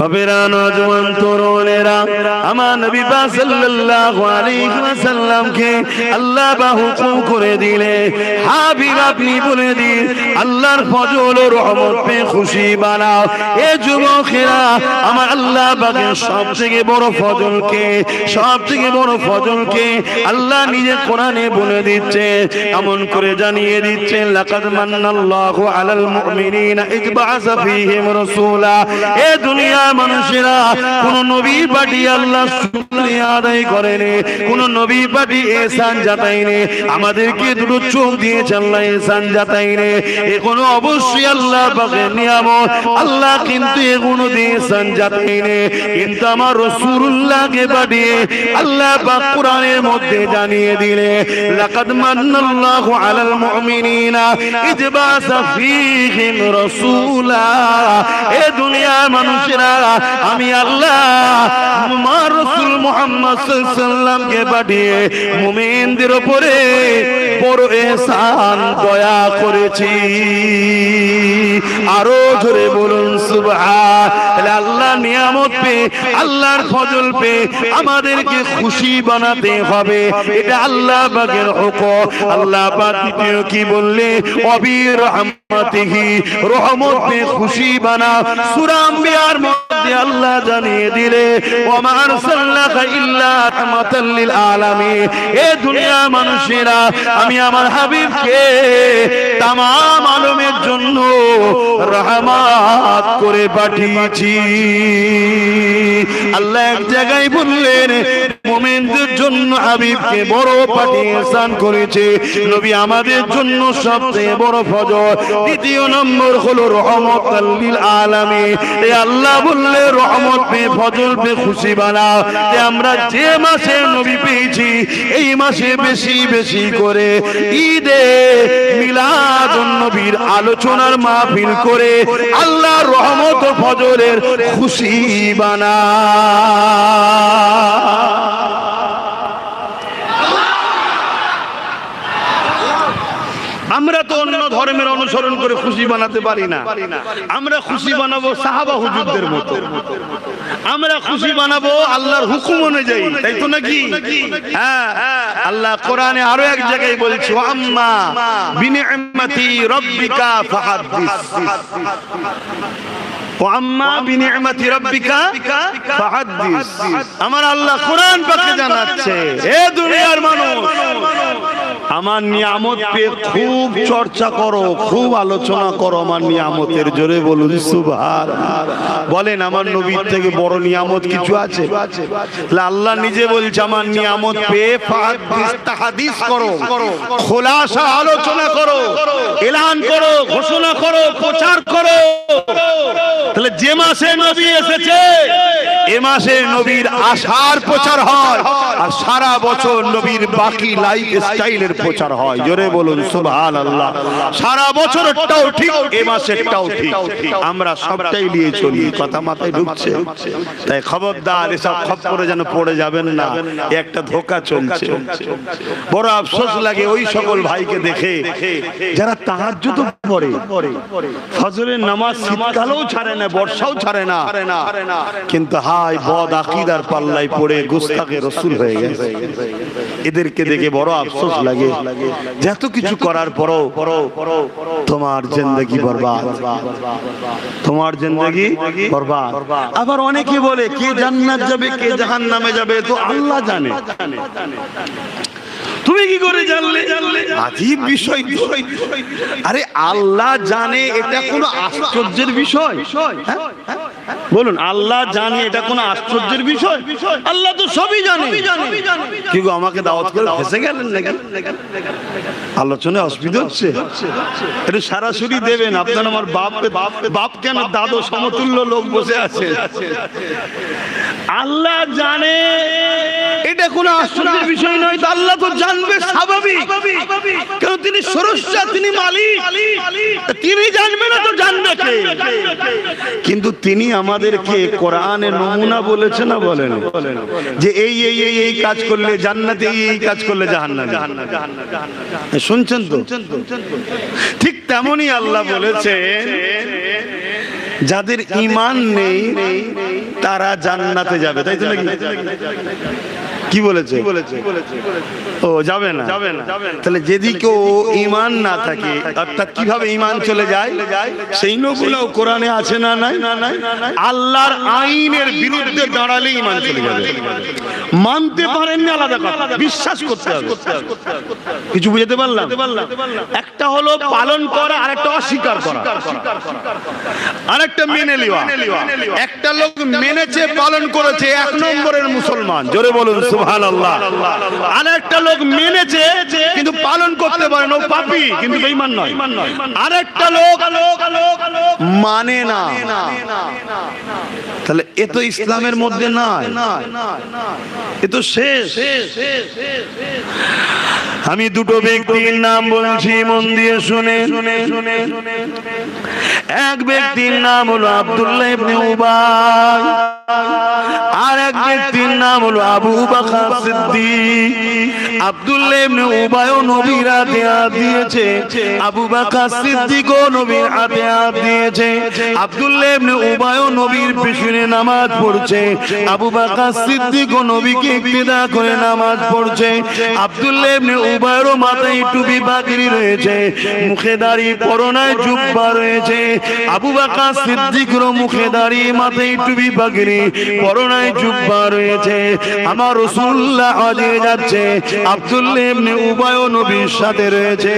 বাবেরা নওজওয়ান তরুণেরা আমার নবী পাক সাল্লাল্লাহু আলাইহি ওয়াসাল্লামকে আল্লাহ বা হুকুম করে দিলে হাবিব আপনি বলে দিন আল্লাহর ফজল ও রহমত পেয়ে খুশি বানাও। এ যুবকেরা আমার আল্লাহ পাকের সবথেকে বড় ফজলকে সবথেকে বড় ফজলকে আল্লাহ নিজে কোরআনে বলে দিচ্ছে, এমন করে জানিয়ে দিচ্ছে লাকাদ মান্নাল্লাহু আলাল মুমিনিনা ইয বাআসা ফীহিম রাসূলা। এ দুনিয়ার মানুষেরা কোন নবী পাঠিয়ে আল্লাহ শুকরিয়া আদায় করেনি, কোন নবী পাঠিয়ে ihsan জাতায়নি, আমাদেরকে দুটো চোখ দিয়েছে আল্লাহ ihsan জাতায়নি। এগুলো অবশ্যই আল্লাহ পাকের নিয়ামত, আল্লাহ কিন্তু এগুলো দিয়ে ihsan জাতায়নি। কিন্তু আমার রাসূলুল্লাহকে পাঠিয়ে আল্লাহ পাক কোরআনের মধ্যে জানিয়ে দিলে লাকাদ মান্নাল্লাহু আলাল মুমিনিনা ইয বাআসা ফীহিম রাসূলা। এ দুনিয়ার মানুষেরা আমি আল্লাহ আমার রাসূল মুহাম্মদ সাল্লাল্লাহু আলাইহি ওয়াসাল্লামকে পাঠিয়ে মুমিনদের উপরে বড় ihsan দয়া করেছি। আরো জোরে বলুন সুবহান। আল্লাহ নিয়ামত পেয়ে আল্লাহর ফজল পেয়ে আমাদেরকে খুশি বানাতে হবে, এটা আল্লাহ পাকের হুকুম। আল্লাহ পাক দ্বিতীয় কি বললে ওয়াবির রহমাতিহি রহমত পেয়ে খুশি বানাও। সূরা আম্বিয়ার মধ্যে আল্লাহ জানিয়ে দিলে ওয়া মা আরসালনাকা ইল্লা রাহমাতাল লিল আলামিন। এ দুনিয়া মানুষেরা আমি আমার হাবিবকে तमाम আলমের জন্য রহমত করে পাঠিয়েছি। আল্লাহ এক জায়গায় বললেন মুমিনদের জন্য হাবিবকে বড় পাঠিয়ে ihsan করেছে, নবী আমাদের জন্য সবচেয়ে বড় ফজল। দ্বিতীয় নম্বর হলো রহমাতাল লিল আলামিন। এই আল্লাহ বললে রহমত পে ফজল পে খুশি বানাও। আমরা যে মাসে নবী পেয়েছি এই মাসে বেশি বেশি করে ঈদে মিলাদুন নবীর আলোচনার মাহফিল করে আল্লাহর রহমত ও ফজলের খুশি বানাও। আমরা তো অন্য ধর্মের অনুসরণ করে খুশি বানাতে পারি না, আমরা খুশি বানাবো সাহাবা হুজুরদের মতো, আমরা খুশি বানাবো আল্লাহর হুকুম অনুযায়ী, তাই তো নাকি? হ্যাঁ, আল্লাহ কোরআনে আরো এক জায়গায় বলছে আম্মা বিনি'মাতি রাব্বিকা ফাহাদ্দিস। আম্মা বিনি'মাতি রাব্বিকা ফাহাদ্দিস। আমার আল্লাহ কোরআন পাকে জানাচ্ছে এ দুনিয়ার মানুষ আমার নিয়ামত পেয়ে খুব চর্চা করো, খুব আলোচনা করো আমার নিয়ামতের। জোরে বলুন সুবহানাল্লাহ। বলেন আমার নবীর থেকে বড় নিয়ামত কিছু আছে? আল্লাহ নিজে বলছে আমার নিয়ামত পেয়ে ফাহাদ্দিস, তাহাদিস করো, খোলাসা আলোচনা করো, এলান করো, ঘোষণা করো, প্রচার করো। তাহলে যে মাসে নবী এসেছে এ মাসে নবীর আশার প্রচার হয়, আর সারা বছর নবীর বাকি লাইফ স্টাইলের প্রচার হয়। জোরে বলুন সুবহানাল্লাহ। সারা বছরটাও ঠিক, এ মাসেরটাও ঠিক, আমরা সবটাই নিয়ে চলি। কথা মাথায় ঢুকছে? তাই খবরদার এসব খপ্পরে যেন পড়ে যাবেন না, একটা ধোঁকা চলছে। বড় আফসোস লাগে ওই সকল ভাইকে দেখে যারা তাহাজ্জুদ পড়ে, ফজরের নামাজ শীতকালেও ছাড়ে না, বর্ষাও ছাড়ে না, কিন্তু হায় বদ আকীদার পাল্লায় পড়ে গুস্তাখে রাসূল হয়ে গেছে। এদেরকে দেখে বড় আফসোস লাগে। যত কিছু করার পরও তোমার জিন্দেগি বরবাদ, তোমার জিন্দেগি বরবাদ। আবার অনেকে বলে কে জান্নাত যাবে কে জাহান্নামে যাবে তো আল্লাহ জানে। তুমি কি করে জানলে? আজীব বিষয়। আরে আল্লাহ জানে এটা কোনো আশ্চর্যের বিষয়? বলুন আল্লাহ জানে এটা কোনো আশ্চর্যের বিষয়? আল্লাহ তো সবই জানে। কি গো আমাকে দাওয়াত করে ফেসে গেলেন নাকি? আলোচনায় অসুবিধা হচ্ছে? এটা সরাসরি দেবেন। আপনার আমার বাপ কেন দাদু সমতুল্য লোক বসে আছে। আল্লাহ জানে এটা কোনো আশ্চর্যের বিষয় নয়। তো আল্লাহ তো জানবে, স্বাভাবিক, কারণ তিনি স্রষ্টা, তিনি মালিক, তিনি জানবে না তো জানবে কে? কিন্তু তিনি আমাদেরকে কোরআনে নমুনা বলেছে না, বলেন যে এই এই এই এই কাজ করলে জান্নাতে, এই কাজ করলে জাহান্নামে। শুনছেন তো? ঠিক তেমনি আল্লাহ বলেছেন যাদের ঈমান নেই তারা জান্নাতে যাবে, তাই তো নাকি? কি বলেছে? ও যাবে না। তাহলে যেদিকেও ঈমান না থাকে, অর্থাৎ কিভাবে ঈমান চলে যায় সেই নগুলো কোরআনে আছে না নাই? আল্লাহর আইনের বিরুদ্ধে দাঁড়ালে ঈমান চলে যাবে। মানতে পারেন না আলাদা কথা, বিশ্বাস করতে হবে। কিছু বুঝতে পারলাম? একটা হলো পালন করা, আরেকটা অস্বীকার করা, আরেকটা মেনে নেওয়া। একটা লোক মেনেছে, পালন করেছে, 1 নম্বরের মুসলমান, জোরে বলুন সুবহানাল্লাহ। আরেকটা লোক মেনেছে কিন্তু পালন করতে পারে না, ও পাপী কিন্তু বেঈমান নয়। আরেকটা লোক মানে না, তাহলে এ তো ইসলামের মধ্যে নাই, এ তো শেষ। আমি দুটো ব্যক্তির নাম বলছি, মন দিয়ে শুনে। এক ব্যক্তির নাম হলো আব্দুল্লাহ ইবনে উবাই, আর এক ব্যক্তির নাম হলো আবু বকর সিদ্দিক। আব্দুল্লাহ ইবনে উবাই নবীর হাতে হাত দিয়েছে, আবু বকর সিদ্দিকও নবীর হাতে হাত দিয়েছে। আব্দুল্লাহ ইবনে উবাই নবীর পেছনে নামাজ পড়ছে, আবু বকর সিদ্দিকও নবীকে ইক্তেদা করে নামাজ পড়ছে। আব্দুল্লাহ ইবনে উবাইর মাথায় টুপি পাগড়ি রয়েছে, মুখে দাড়ি, পরনায় জুব্বা রয়েছে। আবু বকর সিদ্দিকের মুখে দাড়ি, মাথায় টুপি পাগড়ি, পরনায় জুব্বা রয়েছে। আমার রাসূলুল্লাহ হজে যাচ্ছে, আব্দুল্লাহ ইবনে উবাই নবীর সাথে রয়েছে,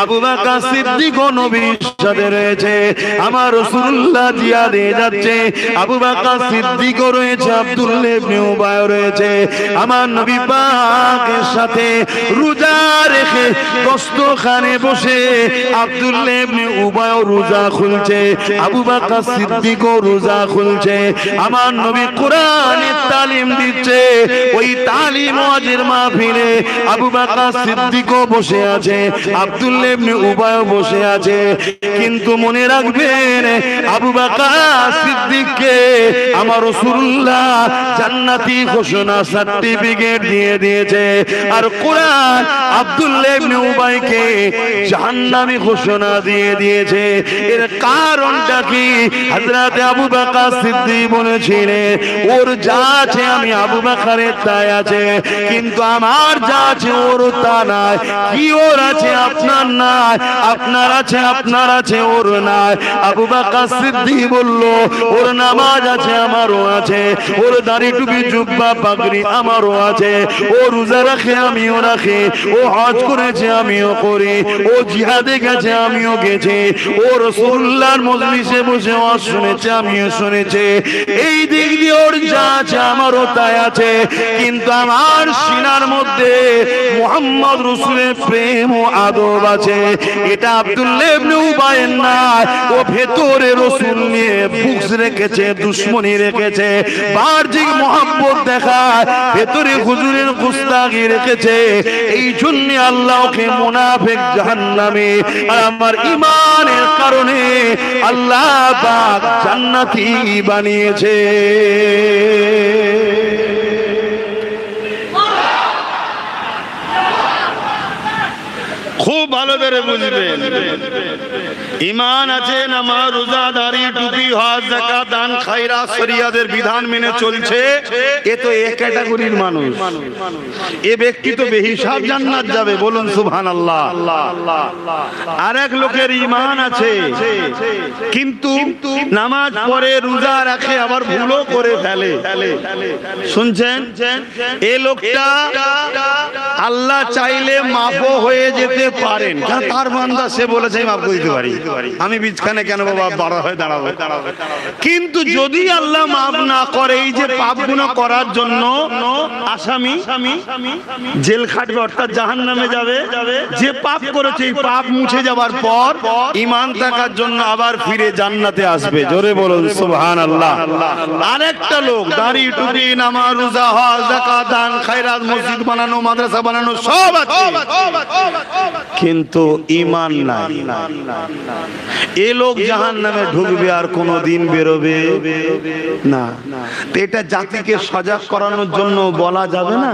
আবু বকর সিদ্দিকও নবীর সাথে রয়েছে। আমার রাসূলুল্লাহ জিহাদে যাচ্ছে, আবু বকর সিদ্দিকও রয়েছে, আব্দুল্লাহ ইবনে উবাই রয়েছে। আমার নবী পাকের সাথে রোজা রেখে দস্তরখানে বসে আব্দুল্লাহ ইবনে উবাই রোজা খুলছে, আবু বকর সিদ্দিকও রোজা খুলছে। আমার নবী কোরআনের তালিম দিচ্ছে, ওই তালিম ওয়াজের মাহফিলে আবু বকর সিদ্দিকও বসে আছে, আব্দুল্লাহ ইবনে উবাই বসে আছে। কিন্তু মনে রাখবেন, আবু বকর সিদ্দিককে আমার রাসূলুল্লাহ জান্নাতি ঘোষণা সার্টিফিকেট দিয়ে দিয়েছে, আর কোরআন আব্দুল্লাহ ইবনে উবাইকে জাহান্নামী ঘোষণা দিয়ে দিয়েছে। এর কারণটা কি? হযরত আবু বকর সিদ্দিক বলেছিলেন, ওর যা আছে আমি আবু বকরের তাই আছে, কিন্তু আমার যা আছে ওর তা নাই। কি ওর আছে আপনার নাই, আপনার আছে আপনার আছে ওর নাই। আবু বকর সিদ্দিক বলল, ওর নামাজ আছে আমারও আছে, ওর দাড়ি টুপি জুব্বা পাগড়ি আমারও আছে, ও রোজা রাখে আমিও রাখি, ও হজ করেছে আমিও করি, ও জিহাদে গেছে আমিও গেছি, ও রাসূলুল্লাহর মজলিসে বসে ওয়াজ শুনেছে আমিও শুনেছি। এই দিক দিয়ে ওর যা আছে আমারও তাই আছে, কিন্তু আমার সিনার মধ্যে মুহাম্মদ রাসূলের প্রেম ও আদব আছে। এটা আব্দুল্লাহ ইবনে উবাইয়ের না, ও ভেতরে রাসূল নিয়ে বুকস রেখেছে, দুশমনি রেখেছে, বাহ্যিক মহব্বত দেখায়, ভেতরে হুজুরের গুস্তাখি রেখেছে। এই জন্য আল্লাহ ওকে মুনাফিক জাহান্নামী, আর আমার ঈমানের কারণে আল্লাহ পাক জান্নাতি বানিয়েছে। খুব ভালো করে বুঝবেন, ঈমান আছে, নামাজ রোজা দাড়ি টুপি হজ যাকাত দান খায়রাত শরিয়াতের বিধান মেনে চলছে, এ তো এক ক্যাটাগরির মানুষ। এ ব্যক্তি তো বেহিসাব জান্নাত যাবে, বলুন সুবহানাল্লাহ। আর এক লোকের ঈমান আছে কিন্তু নামাজ পড়ে রোজা রাখে, আবার ভুলও করে ফেলে। শুনছেন? এ লোকটা আল্লাহ চাইলে মাফও হয়ে যেতে পারেন, তার বান্দা, সে বলেছে মাফ করে দিতে পারি, আমি বিছখানে কেন বাবা বড় হয়ে দাঁড়াবো। কিন্তু যদি আল্লাহ মাফ না করে, এই যে পাপ গুনাহ করার জন্য আসামি জেল খাটবে, অর্থাৎ জাহান্নামে যাবে। যে পাপ করেছে এই পাপ মুছে যাবার পর ঈমান থাকার জন্য আবার ফিরে জান্নাতে আসবে, জোরে বলুন সুবহানাল্লাহ। আরেকটা লোক দাড়ি টুপি নামাজ রোজা হজ যাকাত দান খায়রাত মসজিদ বানানো মাদ্রাসা বানানো সব আছে, কিন্তু ঈমান নাই। এই লোক জাহান্নামে ঢুকবে আর কোনোদিন বেরোবে না। তো এটা জাতিকে সজাগ করানোর জন্য বলা যাবে না?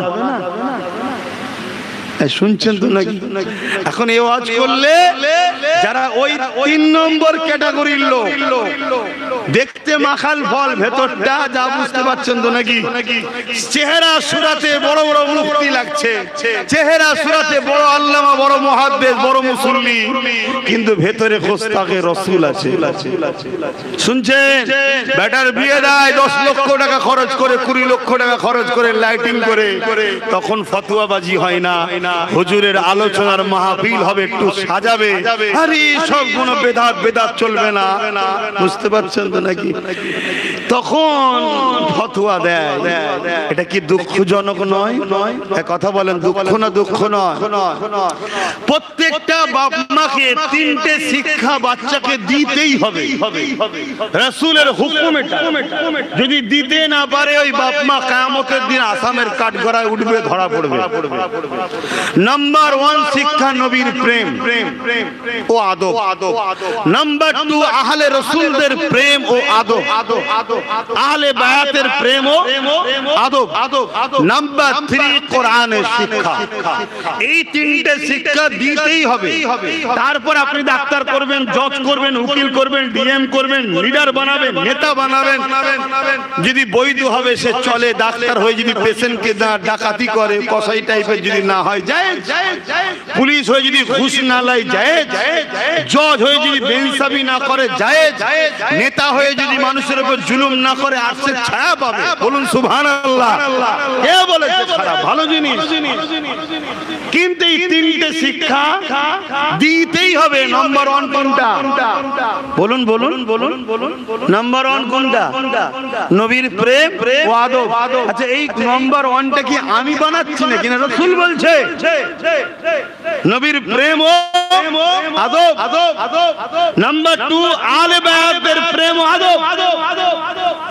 শুনছেন তো নাকি? এখন এই ওয়াজ করলে যারা ওই 3 নম্বর ক্যাটাগরির লোক, দেখতে মাখাল ফল, ভেতরটা যা বুঝতে পারছেন তো নাকি? চেহারা সুরাতে বড় বড় মুফতি লাগছে, চেহারা সুরাতে বড় আল্লামা, বড় মুহাদ্দিস, বড় মুসল্লি, কিন্তু ভেতরে গোস্তাখে রাসূল আছে। শুনছেন? বেটার বিয়ে দেয় 10 লক্ষ টাকা খরচ করে, 20 লক্ষ টাকা খরচ করে, লাইটিং করে, তখন ফতোয়াবাজি হয় না, হুজুরের আলোচনার মাহফিল হবে, একটু সাজাবে, আরে সব কোনো বেদাত বেদাত চলবে না। বুঝতে পারছেন তো নাকি? তখন ফতোয়া দেয়। এটা কি দুঃখজনক নয়? কথা বলেন, দুঃখ না দুঃখ নয়? প্রত্যেকটা বাপ মাকে 3টে শিক্ষা বাচ্চাকে দিতেই হবে। রাসূলের হুকুম এটা, যদি দিতে না পারে ওই বাপ মা কিয়ামতের দিন আসামের কাঠগড়ায় উঠবে, ধরা পড়বে। নাম্বার 1 শিক্ষা নবীর প্রেম ও আদব। নাম্বার 2 আহলে রাসূলদের প্রেম ও আদব, আহলে বায়াতের প্রেম ও আদব। নাম্বার 3 কোরআনের শিক্ষা। এই 3টে শিক্ষা দিতেই হবে। তারপর আপনি ডাক্তার করবেন, জজ করবেন, উকিল করবেন, ডিএম করবেন, লিডার বানাবেন, নেতা বানাবেন। যদি বৈধ হবে সে চলে, ডাক্তার হয়ে যদি পেশেন্টকে ডাকাতি করে, কসাই টাইপের যদি না হয় যায়, পুলিশ হয়ে যদি ঘুষ না লাই যায়, জজ হয়ে যদি বেইনসাফি না করে যায়, নেতা হয়ে যদি মানুষের উপর জুলুম না করে আরশের ছায়া পাবে। বলুন সুবহানাল্লাহ। কে বলেছে খারাপ? ভালো জিনিস। কিন্তু এই 3টে শিক্ষা দিতেই হবে। নাম্বার 1 কোনটা? বলুন বলুন বলুন বলুন। নাম্বার 1 কোনটা? নবীর প্রেম ও আদব। আচ্ছা, এই নাম্বার 1টা কি আমি বানাচ্ছি নাকি? না, রাসূল বলছে নবীর প্রেম ও আদব। নাম্বার 2 আলে বায়াতের প্রেম ও আদব।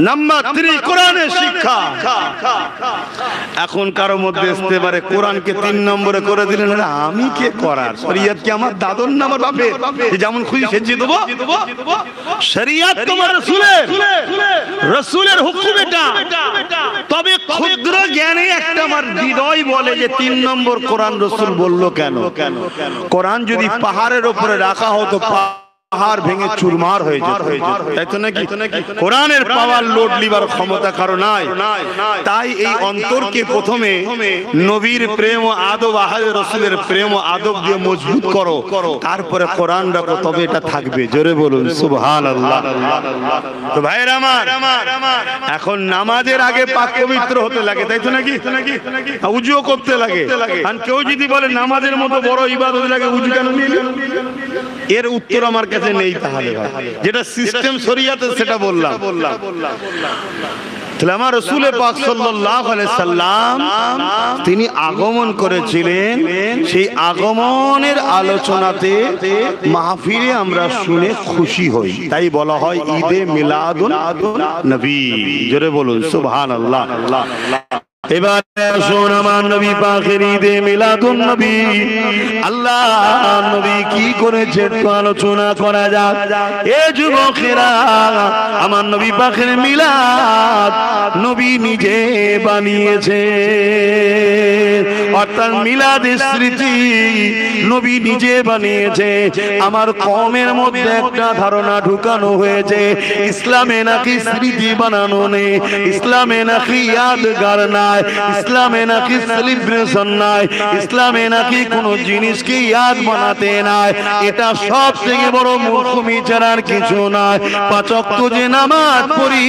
নাম্বার 3 কোরআনের শিক্ষা। এখন কারো মধ্যে আসতে পারে কোরআনকে 3 নম্বরে করে দিলেন, না আমি কে করার? শরীয়ত কি আমার দাদর না আমার বাপের? যেমন খুশি সেজে দেবো? শরীয়ত তোমার রাসূলের, রাসূলের হুকুম এটা। তবে ক্ষুদ্র জ্ঞানে একটা আমার হৃদয় বলে যে 3 নম্বর কোরআন রাসূল বলল কেন? কোরআন যদি পাহাড়ের উপরে রাখা হতো, পাহাড় ভেঙে চুরমার হয়ে যেত, তাই তো নাকি? কোরআনের পাওয়ার লোড লিবার ক্ষমতা কারো নাই। তাই এই অন্তরকে প্রথমে নবীর প্রেম ও আদব, আহলে রাসূলের প্রেম ও আদব দিয়ে মজবুত করো, তারপরে কোরআন রাখো, তবে এটা থাকবে। জোরে বলুন সুবহানাল্লাহ। তো ভাইরা আমার, এখন নামাজের আগে পাক পবিত্র হতে লাগে, তাই তো নাকি? উজুও করতে লাগে। আর কেউ যদি বলে নামাজের মতো বড় ইবাদত লাগে, উজু কেন নিলেন? এর উত্তর আমার কাছে নেই। তাহলে যেটা সিস্টেম শরীয়তে সেটা বললাম। তাহলে আমার রাসূল পাক সাল্লাল্লাহু আলাইহি সাল্লাম তিনি আগমন করেছিলেন, সেই আগমনের আলোচনাতে মাহফিলে আমরা শুনে খুশি হই, তাই বলা হয় ঈদে মিলাদুন নবী। জোরে বলুন সুবহানাল্লাহ। এবার আসুন আমার নবী পাকের ঈদে মিলাদুন নবী, আল্লাহ নবী কি করেছে একটু আলোচনা করা যাক। এ যুবকেরা, আমার নবী পাকের মিলাদ নবী নিজে বানিয়েছে, অর্থাৎ মিলাদের স্মৃতি নবী নিজে বানিয়েছে। আমার কওমের মধ্যে একটা ধারণা ঢুকানো হয়েছে, ইসলামে নাকি স্মৃতি বানানো নেই, ইসলামে নাকি ইয়াদগার নাই, ইসলামে নাকি সেলিব্রেশন নাই, ইসলামে নাকি কোনো জিনিসকে ইয়াদ বানাতে নাই। এটা সব থেকে বড় মূর্খমি ছাড়ার কিছু নাই। 5 ওয়াক্ত যে নামাজ পড়ি,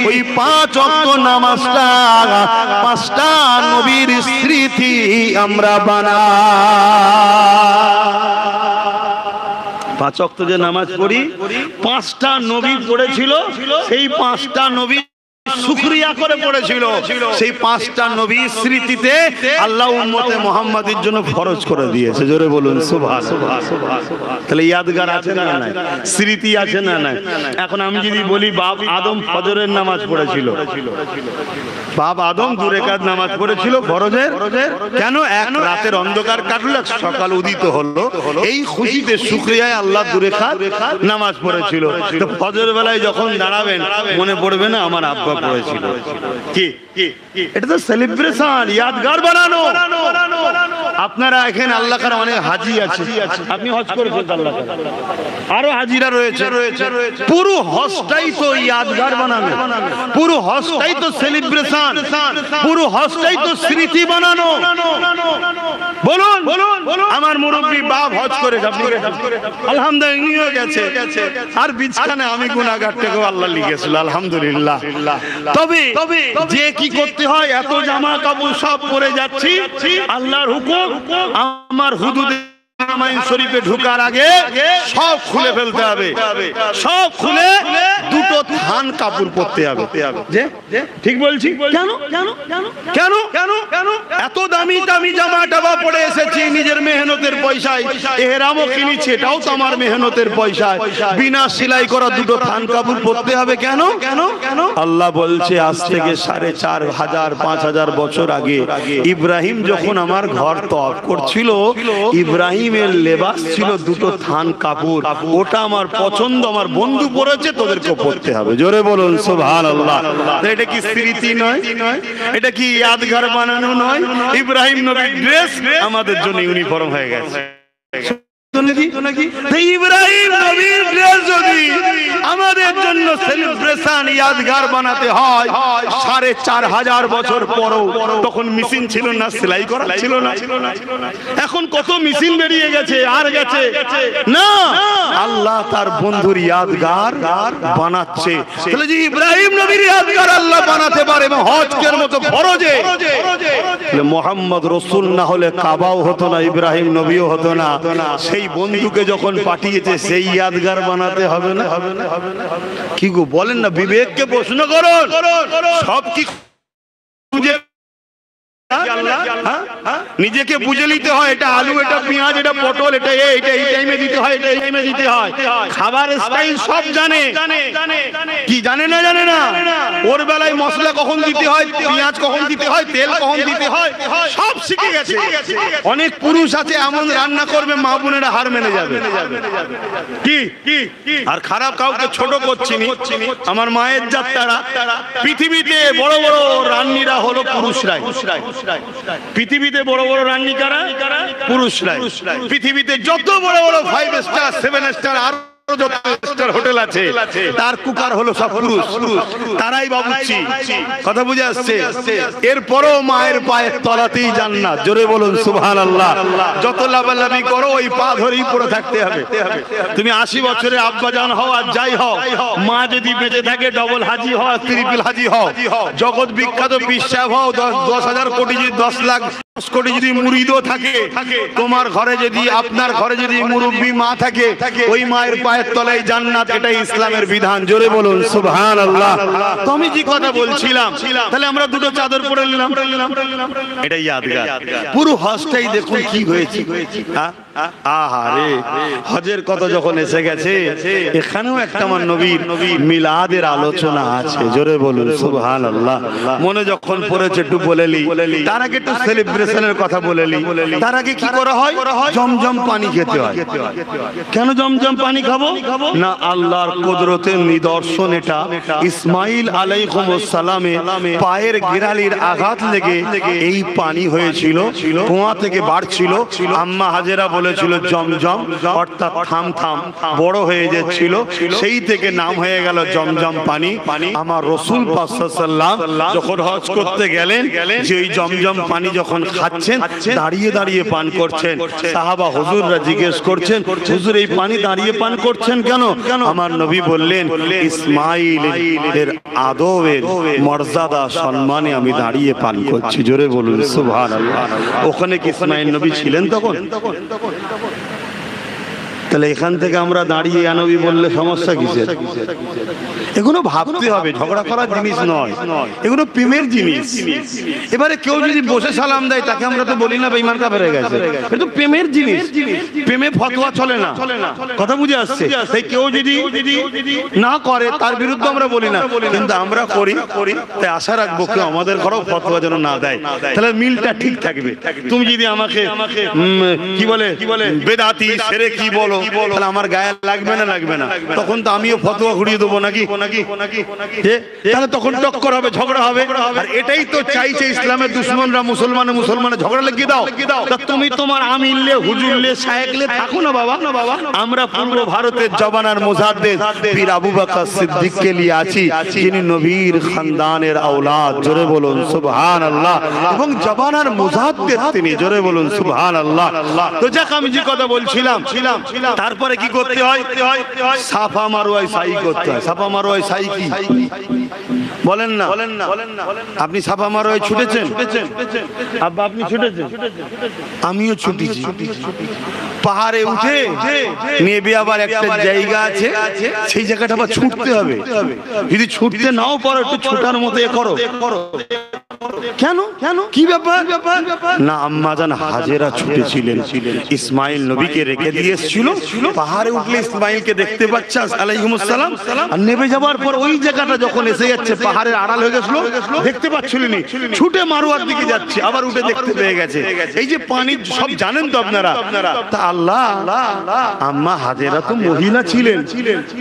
ওই 5 ওয়াক্ত নামাজটা 5টা নবীর স্মৃতি আমরা বানাই। 5 ওয়াক্ত যে নামাজ পড়ি, 5টা নবী পড়েছিল, সেই 5টা নবী শুকরিয়া করে পড়েছিল, সেই 5টা নবীর স্মৃতিতে আল্লাহ উম্মতে মুহাম্মাদের জন্য ফরজ করে দিয়েছে। জোরে বলুন সুবহানাল্লাহ। তাহলে ইয়াদগার আছে না নাই? স্মৃতি আছে না নাই? এখন আমি যদি বলি বাপ আদম ফজরের নামাজ পড়েছিল, বাপ আদম 2 রাকাত নামাজ পড়েছিল ফরজের, কেন? এক রাতের অন্ধকার কাটলো, সকাল উদিত হলো, এই খুশিতে শুকরিয়ায় আল্লাহ 2 রাকাত নামাজ পড়েছিল। তো ফজর বেলায় যখন দাঁড়াবেন, মনে পড়বে না আমার আব্বা করেছিল। কি এটা তো সেলিব্রেশন, ইয়াদগার বানানো। আপনারা এখানে আল্লাহ কার অনেক হাজি আছে, আপনি হজ করেছেন আল্লাহ কার, আরো হাজিরা রয়েছে। পুরো হজটাই তো ইয়াদগার বানানো, পুরো হজটাই তো সেলিব্রেশন, পুরো হজটাই তো স্মৃতি বানানো। বলুন আমার মুরব্বী বাপ হজ করে আলহামদুলিল্লাহ গেছে, আর বিছখানে আমি গুনাহগারটাকেও আল্লাহ লিখেছিল আলহামদুলিল্লাহ। তবে যে কি করতে হয়, এত জামা কাপড় সব পরে যাচ্ছি, আল্লাহর হুকুম আমার হুদুদে হারামাইন শরীফে ঢোকার আগে সব খুলে ফেলতে হবে, সব খুলে দুটো থান কাপড় পরতে হবে। যে ঠিক বলছি? কেন কেন কেন কেন কেন এত দামি দামি জামা টামা পরে এসেছি নিজের মেহনতের পয়সায়, এহরামও কিনেছি এটাও তো আমার মেহনতের পয়সায়, বিনা সেলাই করা দুটো থান কাপড় পরতে হবে কেন কেন কেন? আল্লাহ বলছে আজ থেকে 4500 5000 বছর আগে ইব্রাহিম যখন আমার ঘর তওয়াফ করছিল, ইব্রাহিমের লেবাস ছিল দুটো থান কাপড়, ওটা আমার পছন্দ, আমার বন্ধু পরেছে, তোদেরকে পরতে হবে। জোরে বলুন সুবহানাল্লাহ। এটা কি স্মৃতি নয়? এটা কি ইয়াদগার বানানো নয়? ইব্রাহিম নবীর ড্রেস আমাদের জন্য ইউনিফর্ম হয়ে গেছে। ইব্রাহিম নবীর ড্রেস যদি আমাদের জন্য সেলিব্রেশন ইয়াদগার বানাতে হয় 4500 বছর পরও, তখন মেশিন ছিল না, সেলাই করা ছিল না। এখন কত মেশিন বেরিয়ে গেছে, আর গেছে না, আল্লাহ তার বন্ধুর ইয়াদগার বানাচ্ছে। তাহলে যে ইব্রাহিম নবীর ইয়াদগার আল্লাহ বানাতে পারে এবং হজের মতো ফরজে, মুহাম্মদ রাসূল না হলে কাবাও হতো না, ইব্রাহিম নবীও হতো না। সেই বন্ধুকে যখন পাঠিয়েছে সেই ইয়াদগার বানাতে হবে না? কি গো বলেন না, বিবেককে প্রশ্ন করুন। সব কি নিজেকে বুঝে নিতে হয়, এটা আলু, এটা পেঁয়াজ, এটা পটল, এটা এই টাইমে দিতে হয়, এটা এই টাইমে দিতে হয়। খাবার স্টাইল সব জানে, কি জানে না? জানে না। ওর বেলায় মশলা কখন দিতে হয়, পেঁয়াজ কখন দিতে হয়, তেল কখন দিতে হয়, সব শিখে গেছে। অনেক পুরুষ আছে এমন রান্না করবে মা বোনেরা হার মেনে যাবে। কি আর খারাপ কাউকে ছোট করছিনি, আমার মায়ের জাতটারা, পৃথিবীতে বড় বড় রান্নিরা হলো পুরুষরাই। পৃথিবীতে বড় বড় রান্নি কারা? পুরুষরাই। পৃথিবীতে যত বড় বড় 5 স্টার 7 স্টার আর হোটেল আছে, তার কুকার হলো সব পুরুষ, তারাই বাবুর্চি। কথা বুঝে আসছে? এরপরও মায়ের পায়ের তলাতেই জান্নাত। জোরে বলুন সুবহানাল্লাহ। যত লাভালাভি করো ওই পা ধরেই পড়ে থাকতে হবে। তুমি 80 বছরে আব্বাজান হও আর যাই হও, মা যদি বেঁচে থাকে ডবল হাজি হও, ট্রিপল হাজি হও, জগৎ বিখ্যাত বিশ্বাস হও, 10,000 কোটি যদি 10 লাখ 10 কোটি যদি মুরিদও থাকে, তোমার ঘরে যদি, আপনার ঘরে যদি মুরব্বী মা থাকে, ওই মায়ের পায়ের তলায় জান্নাত। এটাই ইসলামের বিধান। জোরে বলুন সুবহানাল্লাহ। তো আমি যে কথা বলছিলাম, তাহলে আমরা দুটো চাদর পরে নিলাম, এটাই ইয়াদগার। পুরো হজটাই দেখুন কি হয়েছে। আহারে, হজের কথা যখন এসে গেছে, এখানেও একটা আমার নবীর মিলাদের আলোচনা আছে। জোরে বলুন সুবহানাল্লাহ। মনে যখন পড়েছে একটু বলেলি, তার আগে একটু সেলিব্রেশনের কথা বলেলি। তার আগে কি করা হয়? জমজম পানি খেতে হয়। কেন জমজম পানি খাবো না? আল্লাহর কুদরতের নিদর্শন এটা। ইসমাইল আলাইহিস সালামে পায়ের গিরালির আঘাত লেগে এই পানি হয়েছিল, কুয়া থেকে বাড়ছিল। আম্মা হাজেরা বলেছিল জমজম, অর্থাৎ থাম থাম, বড় হয়ে যাচ্ছিল, সেই থেকে নাম হয়ে গেল জমজম পানি। আমার রাসূল পাক সাল্লাল্লাহু আলাইহি ওয়াসাল্লাম যখন হজ করতে গেলেন, যে ওই জমজম পানি যখন খাচ্ছেন, দাঁড়িয়ে দাঁড়িয়ে পান করছেন। সাহাবা হুজুররা জিজ্ঞেস করছেন, হুজুর এই পানি দাঁড়িয়ে পান করছেন কেন? আমার নবী বললেন, ইসমাইলের আদবের মর্যাদা সম্মানে আমি দাঁড়িয়ে পান করছি। জোরে বলুন সুবহানাল্লাহ। ওখানে কি ইসমাইল নবী ছিলেন তখন? তাহলে এখান থেকে আমরা দাঁড়িয়ে নবী বললে সমস্যা কিসের? এগুলো ভাবতে হবে, ঝগড়া করার জিনিস নয়, এগুলো প্রেমের জিনিস। এবারে কেউ যদি বসে সালাম দেয়, তাকে আমরা তো বলি না বেঈমান কাফের হয়ে গেছে, এটা তো প্রেমের জিনিস। প্রেমে ফতোয়া চলে না। কথা বুঝে আসছে? তাই কেউ যদি না করে তার বিরুদ্ধে আমরা বলি না, কিন্তু আমরা করি। তাই আশা রাখবো কেউ আমাদের ঘরেও ফতোয়া যেন না দেয়, তাহলে মিলটা ঠিক থাকবে। তুমি যদি আমাকে কি বলে বেদাতি সেরে কি বলো, তাহলে আমার গায়ে লাগবে না লাগবে না? তখন তো আমিও ফতোয়া ঘুরিয়ে দেবো নাকি? তাহলে তখন টক্কর হবে, ঝগড়া হবে। আর এটাই তো চাইছে ইসলামের দুশ্মনরা, মুসলমানে ঝগড়া লাগিয়ে দাও। তা তুমি তোমার আমিরলে, হুজুরলে, শায়েখলে থাকো না বাবা। আমরা পূর্ব ভারতের জবানার মুজাদ্দিদ পীর আবু বকর সিদ্দিককে নিয়ে আছি, যিনি নবীর খানদানের আওলাদ। জোরে বলুন সুবহানাল্লাহ। এবং জবানার মুজাদ্দিদ তিনি। জোরে বলুন সুবহানাল্লাহ। তো যাক, আমি যে কথা বলছিলাম, তারপরে কি করতে হয়? সাফা মারওয়ায় সাই করতে হয়। সাফা মারওয়ায় সাই কি বলেন না? আপনি সাফা মারওয়ায় ছুটেছেন? আব্বা আপনি ছুটেছেন? আমিও ছুটেছি। পাহাড়ে উঠে নেবে আবার একটা জায়গা আছে, সেই জায়গাটা আবার ছুটতে হবে। যদি ছুটতে নাও পারো, একটু ছোটার মতো এ করো। কেন? কি ব্যাপার? না, আম্মাজান হাজেরা ছুটেছিলেন, ইসমাইল নবীকে রেখে দিয়ে এসেছিল। পাহাড়ে উঠলে ইসমাইলকে দেখতে পাচ্ছে আলাইহিস সালাম, আর নেমে যাওয়ার পর ওই জায়গাটা যখন এসে যাচ্ছে, পাহাড়ের আড়াল হয়ে গেছিল, দেখতে পাচ্ছিলেন, ছুটে মারওয়ার দিকে যাচ্ছে, আবার উঠে দেখতে পেয়ে গেছে। এই যে পানি সব জানেন তো আপনারা। তা আল্লাহ, আম্মা হাজেরা তো মহিলা ছিলেন,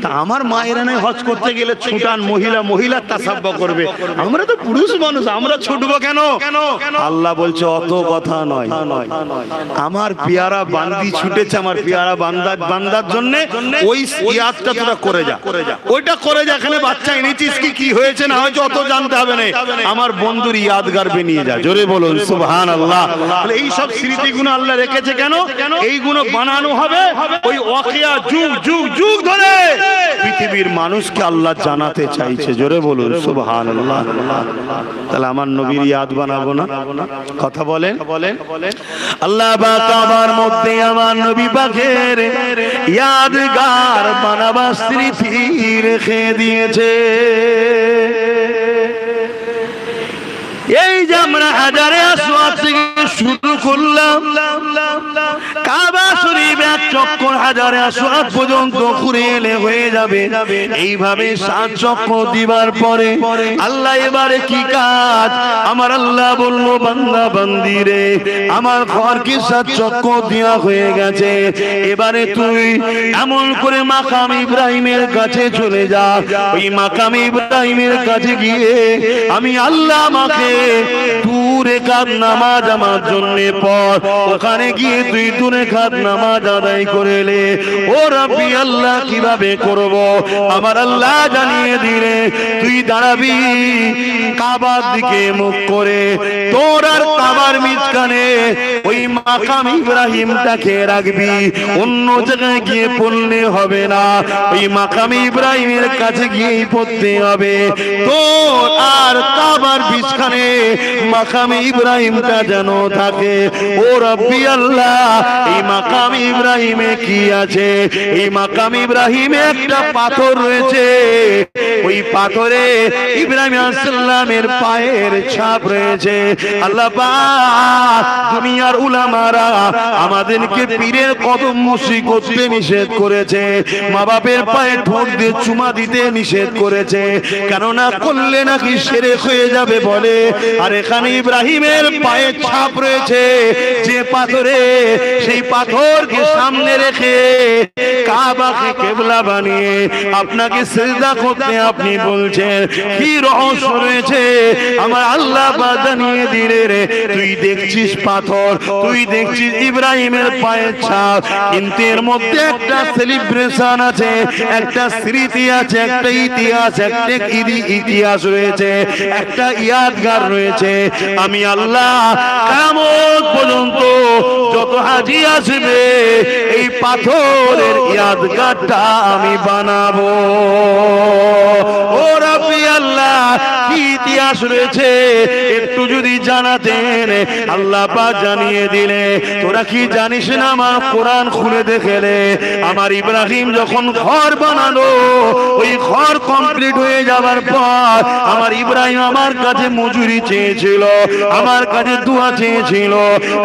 তা আমার মায়েরা নাই হজ করতে গেলে ছুটান, মহিলা তাসাব্বা করবে, আমরা তো পুরুষ মানুষ, আমরা ছুটবো কেন? আল্লাহ বলছে অত কথা নয়, আমার পেয়ারা বান্দি ছুটেছে, আমার পেয়ারা বান্দার জন্য ওই ইয়াদটা তোরা করে যা, ওইটা করে যা। এখানে বাচ্চা এনেছিস কি হয়েছে না হয়েছে অত জানতে হবে না, আমার বন্ধুর ইয়াদগার নিয়ে যা। জোরে বলুন সুবহানাল্লাহ। এই সব স্মৃতিগুলো আল্লাহ রেখেছে কেন? এইগুলো বানানো হবে ওই ওয়াকিয়া যুগ ধরে পৃথিবীর মানুষকে আল্লাহ জানাতে চাইছে। জোরে বলুন সুবহানাল্লাহ। তাহলে আমার নবীর ইয়াদ বানাবো না? কথা বলেন। আল্লাহ পাক কাবার মধ্যে আমার নবী পাকের ইয়াদগার বানাবার স্মৃতি রেখে দিয়েছে। এই যে আমরা হাজারে আসওয়াদ থেকে শুরু করলাম, কাবা শরীফ এক চক্কর হাজারে আসওয়াদ পর্যন্ত ঘুরে এলে হয়ে যাবে। এইভাবে 7 চক্কর দিবার পরে আল্লাহ এবারে কি কাজ? আমার আল্লাহ বলল, বান্দা বান্দি রে, আমার ঘরকে 7 চক্কর দেওয়া হয়ে গেছে, এবারে তুই এমন করে মাকাম ইব্রাহিমের কাছে চলে যা। ওই মাকাম ইব্রাহিমের কাছে গিয়ে আমি আল্লাহ আমাকে 2 রাকাত নামাজ আমার জন্য পড়। ওখানে গিয়ে তুই 2 রাকাত নামাজ আদায় করলে, ও রাব্বি আল্লাহ কিভাবে করব? আমার আল্লাহ জানিয়ে দিলে, তুই দাঁড়াবি কাবার দিকে মুখ করে, তোর আর কাবার মাঝখানে ওই মাকাম ইব্রাহিমটাকে রাখবি, অন্য জায়গায় গিয়ে পড়লে হবে না, ওই মাকাম ইব্রাহিমের কাছে গিয়েই পড়তে হবে। তোর আর কাবার মাঝখানে মাকাম ইব্রাহিমটা যেন থাকে। ও রাব্বি আল্লাহ, এই মাকাম ইব্রাহিমে কি আছে? এই মাকাম ইব্রাহিমে একটা পাথর রয়েছে, ওই পাথরে ইব্রাহিম আলাইহিস সালামের পায়ের ছাপ রয়েছে। আল্লাহ পাক দুনিয়ার উলামারা আমাদেরকে পীরের কদম মুসি করতে নিষেধ করেছে, মা বাপের পায়ে ঠোঁট দিয়ে চুমা দিতে নিষেধ করেছে, কেননা করলে নাকি শিরক হয়ে যাবে বলে। আর এখানে ইব্রাহিমের পায়ের ছাপ রয়েছে যে পাথরে, সেই পাথরকে সামনে রেখে কাবাকে কিবলা বানিয়ে আপনাকে সিজদা করতে আপনি বলছেন, কি রহস্য রয়েছে? আমার আল্লাহ জানিয়ে দিলে রে, তুই দেখছিস পাথর, তুই দেখছিস ইব্রাহিমের পায়ের ছাপ, কিন্তু এর মধ্যে একটা সেলিব্রেশন আছে, একটা স্মৃতি আছে, একটা ইতিহাস, একটা ইতিহাস রয়েছে, একটা ইয়াদগার রয়েছে। আমি আল্লাহ কিয়ামত পর্যন্ত যত হাজি আসবে, এই পাথরের ইয়াদগারটা আমি বানাবো। ও রাব্বি আল্লাহ, কি ইতিহাস রয়েছে একটু যদি জানাতেন। আল্লাহ পাক জানিয়ে দিলে, তোরা কি জানিস না? আমার কোরআন খুলে দেখলে, আমার ইব্রাহিম যখন ঘর বানালো, ওই ঘর কমপ্লিট হয়ে যাবার পর আমার ইব্রাহিম আমার কাছে মজুরি চেয়েছিল, আমার কাছে দোয়া চেয়েছিল,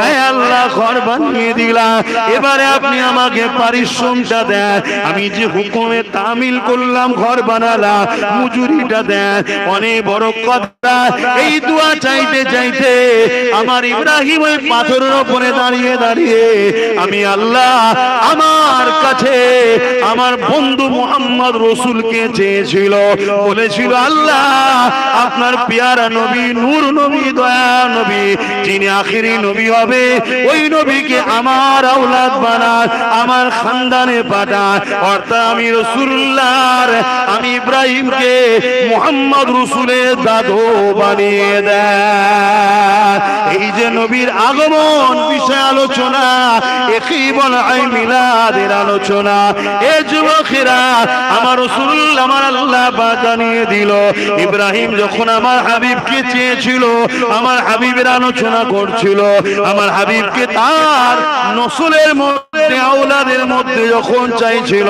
হে আল্লাহ ঘর বানিয়ে দিলাম, এবারে আপনি আমাকে পারিশ্রমটা দেন, আমি যে হুকুমে তামিল করলাম ঘর বানালাম, মজুরিটা দেন। অনেক বড় কথা, এই দোয়া চাইতে চাইতে আমার ইব্রাহিম ওই পাথরের উপরে দাঁড়িয়ে দাঁড়িয়ে আমি আল্লাহ আমার কাছে আমার বন্ধু মুহাম্মদ রাসূলকে চেয়েছিল, বলেছিল আল্লাহ আপনার পেয়ারা নবী নূর নবী দয়া নবী যিনি আখেরি নবী হবে ওই নবীকে আমার আওলাদ বানান, আমার খানদানে পাঠান, অর্থাৎ আমি রাসূলুল্লাহর আমি ইব্রাহিমকে মুহাম্মদ রাসূলের দাদু বানিয়ে দেন। এই যে নবীর আগমন বিষয় আলোচনা, একই বলা হয় মিলাদের আলোচনা। এ যুবকেরা আমার রাসূলুল্লাহ আমার আল্লাহ জানিয়ে দিল ইব্রাহিম যখন আমার হাবিবকে চেয়েছিল, আমার হাবিবের আলোচনা করছিল, আমার হাবিবকে তার নসলের মধ্যে আওলাদের মধ্যে যখন চাইছিল,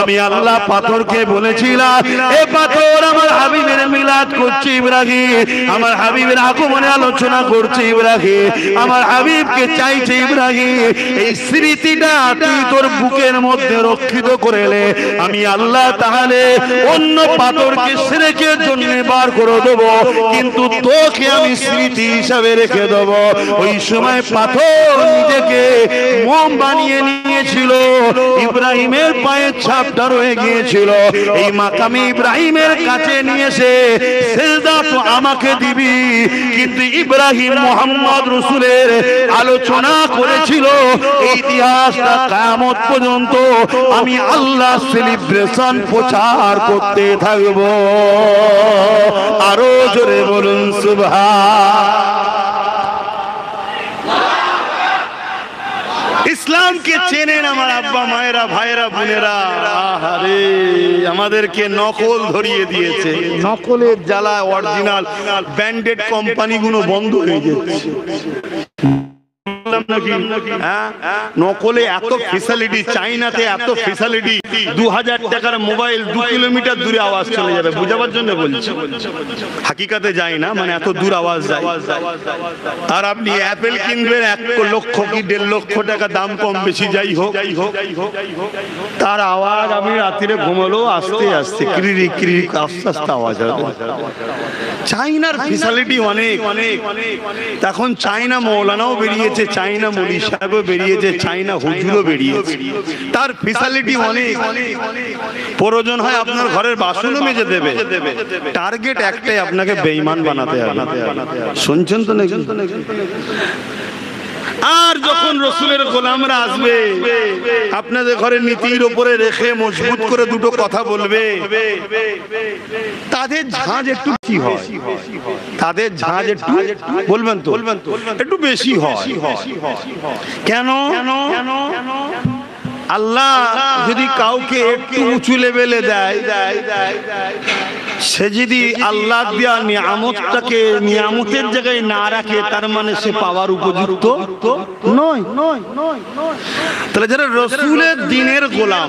আমি আল্লাহ পাথরকে বলেছিলাম এ পাথর আমার হাবিবের মিলাদ করছে ইব্রাহিম, আমার হাবিবের আগমনে আলোচনা করছে ইব্রাহিম, আমার হাবিবকে চাইছে ইব্রাহিম, এই স্মৃতিটা তুই তোর বুকের মধ্যে রক্ষিত করেলে আমি আল্লাহ তাহলে অন্য পাথরকে শিরকের জন্য বার করে দেবো, কিন্তু তোকে আমি স্মৃতি হিসাবে রেখে দেবো। ওই সময় পাথর নিজেকে মোম বানিয়ে নিয়েছিল, ইব্রাহিমের পায়ের ছাপটা রয়ে গিয়েছিল, এই মাকামে ইব্রাহিমের কাছে নিয়ে এসে সিজদা তো আমাকে দিবি, কিন্তু ইব্রাহিম মুহাম্মদ রাসূলের আলোচনা করেছিল এই ইতিহাসটা কিয়ামত পর্যন্ত আমি আল্লাহ সেলিব্রেশন প্রচার করতে থাকব। আরো জোরে বলুন সুবহান। ইসলামকে চেনেন আমার আব্বা মায়েরা ভাইরা বোনেরা, আহারে আমাদেরকে নকল ধরিয়ে দিয়েছে, নকলের জ্বালা অরিজিনাল ব্র্যান্ডেড কোম্পানিগুলো বন্ধ হয়ে যাচ্ছে। নকলে এত ফ্যাসিলিটি, চাইনাতে এত ফ্যাসিলিটি, 2000 টাকার মোবাইল 2 কিলোমিটার দূরে আওয়াজ চলে যাবে, বুঝাবার জন্য বলছি, হাকিকাতে যায় না, মানে এত দূর আওয়াজ যায়। আর আপনি অ্যাপেল কিনবেন 1 লক্ষ কি 1.5 লক্ষ টাকা, দাম কম বেশি যাই হোক, তার আওয়াজ আমি রাত্রিরে ঘুমালো আস্তে আস্তে ক্রিরি ক্রিরি আস্তে আস্তে আওয়াজ হবে। চাইনার ফ্যাসিলিটি অনেক, এখন চাইনা মৌলানাও বেরিয়েছে, চাইনা মুলি সাহেবও বেরিয়েছে, চাইনা হুজুরও বেরিয়েছে, তার ফ্যাসিলিটি অনেক। প্রয়োজন হয় আপনার ঘরের বাসনও মেজে দেবে, টার্গেট একটাই, আপনাকে বেঈমান বানাতে হবে। শুনছেন তো নাকি? আর যখন রাসূলের গোলামরা আসবে আপনাদের ঘরে নীতির উপরে রেখে মজবুত করে দুটো কথা বলবে, তাদের ঝাঁজ একটু কি হয়, তাদের ঝাঁজ একটু বলবেন তো একটু বেশি হয়। কেন? আল্লাহ যদি কাউকে একটু উঁচু লেভেলে দেয়, সে যদি আল্লাহ দেয়া নিয়ামতটাকে নিয়ামতের জায়গায় না রাখে, তার মানে সে পাওয়ার উপযুক্ত নয়। তাহলে যারা রাসূলের দ্বীনের গোলাম,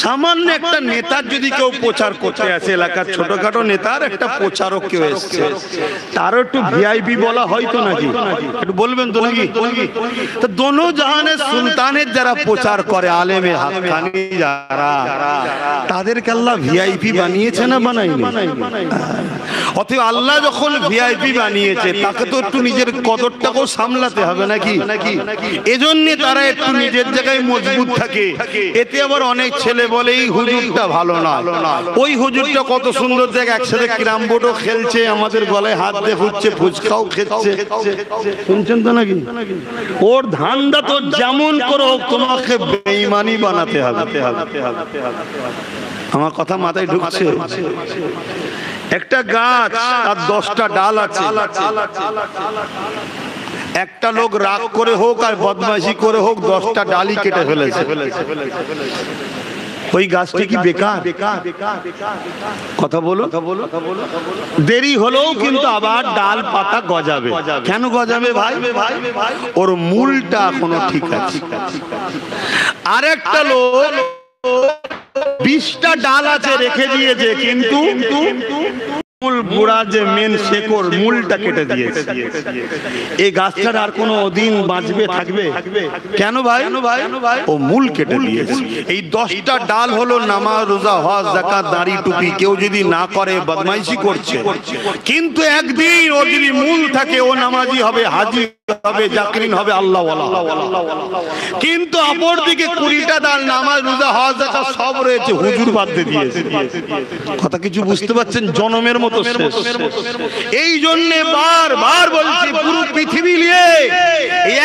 সামান্য একটা নেতার যদি কেউ প্রচার করতে আসে, এলাকার ছোটখাটো নেতার একটা প্রচারক কেউ এসছে, তারও একটু ভিআইপি বলা হয়তো নাকি, একটু বলবেন তো নাকি? তো দোনো জাহানের সুলতানের যারা প্রচার করে, আলেমে হাক্কানি যারা, তাদেরকে আল্লাহ ভিআইপি বানিয়েছে না বানায়নি? অতএব আল্লাহ যখন ভিআইপি বানিয়েছে, তাকে তো একটু নিজের কদরটাকেও সামলাতে হবে নাকি? এজন্য তারা একটু নিজের জায়গায় মজবুত থাকে। এতে আবার অনেক ছেলে বলে এই হুজুরটা ভালো না, ওই হুজুরটা কত সুন্দর দেখ, একসাথে ক্যারাম বোর্ডও খেলছে, আমাদের গলায় হাত দিয়ে ঘুরছে, ফুচকাও খেচ্ছে। শুনছেন তো নাকি? ওর ধান্দা তো যেমন করো তোমাকে বেঈমানি বানাতে হবে। আমার কথা মাথায় ঢুকছে? একটা গাছ আর 10টা ডাল আছে, একটা লোক রাগ করে হোক আর বদমাইশি করে হোক 10টা ডালই কেটে ফেলেছে, ওই গাছটি কি বেকার? কথা বলো। দেরি হলেও কিন্তু আবার ডাল পাতা গজাবে। কেন গজাবে ভাই? ওর মূলটা এখনো ঠিক আছে। আরেকটা লোক 20টা ডাল আছে রেখে দিয়েছে, কিন্তু মূল গোড়া যে মেন শেকড় মূলটা কেটে দিয়েছে। এই গাছটার আর কোনো দিন বাঁচবে থাকবে? কেন ভাই? ও মূল কেটে দিয়েছে। এই 10টা ডাল হলো নামাজ, রোজা, হজ, যাকাত, দাড়ি, টুপি। কেউ যদি না করে বদমাইশি করছে, কিন্তু একদিন ও যদি মূল থাকে ও নামাজি হবে, হাজি হবে, জাকিরিন হবে, আল্লাহ ওয়ালা। কিন্তু অপরদিকে 20টা ডাল নামাজ, রোজা, হজ, যাকাত সব রয়েছে, হুজুর বাদ দিয়ে দিয়েছে। কথা কিছু বুঝতে পারছেন? জনমের মতো শেষ। এই জন্য বারবার বলছি, পুরো পৃথিবী নিয়ে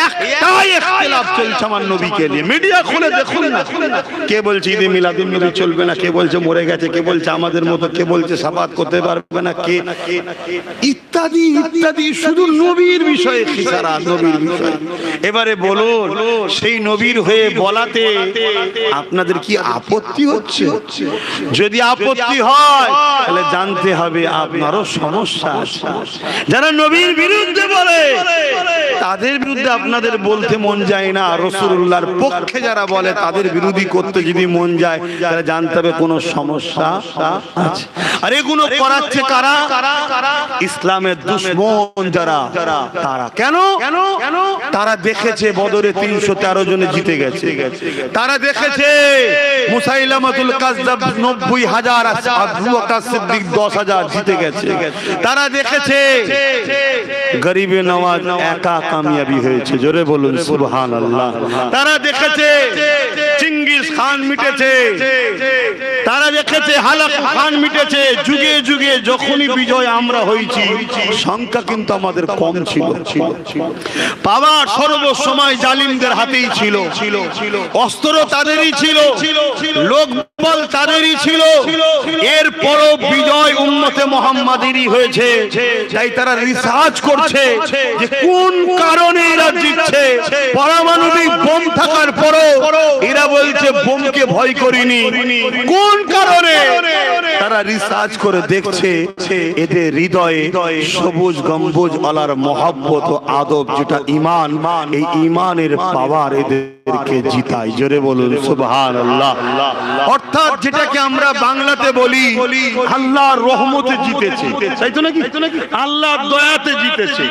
একটাই ইখতিলাফ চলছে আমার নবীকে নিয়ে। মিডিয়া খুলে দেখুন না, কে বলছে ঈদে মিলাদুন নবী চলবে না, কে বলছে মরে গেছে, কে বলছে আমাদের মতো, কে বলছে শাফাত করতে পারবে না, কে ইত্যাদি ইত্যাদি, শুধু নবীর বিষয়ে খিসারা, নবীর বিষয়ে। এবারে বলুন, সেই নবীর হয়ে বলাতে আপনাদের কি আপত্তি হচ্ছে? যদি আপত্তি হয় তাহলে জানতে হবে আপনারও সমস্যা আছে। যারা নবীর বিরুদ্ধে বলে তাদের বিরুদ্ধে আপনাদের বলতে মন যায় না, রাসূলুল্লাহর পক্ষে যারা বলে তাদের বিরোধী করতে যদি মন যায় তাহলে জানতে হবে কোনো সমস্যা আছে। আর এগুলো করাচ্ছে কারা? ইসলামের দুশমন যারা, তারা। কেন? তারা দেখেছে বদরে 313 জনে জিতে গেছে, তারা দেখেছে মুসাইলামাতুল কাযযাব 90,000, আবু বকর সিদ্দিক 10,000 জিতে গেছে, তারা দেখেছে গরিবে নওয়াজ একা কামিয়াবি হয়েছে, জোরে বলুন সুবহানাল্লাহ। তারা দেখেছে চিঙ্গিস খান মিটেছে, তারা দেখেছে হালাক খান মিটেছে। যুগে যুগে যখনই বিজয় আমরা হয়েছি, সংখ্যা কিন্তু আমাদের কম ছিল। পাওয়ার সর্বসময় জালিমদের হাতেই ছিল, অস্ত্র তাদেরই ছিল, লোকবল তাদেরই ছিল। এরপরও বিজয় উম্মতে মুহাম্মাদেরই হয়েছে। তাই তারা রিসার্চ করছে যে কোন কারণে এরা জিতছে। পারমাণবিক বোম থাকার পরও এরা বলছে বোমকে ভয় করিনি। কোন কারণে? তারা রিসার্চ করে দেখছে এদের হৃদয়ে সবুজ গম্বুজ আলার মহব্বত ও আদব, যেটা ঈমান, এই ঈমানের পাওয়ার এদেরকে জিতায়। জোরে বলুন সুবহানাল্লাহ। অর্থাৎ যেটাকে আমরা বাংলাতে বলি আল্লাহর রহমতে জিতেছে, তাই তো নাকি? আল্লাহর দয়াতে জিতেছে,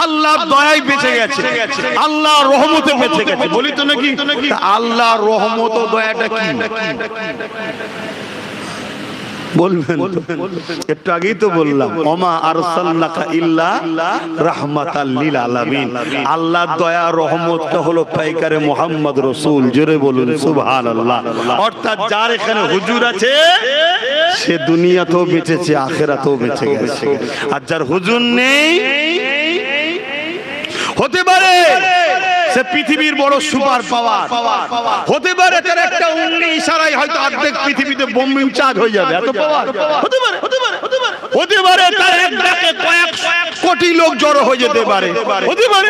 আল্লাহর দয়ায় বেঁচে গেছে, আল্লাহর রহমতে বেঁচে গেছে, বলি তো নাকি? আল্লাহর রহমত ও দয়াটা কি বলবেন? একটু আগেই তো বললাম, ওমা আরসালনাকা ইল্লা রাহমাতাল লিল আলামিন। আল্লাহর দয়া রহমতটা হলো পাইকারে মুহাম্মদ রাসূল। জোরে বলুন সুবহানাল্লাহ। অর্থাৎ যার এখানে হুজুর আছে সে দুনিয়াতেও বেঁচেছে, আখিরাতেও বেঁচে গেছে। আর যার হুজুর নেই, হতে পারে সে পৃথিবীর বড় সুপার পাওয়ার, হতে পারে তার একটা উঙ্গলি ইশারায় হয়তো অর্ধেক পৃথিবীতে বোম্বিং চার্জ হয়ে যাবে, এত পাওয়ার হতে পারে। হতে পারে তার এক ডাকে কয়েক কোটি লোক জড়ো হয়ে যেতে পারে, হতে পারে।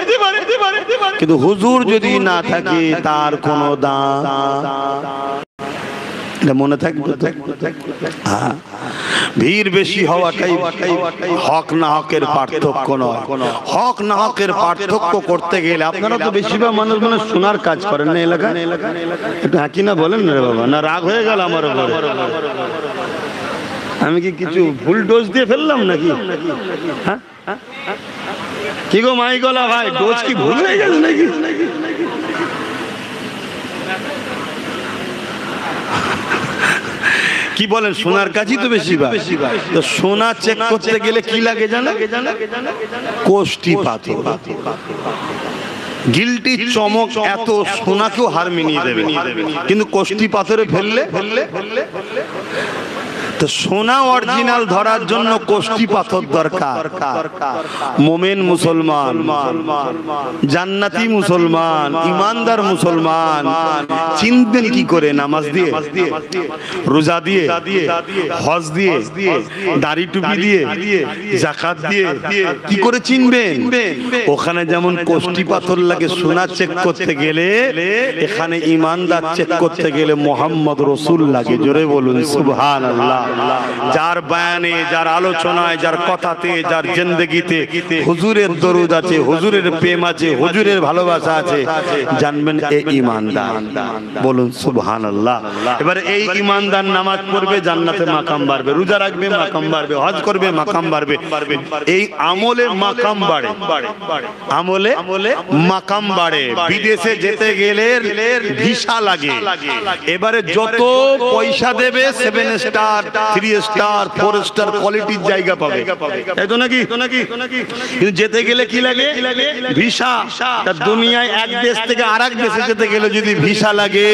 কিন্তু হুজুর যদি না থাকে তার কোনো দাম মনে থাকবে। ভিড় বেশি হওয়াটাই হক না হকের পার্থক্য নয়। হক না হকের পার্থক্য করতে গেলে আপনারা তো বেশিরভাগ মানুষ মানে শোনার কাজ করেন না এলাকায়। একটু হাঁকি না বলেন না রে বাবা, না রাগ হয়ে গেল আমার উপরে? আমি কি কিছু ভুল ডোজ দিয়ে ফেললাম নাকি? হ্যাঁ কি গো মাই গলা ভাই, ডোজ কি ভুল হয়ে গেল নাকি? কি বলেন? সোনার কাজই তো বেশি। তো সোনা চেক করতে গেলে কি লাগে জানো? কোষ্টি পাথর। গিলটি চমক এত সোনাকেও হার মানিয়ে দেবে, কিন্তু কোষ্টি পাথরে ফেললে তো সোনা অরিজিনাল ধরার জন্য কোষ্টি পাথর দরকার। মোমেন মুসলমান, জান্নাতি মুসলমান, ইমানদার মুসলমান চিনবেন কি করে? নামাজ দিয়ে, রোজা দিয়ে, হজ দিয়ে, দাড়ি টুপি দিয়ে, যাকাত দিয়ে। কি করে চিনবেন? ওখানে যেমন কোষ্টি পাথর লাগে সোনা চেক করতে গেলে, এখানে ইমানদার চেক করতে গেলে মুহাম্মদ রাসূল লাগে। জোরে বলুন সুবহানাল্লাহ। যার বয়ানে, যার আলোচনায়, যার কথাতে, যার জিন্দেগিতে হুজুরের দরুদ আছে, হুজুরের প্রেম আছে, হুজুরের ভালোবাসা আছে, জানবেন এই ঈমানদার। বলুন সুবহানাল্লাহ। এবারে এই ঈমানদার নামাজ পড়বে, জান্নাতে মাকাম বাড়বে, রোজা রাখবে মাকাম বাড়বে, হজ করবে মাকাম বাড়বে, এই আমলে মাকাম বাড়ে, আমলে মাকাম বাড়ে। বিদেশে যেতে গেলে ভিসা লাগে। এবারে যত পয়সা দেবে 7 স্টার, 3 স্টার, 4 স্টার কোয়ালিটির জায়গা পাবে, তাই তো নাকি? কিন্তু যেতে গেলে কি লাগে? ভিসা। তা দুনিয়ায় এক দেশ থেকে আরেক দেশে যেতে গেলে যদি ভিসা লাগে,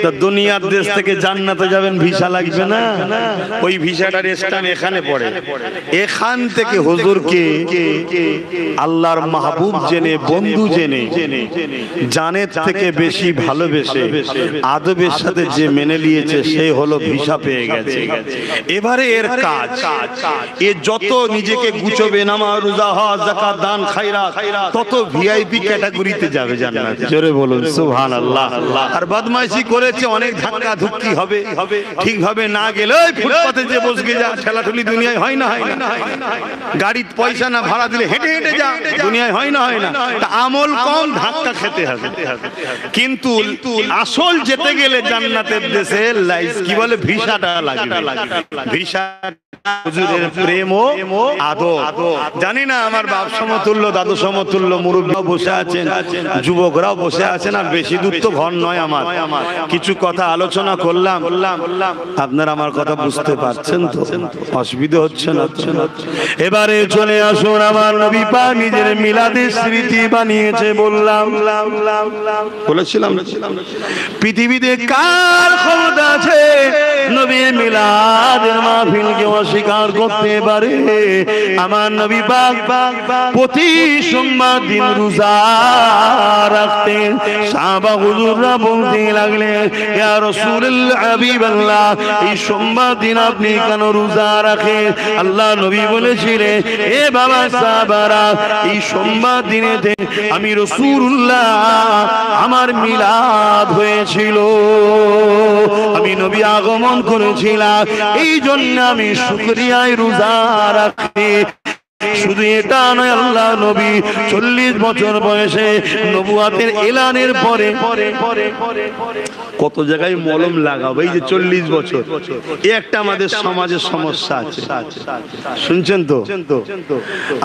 তা দুনিয়ার দেশ থেকে জান্নাতে যাবেন ভিসা লাগবে না? ওই ভিসাটার স্ট্যাম্প এখানে পড়ে। এখান থেকে হুজুরকে আল্লাহর মাহবুব জেনে, বন্ধু জেনে, জানের থেকে বেশি ভালোবেসে আদবের সাথে যে মেনে নিয়েছে সে হলো ভিসা পেয়ে গেছে। এবারে এর কাজ, এ যত নিজেকে গুছবে, নামাজ, রোজা, হজ, যাকাত, দান, খায়রাত, তত ভিআইপি ক্যাটাগরিতে যাবে জান্নাতে। জোরে বলুন সুবহানাল্লাহ। আর বদমাইশি করেছে, অনেক ধাক্কা ধুক্কি হবে, ঠিকভাবে না গেলে ওই ফুটপাতে যে বসে যা, ঠেলাঠুলি দুনিয়ায় হয় না, হয় না? গাড়ি পয়সা না ভাড়া দিলে হেঁটে হেঁটে যা, দুনিয়ায় হয় না, হয় না? তা আমল কম, ধাক্কা খেতে হবে। কিন্তু আসল যেতে গেলে জান্নাতের দেশে কি বলে, ভিসাটা লাগবে। ভিসা হুজুরের প্রেম ও আদর। জানি না আমার বাপ সমতুল্য, দাদু সমতুল্য মুরব্বীরাও বসে আছেন, যুবকরাও বসে আছেন, আর বেশি দূর তো ঘর নয় আমার। কিছু কথা আলোচনা করলাম, আপনারা আমার কথা বুঝতে পারছেন তো? অসুবিধা হচ্ছে না? এবারে চলে আসুন, আমার নবী পাক নিজের মিলাদের স্মৃতি বানিয়েছে। বলেছিলাম পৃথিবীতে কার ক্ষমতা আছে নবীর মিলাদের মাহফিলকে অস্বীকার করতে পারে? আমার নবী পাক প্রতি সোমবার দিন রোজা রাখতেন। সাহাবা হুজুররা বলতে লাগলেন, ইয়া রাসূলুল্লাহ, হাবিবাল্লাহ, এই সোমবার দিন আপনি কেন রোজা রাখেন? আল্লাহ নবী বলেছিলেন, এ বাবা সাহাবারা, এই সোমবার দিনেতে আমি রাসূলুল্লাহ আমার মিলাদ হয়েছিল, আমি নবী আগমন করেছিলাম, এই জন্য আমি শুকরিয়ায় রোজা রাখি। শুধু এটা নয়, আল্লাহ নবী 40 বছর বয়সে নবুয়াতের এলানের পরে কত জায়গায় মলম লাগাবো, এই যে 40 বছর, এই একটা আমাদের সমাজের সমস্যা আছে। শুনছেন তো?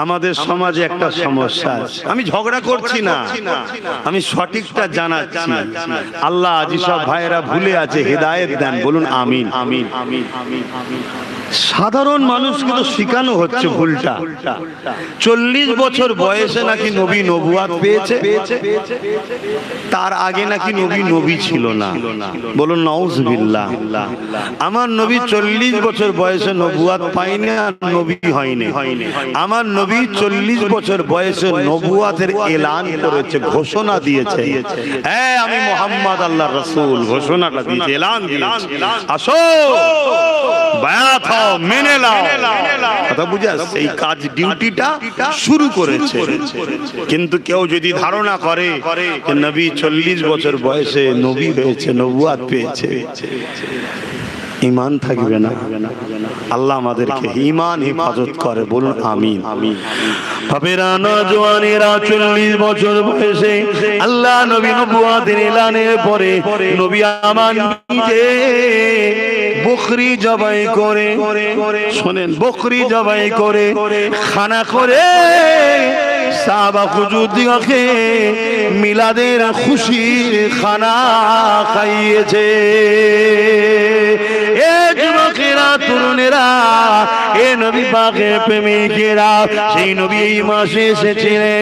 আমাদের সমাজে একটা সমস্যা আছে। আমি ঝগড়া করছি না, আমি সঠিকটা জানাচ্ছি। আল্লাহ যেসব ভাইয়েরা ভুলে আছে হেদায়েত দেন, বলুন আমিন। সাধারণ মানুষকে তো শিখানো হচ্ছে ভুলটা। 40 বছর বয়সে নাকি নবী নবুয়াত পেয়েছে, তার আগে নাকি নবী ছিল না। বলুন নাউজুবিল্লাহ। আমার নবী 40 বছর বয়সে নবুয়াত পায়নি আর নবী হয়নি। আমার নবী 40 বছর বয়সে নবুয়াতের এলান করেছে, ঘোষণা দিয়েছে, হ্যাঁ আমি মুহাম্মদ আল্লাহর রাসূল, ঘোষণাটা দিয়েছে, এলান দিয়েছে, আসো বায়াত হও, মেনে নাও। কথা বুঝে আসছে? এই কাজ, ডিউটিটা শুরু করেছে। কিন্তু কেউ যদি ধারণা করে যে নবী 40 বছর বয়সে নবী হয়েছে, নবুয়াত পেয়েছে, ঈমান থাকবে না। আল্লাহ আমাদেরকে ঈমান হেফাজত করে, বলুন আমিন। বাবেরা, নওজওয়ানেরা 40 বছর বয়সে আল্লাহ নবী নবুয়াতের এলানের পরে নবী আমার নিজে বকরি জবাই করে, শোনেন, বকরি জবাই করে খানা করে সাহাবা হুজুরদিগকে মিলাদের খুশির খানা খাইয়েছে। এ যুবকেরা, তরুণেরা, এ নবী পাকের প্রেমিকেরা, সেই নবী এই মাসে এসেছিলেন।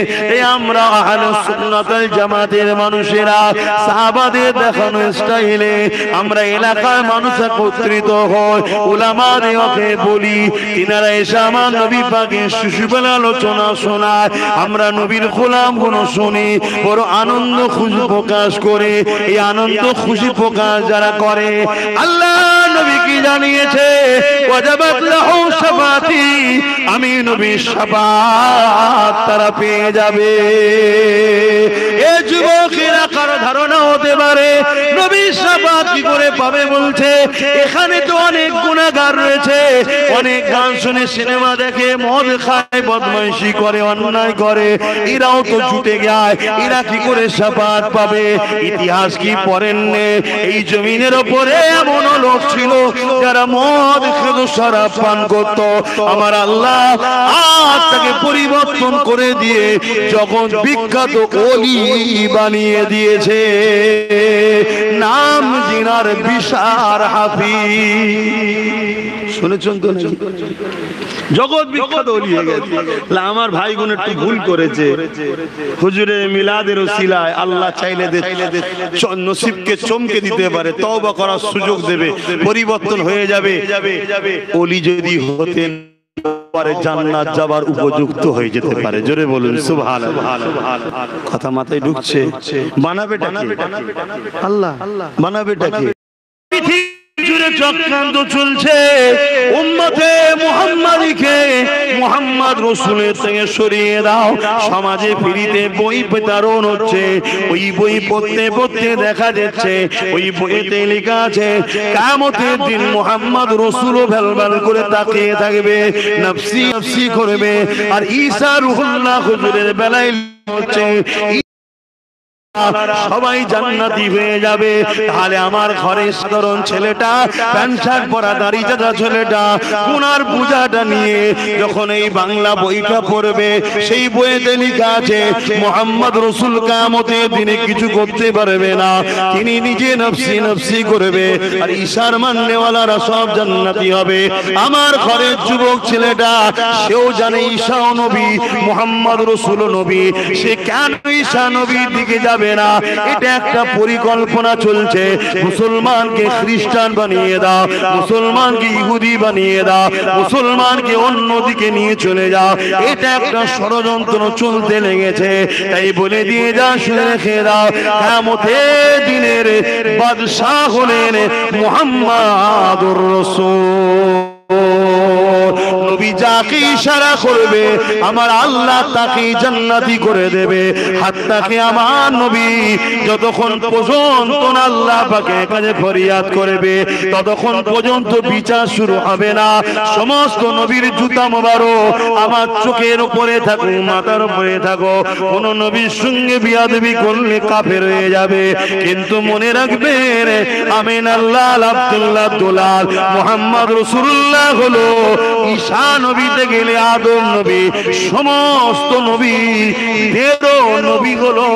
আমরা আহলুস সুন্নাত ওয়াল জামাতের মানুষেরা সাহাবাদের দেখানো স্টাইলে আমরা এলাকার মানুষ একত্রিত হই, উলামাদেরকে বলি, তিনারা এসে আমার নবী পাকের সুশুভের আলোচনা শোনায়, আমরা নবীর গোলাম গুলো শুনি, বড় আনন্দ খুশি প্রকাশ করে। এই আনন্দ খুশি প্রকাশ যারা করে, আল্লাহ নবী কি জানিয়েছে, ওয়াজাবাত লাহু শাফাতি, আমি নবীর শাফাত তারা পেয়ে যাবে। এ যুবকেরা কারো ধারণা হতে পারে নবীর শাফাত কি করে পাবে বলছে, এখানে তো অনেক গুনাহগার রয়েছে, অনেক গান শুনে সিনেমা দেখে মদ খায় বদমাইশি করে অন্যায় করে, এরাও তো ছুটে যায়, এরা কি করে শাফাত পাবে? ইতিহাস কি পড়েন এই জমিনের উপরে এমন লোক ছিল যারা মদ খেত শরাব পান করত, আমার আল্লাহ আজ তাকে পরিবর্তন করে দিয়ে জগৎ বিখ্যাত ওলি বানিয়ে দিয়েছে, নাম জিনার বিশার হাফিজ। শুনেছেন তো নাকি? জগৎ বিখ্যাত ওলি হয়ে গেছে। আমার ভাই বোন একটু ভুল করেছে, হুজুরের মিলাদের ওসিলায় আল্লাহ চাইলে নসিবকে চমকে দিতে পারে, তওবা করার সুযোগ দেবে, পরিবর্তন হয়ে যাবে। ওলি যদি হতেন পারে জান্নাত যাবার উপযুক্ত হয়ে যেতে পারে। জোরে বলুন সুবহানাল্লাহ। কথা মাথায় ঢুকছে? বানাবেটা কে? আল্লাহ। বানাবেটা কে? জুড়ে চক্রান্ত চলছে উম্মতে মুহাম্মাদীকে মুহাম্মদ রাসূলের থেকে সরিয়ে দাও, সমাজে ফিরিতে বই বিতরণ হচ্ছে, ওই বই পড়তে পড়তে দেখা যাচ্ছে ওই বইতে লেখা আছে কিয়ামতের দিন মুহাম্মদ রাসূলও ভেলভাল করে তাকিয়ে থাকবে, নফসি নফসি করবে, আর ঈসা রূহুল্লাহ হুজুরের বেলায় হচ্ছে সবাই জান্নাতি হয়ে যাবে। তাহলে আমার ঘরে সাধারণ ছেলেটা প্যান্ট শার্ট পরা দাড়ি চাঁদা ছেলেটা গুনার পূজাটা নিয়ে যখন এই বাংলা বইটা পড়বে, সেই বইতে লেখা আছে মুহাম্মদ রাসূল কিয়ামতের দিনে কিছু করতে পারবে না, তিনি নিজে নফসি নফসি করবে, আর ঈশার মাননেওয়ালারা সব জান্নাতি হবে। আমার ঘরের যুবক ছেলেটা সেও জানে ঈশা নবী, মুহাম্মদ রাসূল নবী, সে কেন ঈশা নবীর দিকে যাবে না? এটা একটা পরিকল্পনা চলছে, মুসলমানকে খ্রিস্টান বানিয়ে দাও, মুসলমানকে ইহুদি বানিয়ে দাও, মুসলমানকে অন্যদিকে নিয়ে চলে যাও, এটা একটা ষড়যন্ত্র চলতে লেগেছে। তাই বলে দিয়ে যা, শুনে রেখে দাও, কিয়ামতের দিনের বাদশা হলেন মুহাম্মাদুর রাসূল। নবী যাকে ইশারা করবে আমার আল্লাহ তাকে জান্নাতি করে দেবে। হাত্তাকে আমার নবী যতক্ষণ পর্যন্ত আল্লাহ পাকের কাছে ফরিয়াদ করবে ততক্ষণ পর্যন্ত বিচার শুরু হবে না। সমস্ত নবীর জুতা মোবারক আমার চোখের উপরে থাকো, মাথার উপরে থাকো, কোন নবীর সঙ্গে বিয়াদবি করলে কাফের হয়ে যাবে। কিন্তু মনে রাখবেন আমিন আল্লাহ আব্দুল্লাহ দুলাল মুহাম্মদ রাসূলুল্লাহ হলো ঈসা নবীতে গেলে আদম নবী, সমস্ত নবী তেরো নবী হলো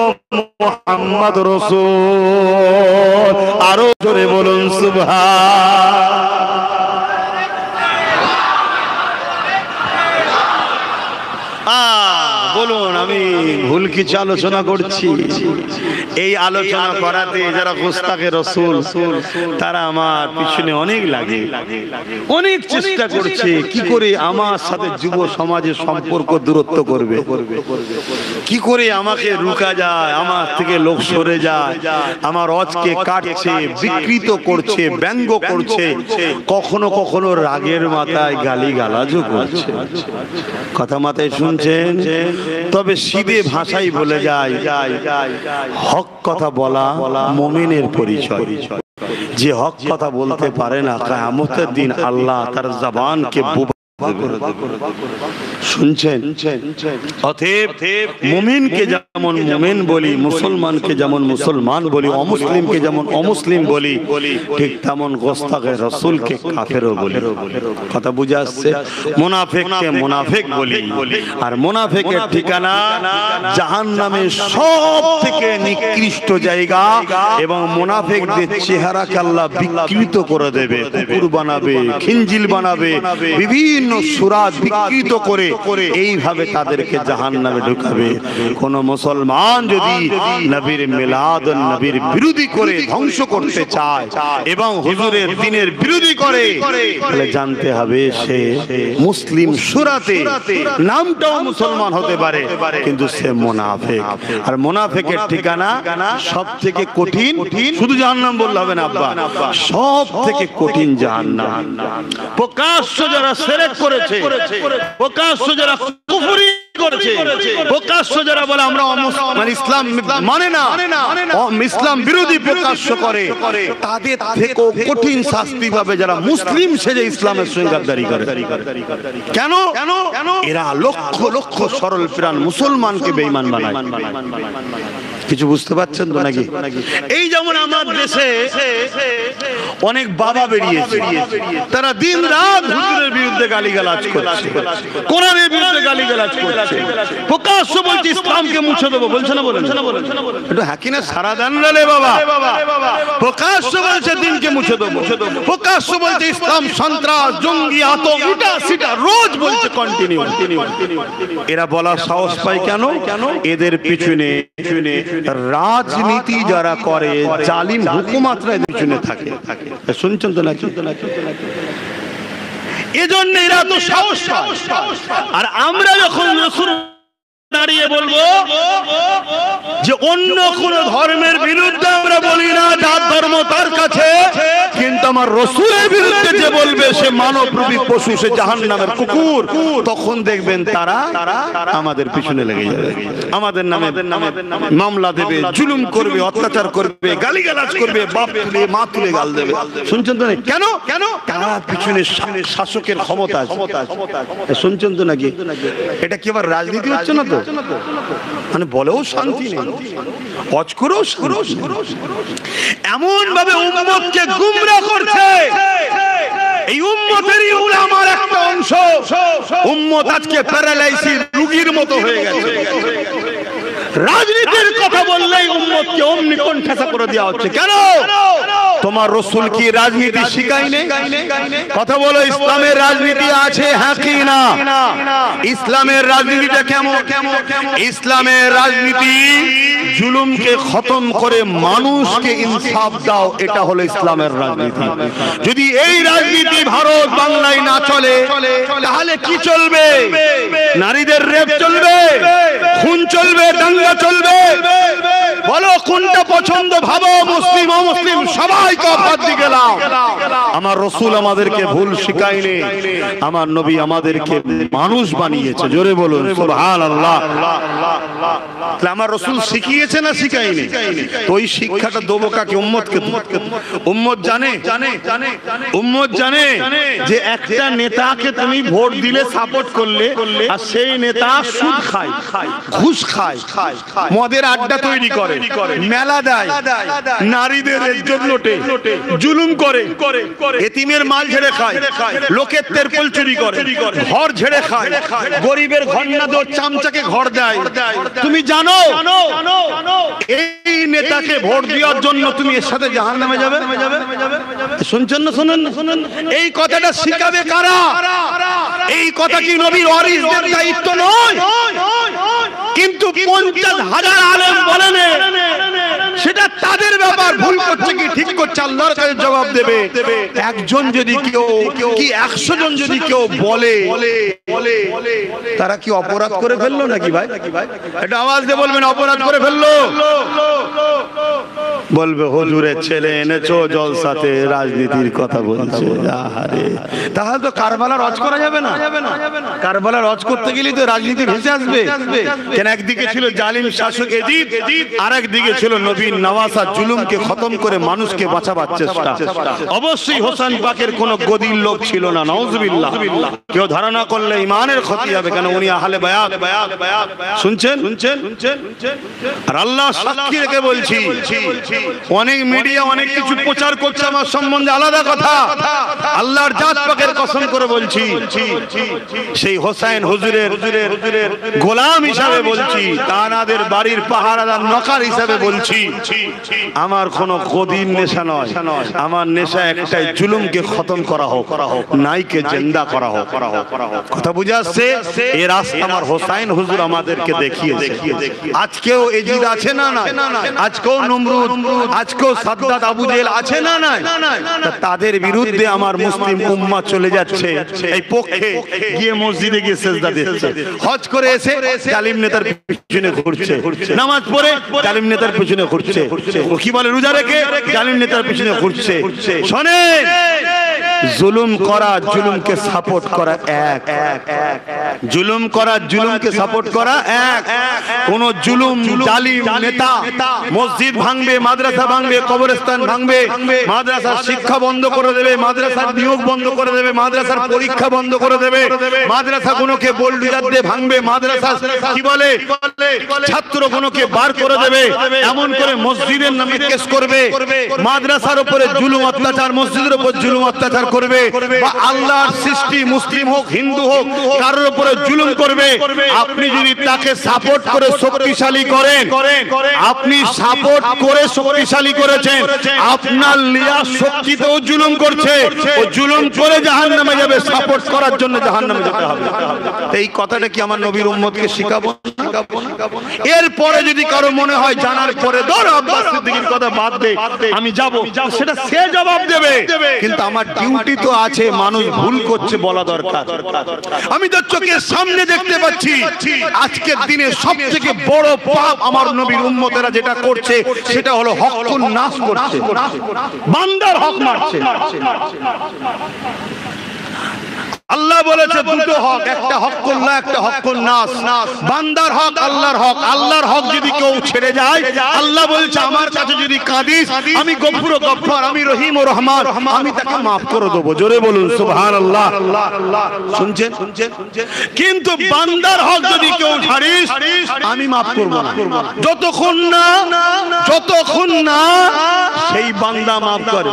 মুহাম্মদ রাসূল। আরো জোরে বলুন সুবহান। বলুন আমি ভুল কিছু আলোচনা করছি? এই আলোচনা করাতে যারা গোস্তাকে রসুল তারা আমার পিছনে অনেক লাগে, অনেক চেষ্টা করছে কি করে আমার সাথে যুব সমাজের সম্পর্ক দূরত্ব করবে, কি করে আমাকে রুকা যায়, আমার থেকে লোক সরে যায়, আমার অজকে কাটছে, বিকৃত করছে, ব্যঙ্গ করছে, কখনো কখনো রাগের মাথায় গালি গালাজও করছে। কথা মাথায় শুনছেন? তবে সিধে ভাষাই বলে যায় হক কথা বলা মুমিনের পরিচয়। যে হক কথা বলতে পারে না কিয়ামতের দিন আল্লাহ তার জবানকে শুনছেন। অতএব মুমিনকে যেমন মুমিন বলি, মুসলমানকে যেমন মুসলমান বলি, অমুসলিমকে যেমন অমুসলিম বলি, ঠিক তেমন গোস্তাকে রাসূলকে কাফেরও বলি। কথা বুঝে আসছে? মুনাফিককে মুনাফিক বলি, আর মুনাফিকের ঠিকানা জাহান্নামের সবথেকে নিকৃষ্ট জায়গা, এবং মুনাফিকদের চেহারাকে আল্লাহ বিকৃত করে দেবে, কুকুর বানাবে, খিঞ্জিল বানাবে, বিভিন্ন সুরাত বিকৃত করে এইভাবে তাদেরকে জাহান্নামে ঢুকাবে। কোন মুসলমান যদি নবীর মিলাদ নবীর বিরোধী করে ধ্বংস করতে চায় এবং হুজুরের দ্বীনের বিরোধী করে, তাহলে জানতে হবে সে মুসলিম সুরাতে নামটাও মুসলমান হতে পারে কিন্তু সে মুনাফিক। আর মুনাফিকের ঠিকানা সবথেকে কঠিন, শুধু জাহান্নাম বললে হবে না আব্বা, সবথেকে কঠিন জাহান্নাম। প্রকাশ্য যারা শিরক করেছে, প্রকাশ্য যারা কুফরি করেছে, প্রকাশ্য যারা বলে আমরা মানে ইসলাম মানে না, ইসলাম বিরোধী প্রকাশ্য করে, তাদের থেকে কঠিন শাস্তি পাবে যারা মুসলিম সেজে ইসলামের সঙ্গে গাদ্দারি করে। কেন? এরা লক্ষ লক্ষ সরল প্রাণ মুসলমানকে বেঈমান বানায়। কিছু বুঝতে পারছেন তো নাকি? এই যেমন আমার দেশে অনেক বাবা বেরিয়েছে, তারা দিন রাত হুজুরের বিরুদ্ধে গালিগালাজ করছে, কোরআনের বিরুদ্ধে গালিগালাজ করছে, প্রকাশ্য বলছে ইসলামকে মুছে দেবো, বলছে না? বলেন একটু হাকিনে সারা দেন রে বাবা। প্রকাশ্য বলছে দিনকে মুছে দেবো, প্রকাশ্য বলছে ইসলাম সন্ত্রাস, জঙ্গি, আতঙ্ক, এটা সেটা রোজ বলছে কন্টিনিউ। এরা বলার সাহস পায় কেন? এদের পিছনে রাজনীতি যারা করে, জালিম হুকুমাতরা এদের পিছনে থাকে। শুনছেন তো নাকি? এজন্য এরা তো সাহস পায়। আর আমরা যখন রাসূল দাঁড়িয়ে বলবো যে অন্য কোন ধর্মের বিরুদ্ধে আমরা বলি না, যার ধর্ম তার কাছে, কিন্তু আমার রাসূলের বিরুদ্ধে যে বলবে সে মানবরূপী পশু, সে জাহান্নামের কুকুর, তখন দেখবেন তারা আমাদের পিছনে লেগে যাবে, আমাদের নামে মামলা দেবে, জুলুম করবে, অত্যাচার করবে, গালিগালাজ করবে, বাপ তুলে মা তুলে গাল দেবে। শুনছেন তো নাকি? কেন? তারা পিছনে শাসকের ক্ষমতা আছে। শুনছেন তো নাকি? এটা কি আবার রাজনীতি হচ্ছে না? তো মানে বলেও শান্তি নেই, হজ করেও এমন ভাবে উম্মতকে গুমরাহ করছে। এই উম্মতেরই উলামার একটা অংশ, উম্মত আজকে প্যারালাইসিস রোগীর মতো হয়ে গেছে। রাজনীতির কথা বললেই উম্মতকে অমনি কোণঠাসা করে দেওয়া হচ্ছে। কেন? তোমার রাসূল কি রাজনীতি শিখায় নেই? কথা বলো, ইসলামের রাজনীতি আছে হ্যাঁ কি না? ইসলামের রাজনীতিটা কেমন? ইসলামের রাজনীতি জুলুমকে খতম করে মানুষকে ইনসাফ দাও, এটা হলো ইসলামের রাজনীতি। যদি এই রাজনীতি ভারত বাংলায় না চলে তাহলে কি চলবে? নারীদের রেপ চলবে, খুন চলবে, দাঙ্গা চলবে। বলো কোনটা পছন্দ? ভাবো, মুসলিম অমুসলিম সবাইকে অফার দিয়ে গেলাম। আমার রাসূল আমাদেরকে ভুল শিখায়নি, আমার নবী আমাদেরকে মানুষ বানিয়েছে। জোরে বলুন সুবহানাল্লাহ। তাহলে আমার রাসূল শিখিয়েছে না শিখায়নি? তো ওই শিক্ষাটা দেবো কাকে? উম্মতকে। উম্মত জানে যে একটা নেতাকে তুমি ভোট দিলে, সাপোর্ট করলে, আর সেই নেতা সুদ খায়, ঘুষ খায়, মদের আড্ডা তৈরি করে, মেলা দেয়, নারীদের ইজ্জত লোটে, জুলুম করে, এতিমের মাল ঝেড়ে খায়, লোকের তেরপল চুরি করে, ঘর ঝেড়ে খায়, গরিবের ঘর না দেয়, চামচাকে ঘর দেয়। তুমি জানো এই নেতাকে ভোট দেওয়ার জন্য তুমি এর সাথে জাহান্নামে যাবে? শুনছেন না? শুনেন, এই কথাটা শিখাবে কারা? এই কথা কি নবীর ওয়ারিসদের দায়িত্ব নয়? কিন্তু 50,000 আলেম বলেন সেটা তাদের ব্যাপার। ভুল করছে কি ঠিক করছে আল্লাহর কাছে জবাব দেবে। একজন যদি কেউ কি 100 জন যদি কেউ বলে, তারা কি অপরাধ করে ফেললো নাকি ভাই? এটা আওয়াজ দিয়ে বলবেন, অপরাধ করে ফেললো? বলবে হুজুরের ছেলে এনেছো জলসাতে রাজনীতির কথা বলছে। তাহলে তো কারবালার হজ করা যাবে না। কারবালার হজ করতে গেলে তো রাজনীতি ভেসে আসবে। কেন? একদিকে ছিল জালিম শাসক এজিদ, আর একদিকে ছিল নবীন নওয়াসা, জুলুমকে খতম করে মানুষকে বাঁচাবার চেষ্টা। অবশ্যই হোসেন পাকের কোন গদির লোক ছিল না, নাউজুবিল্লাহ। কেউ ধারণা করলে ইমানের ক্ষতি হবে, কেন উনি আহলে বায়াত। শুনছেন? আর আল্লাহ সাক্ষী রেখে বলছি, অনেক মিডিয়া অনেক কিছু প্রচার করছে আমার সম্বন্ধে, আলাদা কথা। আল্লাহর জাত পাকের কসম করে বলছি, সেই হোসেন হুজুরের গোলাম হিসাবে বলছি, তানাদের বাড়ির পাহারাদার নকার হিসাবে বলছি, আমার কোন গদির নেশা নয়। আমার নেশা একটাই, জুলুমকে খতম করা হোক, নাইকে জিন্দা করা হোক। কথা বুঝে আসছে? এই রাস্তা আমার হোসেন হুজুর আমাদেরকে দেখিয়েছে। আজকেও এজিদ আছে না? আজকেও নমরুদ, আজকেও সাদ্দাত, আবু জেহেল আছে না? তাদের বিরুদ্ধে আমার মুসলিম উম্মাহ চলে যাচ্ছে এই পক্ষে, গিয়ে মসজিদে গিয়ে সিজদা দিচ্ছে, হজ করে এসে জালিম নেতার পিছনে ঘুরছে, নামাজ পড়ে জালিম নেতার পিছনে ঘুরছে, কি বলে রোজা রেখে জালিম নেতার পিছনে ঘুরছে। শোনেন, জুলুম করা জুলুমকে সাপোর্ট করা এক, জুলুম করা জুলুমকে সাপোর্ট করা এক। কোন জুলুম জালিম নেতা মসজিদ ভাঙবে, মাদ্রাসা ভাঙবে, কবরস্থান ভাঙবে, মাদ্রাসার শিক্ষা বন্ধ করে দেবে, মাদ্রাসার নিয়োগ বন্ধ করে দেবে, মাদ্রাসার পরীক্ষা বন্ধ করে দেবে, মাদ্রাসাগুলোকে বোল্ডোজার দিয়ে ভাঙবে, মাদ্রাসা কি বলে ছাত্রগুলোকে বার করে দেবে, এমন করে মসজিদের নামে কেস করবে, মাদ্রাসার উপরে জুলুম অত্যাচার, মসজিদের উপর জুলুম অত্যাচার করবে, বা আল্লাহর সৃষ্টি মুসলিম হোক হিন্দু হোক কারোর উপরে জুলুম করবে। আপনি যদি তাকে সাপোর্ট করে শক্তিশালী করেন, আপনি সাপোর্ট করে শক্তিশালী করেছেন, আপনার লিয়া শক্তিতেও জুলুম করছে, ও জুলুম করে জাহান্নামে যাবে, সাপোর্ট করার জন্য জাহান্নামে যেতে হবে। এই কথাটা কি আমার নবীর উম্মতকে শিখাবো? এরপরে যদি কারো মনে হয় জানার পরে ধর আব্বাস সিদ্দিকীর কথা বাদ দে, আমি যাব, সেটা সে জবাব দেবে, কিন্তু আমার ডিউটি তো আছে, মানুষ ভুল করছে বলা দরকার। আমি তো চোখের সামনে দেখতে পাচ্ছি আজকের দিনে সবথেকে বড় পাপ আমার নবীর উম্মতেরা যেটা করছে সেটা হলো হকুন নাস করছে, বান্দার হক মারছে। আল্লাহ বলেছে দুটো হক, একটা হকুল্লাহ, একটা হকুন নাস। বান্দার হক, আল্লাহর হক। আল্লাহর হক যদি কেউ ছেড়ে যায়, আল্লাহ বলছে আমার কাছে যদি কাঁদিস আমি গফুর ও গফফার, আমি রহিম ও রহমান, আমি তাকে maaf করে দেব। জোরে বলুন সুবহানাল্লাহ। শুনছেন? কিন্তু বান্দার হক যদি কেউ ছাড়িস আমি maaf করব না, যতক্ষণ না সেই বান্দা maaf করে।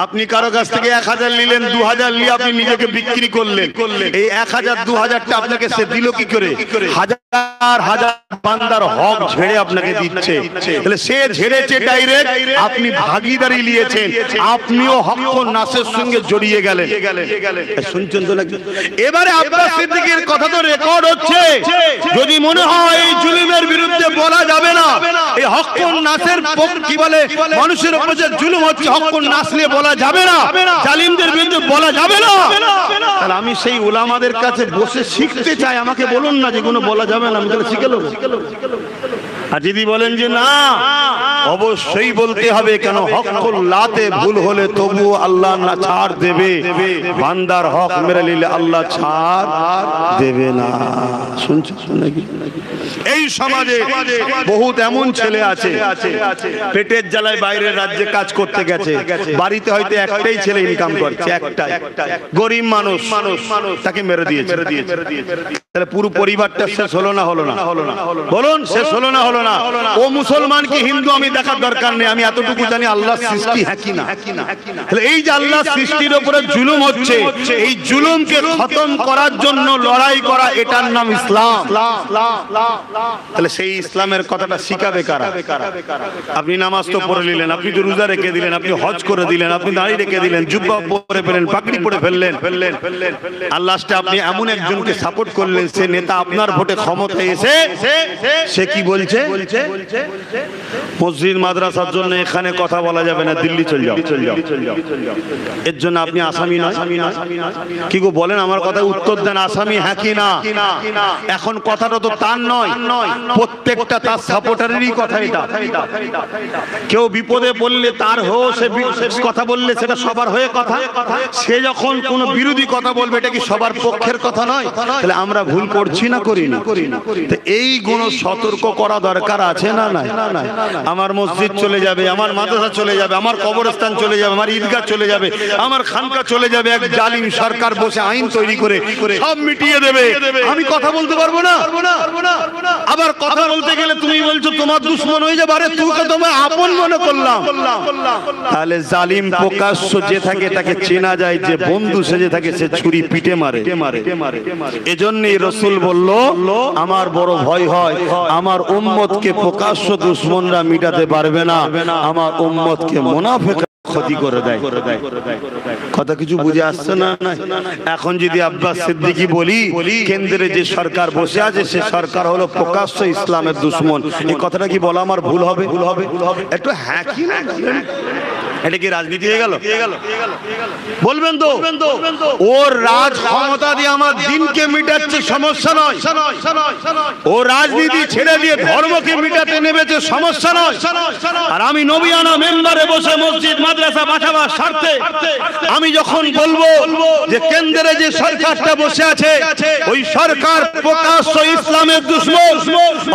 আপনি কারো কাছ থেকে 1000 নিলেন, 2000 নিয়ে আপনি নিজেকে বিক্রি করলেন, এই 1000 2000টা আপনাকে সে দিল কি করে? হাজার হাজার বান্দার হক ঝেড়ে আপনাকে দিচ্ছে। তাহলে সে ঝেড়েছে ডাইরেক্ট, আপনি ভাগীদারি নিয়েছেন, আপনিও হক ও নাসের সঙ্গে জড়িয়ে গেলেন। শুনছেন তো নাকি? এবারে আব্বাস সিদ্দিকীর কথা তো রেকর্ড হচ্ছে, যদি মনে হয় এই জুলুমের বিরুদ্ধে বলা যাবে না, এই হক ও নাসের কি বলে মানুষের উপর যে জুলুম হচ্ছে, হক ও নাস নিয়ে বলা যাবে না, জালিমদের বিরুদ্ধে বলা যাবে না, তাহলে আমি সেই উলামাদের কাছে বসে শিখতে চাই। আমাকে বলুন না যেগুলো বলা যাবে না, আমি তাহলে শিখে নেব। আর যদি বলেন যে না, অবশ্যই বলতে হবে, কেন হকুল্লাহতে ভুল হলে তবুও আল্লাহ না ছাড় দেবে, বান্দার হক মেরে নিলে আল্লাহ ছাড় দেবে না। শুনছো নাকি? এই সমাজে বহুত এমন ছেলে আছে পেটের জ্বালায় বাইরের রাজ্যে কাজ করতে গেছে, বাড়িতে হয়তো একটাই ছেলে ইনকাম করছে, একটাই, গরিব মানুষ, তাকে মেরে দিয়েছে। তাহলে পুরো পরিবারটা শেষ হলো না? হলো না? বলুন, শেষ হলো না? হলো না? ও মুসলমান কি হিন্দু আমি দেখার দরকার নেই, আমি এতটুকু জানি আল্লাহর সৃষ্টি হ্যাঁ কি না। তাহলে এই যে আল্লাহর সৃষ্টির উপরে জুলুম হচ্ছে, এই জুলুমকে খতম করার জন্য লড়াই করা, এটার নাম ইসলাম। তাহলে সেই ইসলামের কথাটা শিখাবে কারা? আপনি নামাজ তো পড়ে নিলেন, আপনি তো রোজা রেখে দিলেন, আপনি হজ করে দিলেন, আপনি দাড়ি রেখে দিলেন, জুব্বা পরে ফেলেন, পাগড়ি পরে ফেললেন, আর লাস্টে আপনি এমন একজনকে সাপোর্ট করলেন, সে নেতা আপনার ভোটে ক্ষমতায় এসে সে কি বলছে? মসজিদ মাদ্রাসার জন্য এখানে কথা বলা যাবে না, দিল্লি চলে যাও। এর জন্য আপনি আসামি নয়? কি গো বলেন, আমার কথা উত্তর দেন, আসামি হ্যাঁ কি না? এখন কথাটা তো তার নয়, প্রত্যেকটা তার সাপোর্টারেরই কথা এটা। কেউ বিপদে পড়লে তার সে কথা বললে সেটা সবার হয়ে কথা, সে যখন কোন বিরোধী কথা বলবে এটা কি সবার পক্ষের কথা নয়? তাহলে আমরা ভুল করছি না করি না? এই গুণ সতর্ক করা দরকার আছে না? নাই? আমার মসজিদ চলে যাবে, আমার মাদ্রাসা চলে যাবে, আমার কবরস্থান চলে যাবে, আমার ঈদগাহ চলে যাবে, আমার খানকা চলে যাবে, এক জালিম সরকার বসে আইন তৈরি করে সব মিটিয়ে দেবে, আমি কথা বলতে পারবো না? আবার কথা বলতে গেলে তুমি বলছো তোমার দুশমন হয়ে যাবে, আরে তুই তোমায় আপন মনে করলাম। তাহলে জালিম প্রকাশ্য যে থাকে তাকে চেনা যায়, যে বন্ধু সেজে থাকে সে ছুরি পিটে মারে। এজন্যই রাসূল বলল, আমার বড় ভয় হয় আমার উম্মতকে প্রকাশ্য দুশমনরা মিটাতে পারবে না, আমার উম্মতকে মুনাফিক ক্ষতি করে দেয়। কথা কিছু বুঝে আসছে না? এখন যদি আব্বাস সিদ্দিকী বলি, কেন্দ্রে যে সরকার বসে আছে সে সরকার হলো প্রকাশ্য ইসলামের দুশমন, এই কথাটা কি বলা আমার ভুল হবে? একটু হ্যাঁ কি না? এটা কি রাজনীতি হয়ে গেল? বলবেন তো ওর রাজ ক্ষমতা দিয়ে আমার দিনকে মিটাচ্ছে, সমস্যা নয়। ও রাজনীতি ছেড়ে দিয়ে ধর্মকে মিটাতে নেমেছে, সমস্যা নয়। আর আমি নবিয়ানা মেম্বারে বসে মসজিদ মাদ্রাসা বাঁচাবার স্বার্থে আমি যখন বলবো যে কেন্দ্রে যে সরকারটা বসে আছে ওই সরকার প্রকাশ্য ইসলামের দুশমন,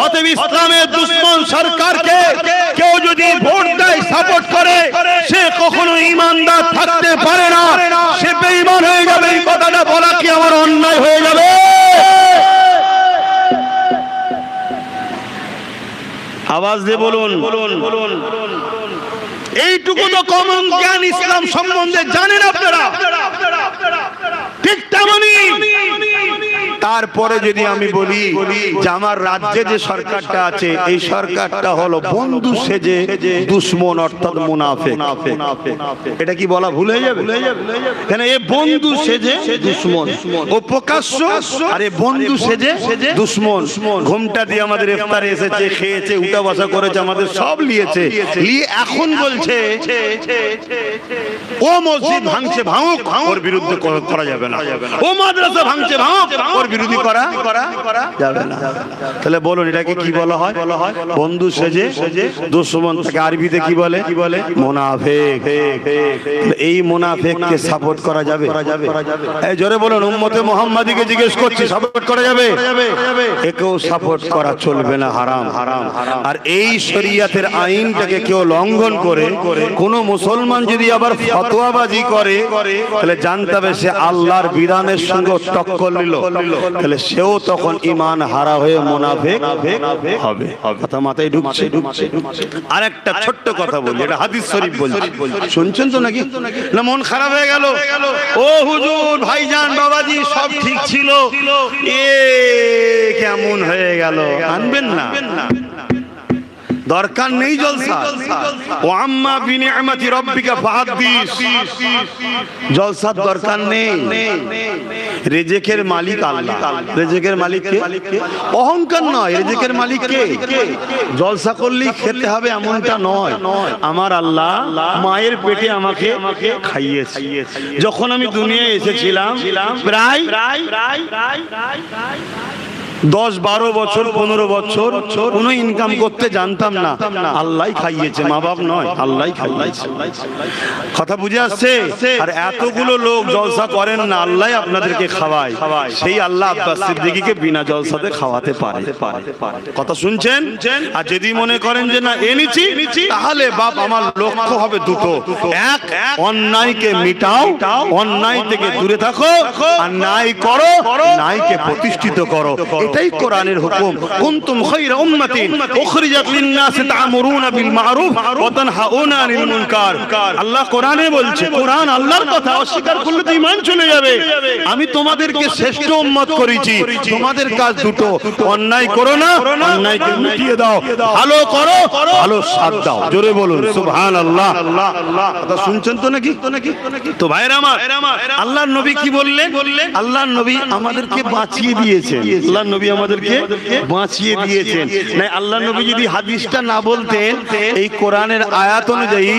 অতএব ইসলামের দুশমন সরকারকে কেউ যদি ভোট দেয়, সাপোর্ট করে, সে কখনো ঈমানদার থাকতে পারে না, সে বেঈমান হয়ে যাবে। এই কথাটা বলা কি আমার অন্যায় হয়ে যাবে? আওয়াজ দিয়ে বলুন। এইটুকু তো কমন জ্ঞান ইসলাম সম্বন্ধে জানেন আপনারা, ঠিক তেমনি তারপরে যদি আমি বলি যে আমার রাজ্যে যে সরকারটা আছে এই সরকারটা হলো বন্ধু সেজে দুশমন অর্থাৎ মুনাফিক, এটা কি বলা ভুল হয়ে যাবে? কেন এ বন্ধু সেজে দুশমন, ও প্রকাশ্য, আর এ বন্ধু সেজে দুশমন। ঘুমটা দিয়ে আমাদের ইফতারে এসেছে, খেয়েছে, উঠা বসা করেছে, আমাদের সব নিয়েছে, নিয়ে এখন বলছে ও মসজিদ ভাঙছে ভাঙুক, ওর বিরুদ্ধে করা যাবে না, ও মাদ্রাসা ভাঙছে ভাঙুক, ওর বিরোধী করা যাবে না। তাহলে বলুন এটাকে কি বলা হয়? বন্ধু সেজে দুশমন। তাকে আরবিতে কি বলে? মুনাফিক। এই মুনাফিককে সাপোর্ট করা যাবে? এই জোরে বলুন, উম্মতে মুহাম্মাদিকে জিজ্ঞেস করছি, সাপোর্ট করা যাবে? একেও সাপোর্ট করা চলবে না, হারাম। আর এই শরীয়তের আইনটাকে কেউ লঙ্ঘন করে কোন মুসলমান যদি আবার ফতোয়াবাজি করে তাহলে জানতে হবে সে আল্লাহর বিধানের সঙ্গে টক্কর নিল, তাহলে সেও তখন ঈমান হারা হয়ে মুনাফিক হবে। কথা মাথায় ঢুকছে? আর একটা ছোট্ট কথা বলি, এটা হাদিস শরীফ বলছি, শুনছেন তো নাকি? না মন খারাপ হয়ে গেল? ও হুজুর, ভাইজান, বাবাজি সব ঠিক ছিল, এ কেমন হয়ে গেল? আনবেন না, দরকার নেই জলসা। ও আম্মা বিনিআমাতি রাব্বিকা ফাহাদ্দিস, জলসার দরকার নেই। রিজিকের মালিক আল্লাহ। রিজিকের মালিক কে? অহংকার নয়, রিজিকের মালিক কে? জলসা করলেই খেতে হবে এমনটা নয়। আমার আল্লাহ মায়ের পেটে আমাকে খাইয়েছে। যখন আমি দুনিয়ায় এসেছিলাম প্রায় 10-12 বছর 15 বছর কোনো ইনকাম করতে জানতাম না, আল্লাহ খাইয়েছে, মা বাপ নয়, আল্লাহ খাইয়েছে। কথা বুঝে আসছে? আর এতগুলো লোক জলসা করেন না, আল্লাহ আপনাদেরকে খাওয়ায়। সেই আল্লাহ আব্বাস সিদ্দিকীকে বিনা জলসাতে খাওয়াতে পারে। কথা শুনছেন? আর যদি মনে করেন যে না এনেছি, তাহলে বাপ আমার লক্ষ্য হবে দুটো, এক অন্যায়কে মিটাও, অন্যায় থেকে দূরে থাকো, আর ন্যায় করো, ন্যায়কে প্রতিষ্ঠিত করো। এটাই কোরআনের হুকুম। কুনতুম খায়রা উম্মাতিন উখরিজাত লিন-নাস তা'মুরুনা বিল মা'রুফ ওয়া তানহাউনা আনিল মুনকার। আল্লাহ কোরআনে বলছে, কোরআন আল্লাহর কথা, অস্বীকার করলে তো ঈমান চলে যাবে। আমি তোমাদেরকে শ্রেষ্ঠ উম্মত করেছি, তোমাদের কাজ দুটো, অন্যায় করো না, অন্যায়কে মিটিয়ে দাও, ভালো করো, ভালো সাথ দাও। জোরে বলুন সুবহানাল্লাহ। কথা শুনছেন তো নাকি? তো ভাইরা আমার, আল্লাহর নবী কি বললেন? আল্লাহর নবী আমাদেরকে বাঁচিয়ে দিয়েছেন। আল্লাহর নবী আমাদেরকে বাঁচিয়ে দিয়েছেন। না আল্লাহ নবী যদি হাদিসটা না বলতেন, এই কোরআনের আয়াত অনুযায়ী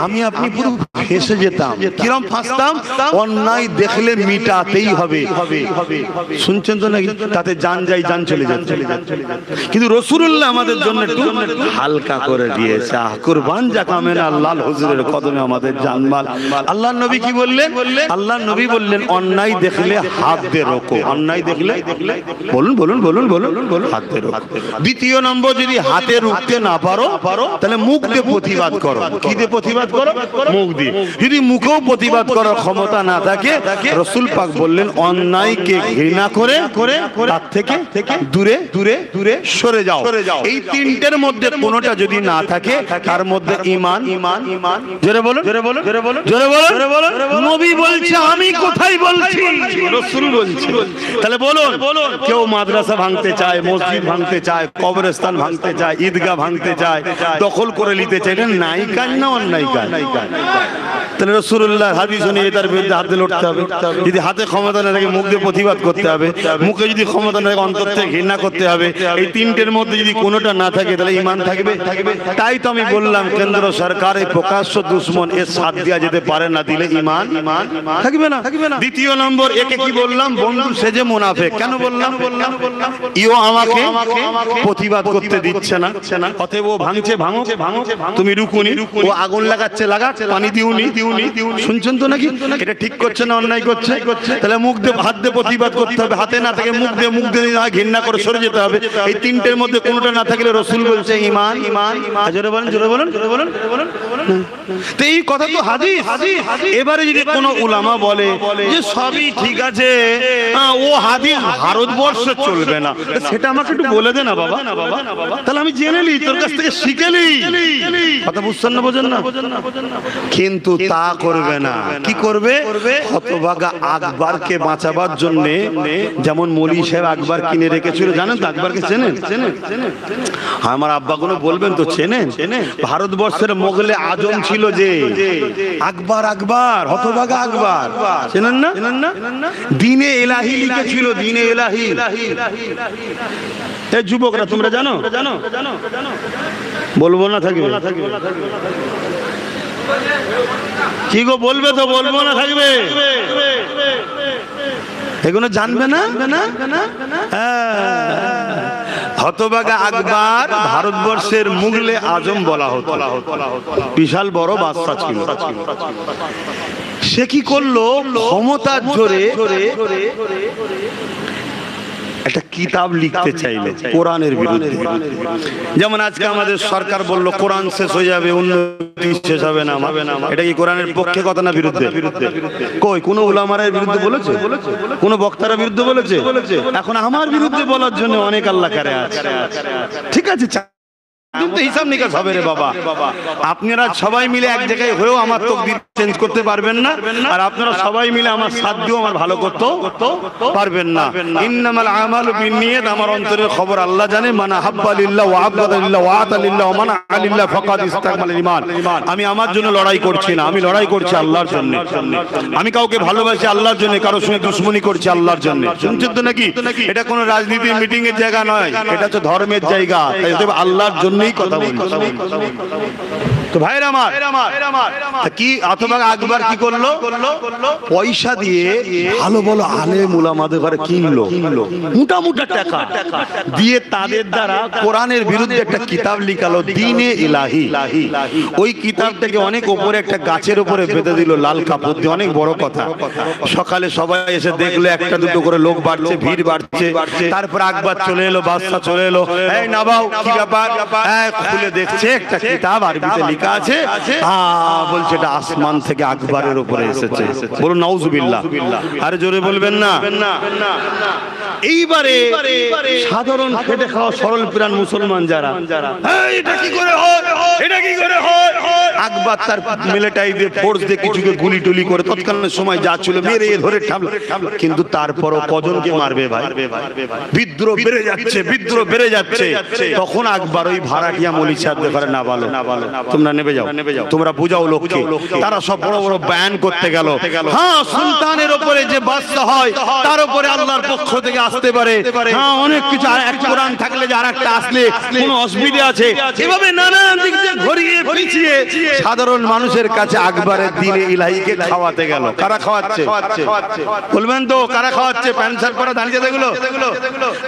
আমি আপনি পুরো ফেঁসে যেতাম। কিরম ফাঁসতাম? অন্যায় দেখলে মিটাতেই হবে। শুনছেন তো নাকি? তাতে জান যায়, জান চলে যাচ্ছে। কিন্তু রাসূলুল্লাহ আমাদের জন্য একটু হালকা করে দিয়েছে। কুরবান জাকামেন আল্লাহ হুজুরের কদমে আমাদের জানমাল। আল্লাহর নবী কি বললেন? আল্লাহর নবী বললেন অন্যায় দেখলে হাত দিয়ে রোকো। অন্যায় দেখলে বলুন হাত দিয়ে রোকো। দ্বিতীয় নম্বর, যদি হাতে রুখতে না পারো তাহলে মুখ দিয়ে প্রতিবাদ করো। কি দিয়ে প্রতিবাদ করো? মুখ দিয়ে। যদি মুখেও প্রতিবাদ করার ক্ষমতা না থাকে, রাসূল পাক বললেন অন্যায়কে ঘৃণা করে তার থেকে দূরে সরে যাও। এই তিনটের মধ্যে কোনোটা যদি না থাকে, তার মধ্যে ঈমান। জোরে বলুন। নবী বলছে, আমি কোথায় বলছি? রাসূল বলছে। তাহলে বলুন, কেউ মাদ্রাসা ভাঙতে চায়, মসজিদ ভাঙতে চায়, কবরস্থান ভাঙতে চায়, ঈদগাহ ভাঙতে চায়, দখল করে নিতে চায়। এটা নাই কাজ না অন্যায় কাজ? তাহলে রাসূলুল্লাহর হাদিস অনুযায়ী তার বিরুদ্ধে হাতে লড়তে হবে। যদি হাতে ক্ষমতা না থাকে মুখ দিয়ে প্রতিবাদ করতে হবে, মুখে যদি ক্ষমতা না থাকে অন্তর থেকে ঘৃণা করতে হবে। এই তিনটের মধ্যে যদি কোনোটা না থাকে তাহলে ঈমান থাকবে? তাই তো আমি বললাম কেন্দ্র সরকার এই প্রকাশ্য দুশমন এর সাথ দেওয়া যেতে পারে না, দিলে ঈমান থাকবে না। দ্বিতীয় নম্বর, একে কি বললাম? বন্ধু সেজে মুনাফিক। কেন বললাম? ইও আমাকে প্রতিবাদ করতে দিচ্ছে না, অতএব ও ভাঙছে ভাঙুক, তুমি রুকুনি। ও আগুন লাগাচ্ছে লাগাক, পানি দিউনি। শুনছেন তো নাকি? এটা ঠিক করছে না অন্যায় করছে? তাহলে মুখ দিয়ে হাত দিয়ে প্রতিবাদ করতে হবে, হাতে না থাকে মুখ দিয়ে ঘৃণা করে সরে যেতে হবে। এই তিনটের মধ্যে কোনোটা না থাকলে রাসূল বলছে ঈমান। জোরে বলেন, জোরে বলেন, জোরে বলেন। তো এই কথা তো হাদিস। এবারে যদি কোনো উলামা বলে যে সবই ঠিক আছে, ও হাদিস ভারতবর্ষে চলবে না, সেটা আমাকে একটু বলে দে না বাবা, তাহলে আমি জেনে নি, তোর কাছ থেকে শিখে নি। কথা বুঝছেন না? বোঝেন না? কিন্তু তা করবে না। কি করবে? হতভাগা আকবরকে বাঁচাবার জন্য, যেমন মৌলী সাহেব আকবর কিনে রেখেছিল, জানেন তো? আকবরকে চেনেন? আমার আব্বা কোনো বলবেন তো চেনেন? ভারতবর্ষের মোগলে আজম ছিল যে আকবর, হতভাগা আকবর, চেনেন না? দ্বীনে ইলাহি লিখেছিল, দ্বীনে ইলাহি। এই যুবকরা তোমরা জানো? বলবো না থাকবে? কি গো বলবে তো? বলবো না থাকবে? এগুলো জানবে না? হতভাগা আকবর ভারতবর্ষের মুগলে আজম বলা হতো, বিশাল বড় বাদশা ছিল। সে কি করলো? ক্ষমতার জোরে একটা কিতাব লিখতে চাইলে কোরআনের বিরুদ্ধে। যেমন আজকে আমাদের সরকার বলল কোরআন শেষ হয়ে যাবে, উন্নতি শেষ হবে না। এটা কি কোরআনের পক্ষে কথা না বিরুদ্ধে? কই কোন উলামার বিরুদ্ধে বলেছে? কোন বক্তার বিরুদ্ধে বলেছে? এখন আমার বিরুদ্ধে বলার জন্য অনেক আল্লাহ কারে আছে। ঠিক আছে, কিন্তু হিসাব নিকাশ হবে রে বাবা। আপনারা সবাই মিলে এক জায়গায় হয়েও আমার তাকদীর চেঞ্জ করতে পারবেন না, আর আপনারা সবাই মিলে আমার সাথ দিয়েও আমার ভালো করতে পারবেন না। ইন্নামাল আমালু বিন্নিয়াত, আমার অন্তরের খবর আল্লাহ জানে। মানা হাব্বা লিল্লাহ ওয়া আবগাদা লিল্লাহ ওয়া আতা লিল্লাহ ওয়া মানা লিল্লাহ ফাকাদ ইসতাকমাল ঈমান। আমি আমার জন্য লড়াই করছি না, আমি লড়াই করছি আল্লাহর জন্য। আমি কাউকে ভালোবাসি আল্লাহর জন্য, কারোর সঙ্গে দুশমনি করছি আল্লাহর জন্য। শুনছেন তো নাকি? এটা কোনো রাজনীতির মিটিং এর জায়গা নয়, এটা হচ্ছে ধর্মের জায়গা। তাই আল্লাহর জন্য কথা বলছি। তো ভাইরা আমার, কি হতভাগা আকবর কি করলো? পয়সা দিয়ে ভালো ভালো আলেম উলামাদের ঘরে কিনলো, মোটা মোটা টাকা দিয়ে তাদের দ্বারা কোরআনের বিরুদ্ধে একটা কিতাব লিখালো, দ্বীনে ইলাহি। ওই কিতাবটাকে অনেক উপরে একটা গাছের উপরে বেঁধে দিল লাল কাপড় দিয়ে, অনেক বড় কথা। সকালে সবাই এসে দেখলো একটা দুটো করে লোক বাড়ছে, ভিড় বাড়ছে। তারপর আকবর চলে এলো, বাদশা চলে এলো। এই নাবাও, কি ব্যাপার? খুলে দেখছে একটা কিতাব আরবিতে লেখা আছে। বলছে এটা আসমান থেকে আকবরের উপরে এসেছে। বলুন নাউজুবিল্লাহ। আরে জোরে বলবেন না? এইবারে সাধারণ খেটে খাওয়া সরল প্রাণ মুসলমান যারা, এটা কি করে হয়, এটা কি করে হয়? আকবর তার মিলিটারি দিয়ে ফোর্স দিয়ে কিছুকে গুলি টুলি করে তৎকালীন সময় যা ছিল মেরে ধরে ঠাবলো। কিন্তু তারপরও কজনকে মারবে ভাই? বিদ্রোহ বেড়ে যাচ্ছে, বিদ্রোহ বেড়ে যাচ্ছে। তখন আকবর ওই ভাড়াটিয়া মৌলী সাহেবদের ঘরে না বলো, তোমরা নেবে যাও, তোমরা বুঝাও লোককে। তারা সব বড় বড় বয়ান করতে গেল। হ্যাঁ, সন্তানের উপরে যে বাদশা হয় তার উপরে আল্লাহর পক্ষ থেকে আসতে পারে। হ্যাঁ, অনেক কিছু, এক কোরআন থাকলে যে আরেকটা আসলে কোনো অসুবিধা আছে? এভাবে নানান দিক দিয়ে ঘুরিয়ে পিছিয়ে সাধারণ মানুষের কাছে আকবরের দ্বীনে ইলাহিকে খাওয়াতে গেল। কারা খাওয়াচ্ছে বলবেন তো? কারা খাওয়াচ্ছে? প্যান্ট শার্ট পরা দাঁড়িয়ে যেগুলো,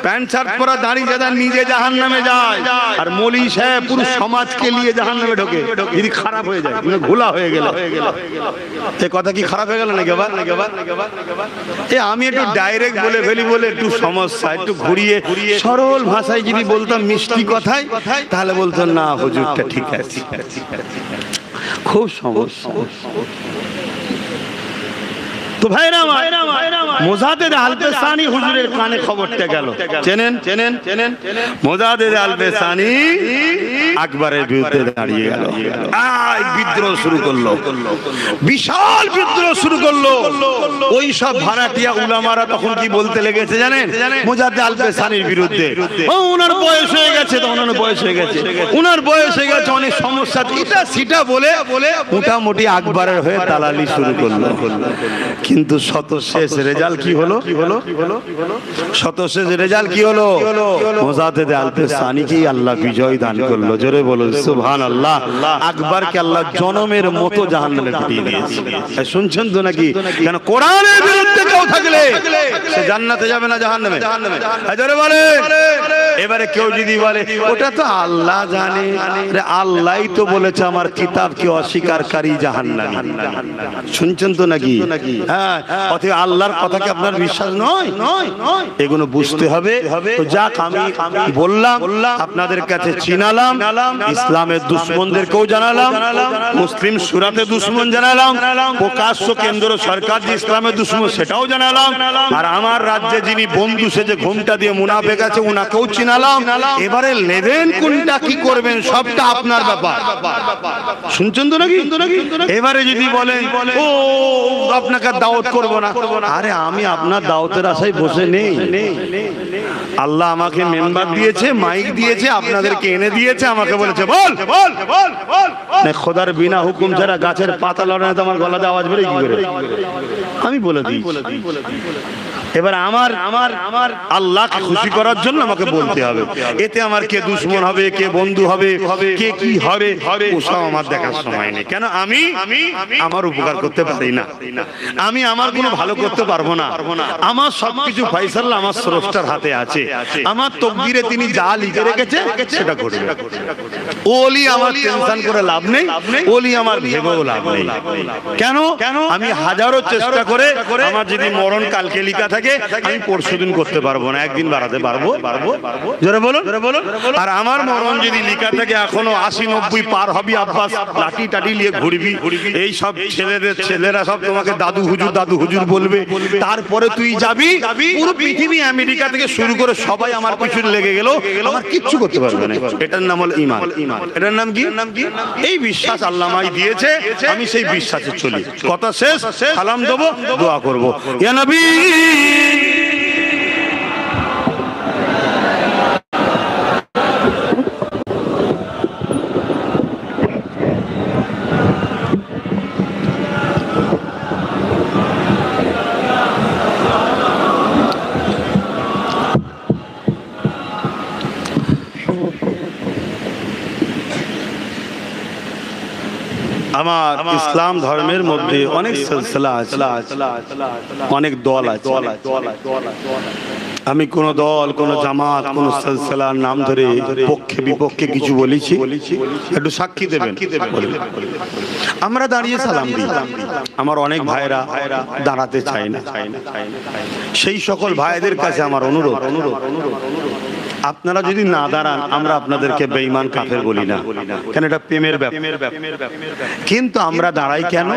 প্যান্ট শার্ট পরা দাঁড়িয়ে যারা নিজে জাহান্নামে যায়, আর মৌলী সাহেব পুরো সমাজকে নিয়ে জাহান্নামে ঢোকে। যদি খারাপ হয়ে যায়, ঘোলা হয়ে গেল, এ কথা কি খারাপ হয়ে গেল নাকি? আমি একটু ডাইরেক্ট বলে ফেলি বলে একটু সমস্যা। একটু ঘুরিয়ে সরল ভাষায় যদি বলতাম, মিষ্টি কথায়, তাহলে বলতো না হুজুরটা ঠিক আছে। খুব সমস্যা। তো ভাইরা মুজাদ্দেদ আল-পেসানি হুজুরের কানে খবরটা গেল। চেনেন মুজাদ্দেদ আল-পেসানি আকবরের বিরুদ্ধে দাঁড়িয়ে গেল, বিদ্রোহ শুরু করলো, বিশাল বিদ্রোহ শুরু করলো। ওই সব ভাড়াটিয়া উলামারা তখন কি বলতে লেগেছে জানেন? মুজাদ্দেদ আল-পেসানির বিরুদ্ধে, ওনার বয়স হয়ে গেছে, ওনার বয়স হয়ে গেছে, অনেক সমস্যা, এটা সেটা বলে মোটামুটি আকবরের হয়ে দালালি শুরু করলো। কিন্তু শতশেষ রেজাল্ট কি হলো? শতশেষ রেজাল্ট কি হলো? মুজাদ্দেদ আল-পেসানিকেই আল্লাহ বিজয় দান করলো। জোরে বলুন সুবহানাল্লাহ। আকবরকে আল্লাহ জনমের মতো জাহান্নামে পাঠিয়ে দিয়েছে। শুনছেন তো নাকি? কেন কোরআনের বিরুদ্ধে কেউ থাকলে সে জান্নাতে যাবে না জাহান্নামে? জোরে বলে। এবারে কেউ যদি বলে ওটা তো আল্লাহ জানে, আল্লাহই তো বলেছে আমার কিতাবকে অস্বীকারী জাহান্নামী। শুনছেন তো নাকি? হ্যাঁ, অতএব আল্লাহর কথা কি আপনার বিশ্বাস নয়? এগুলো বুঝতে হবে। তো যাক, আমি বললাম, আপনাদের কাছে চিনালাম, ইসলামের দুশমনদেরকেও জানালাম, মুসলিম সুরাতে দুশমন জানালাম, প্রকাশ্য কেন্দ্র সরকার যে ইসলামের দুশমন সেটাও জানালাম, আর আমার রাজ্যে যিনি বন্ধু সেজে ঘোমটা দিয়ে মুনাফেক আছে উনাকেও চিনালাম। এবারে নেবেন কোনটা, কি করবেন সবটা আপনার ব্যাপার। শুনছেন তো নাকি? এবারে যদি বলেন ও আপনাকে দাওয়াত করব না, আরে আমি আপনার দাওয়াতের আশায় বসে নেই। আল্লাহ আমাকে মেম্বার দিয়েছে, মাইক দিয়েছে, আপনাদেরকে এনে দিয়েছে, আমাকে বলেছে বল বল বল বল। খোদার বিনা হুকুম ছাড়া গাছের পাতা লড়ানো তো আমার গলাতে আওয়াজ বেরোয় কি করে? আমি বলে দিই। এবার আমার আল্লাহকে খুশি করার জন্য আমাকে বলতে হবে। এতে আমার কে দুশমন হবে, কে বন্ধু হবে, কে কি হবে, ওসব আমার দেখার সময় নেই। কেন আমি আমার উপকার করতে পারি না, আমি আমার কোনো ভালো করতে পারবো না। আমার সবকিছু ফয়সালা আমার স্রষ্টার হাতে আছে। আমার তকদিরে তিনি যা লিখে রেখেছে সেটা ঘটবে। ওলি আমার টেনশন করে লাভ নেই, ওলি আমার ভেবেও লাভ নেই। কেন? আমি হাজারো চেষ্টা করে আমার যদি মরণ কালকে লিখা থাকে আমি পরশুদিন করতে পারবো না, একদিন বাড়াতে পারবো। জোরে বলুন। আর আমার মরণ যদি লিখা থাকে এখনো 80-90 পার হবি, আব্বাস লাঠি টাটি নিয়ে ঘুরবি, এই সব ছেলেরা সব তোমাকে দাদু হুজুর বলবে, তারপরে তুই যাবি, পুরো পৃথিবী আমেরিকা থেকে শুরু করে সবাই আমার পিছনে লেগে গেল, আমার কিচ্ছু করতে পারবে না। এটার নাম হলো ঈমান। এটার নাম কি? এই বিশ্বাস আল্লাহ আমায় দিয়েছে, আমি সেই বিশ্বাসে চলি। কথা শেষ, সালাম দেবো, দোয়া করবো। ইয়া নবী আমার ইসলাম ধর্মের মধ্যে অনেক সিলসিলা আছে, অনেক দল আছে। আমি কোন দল, কোন জামাত, কোন সিলসিলার নাম ধরে পক্ষে বিপক্ষে কিছু বলেছি, একটু সাক্ষী দেবেন। আমরা দাঁড়িয়ে সালাম দিই, আমার অনেক ভাইরা দাঁড়াতে চায় না। সেই সকল ভাইদের কাছে আমার অনুরোধ, আপনারা যদি না দাঁড়ান আমরা আপনাদেরকে বেঈমান কাফের বলি না, কেন এটা প্রেমের ব্যাপার। কিন্তু আমরা দাঁড়াই কেন?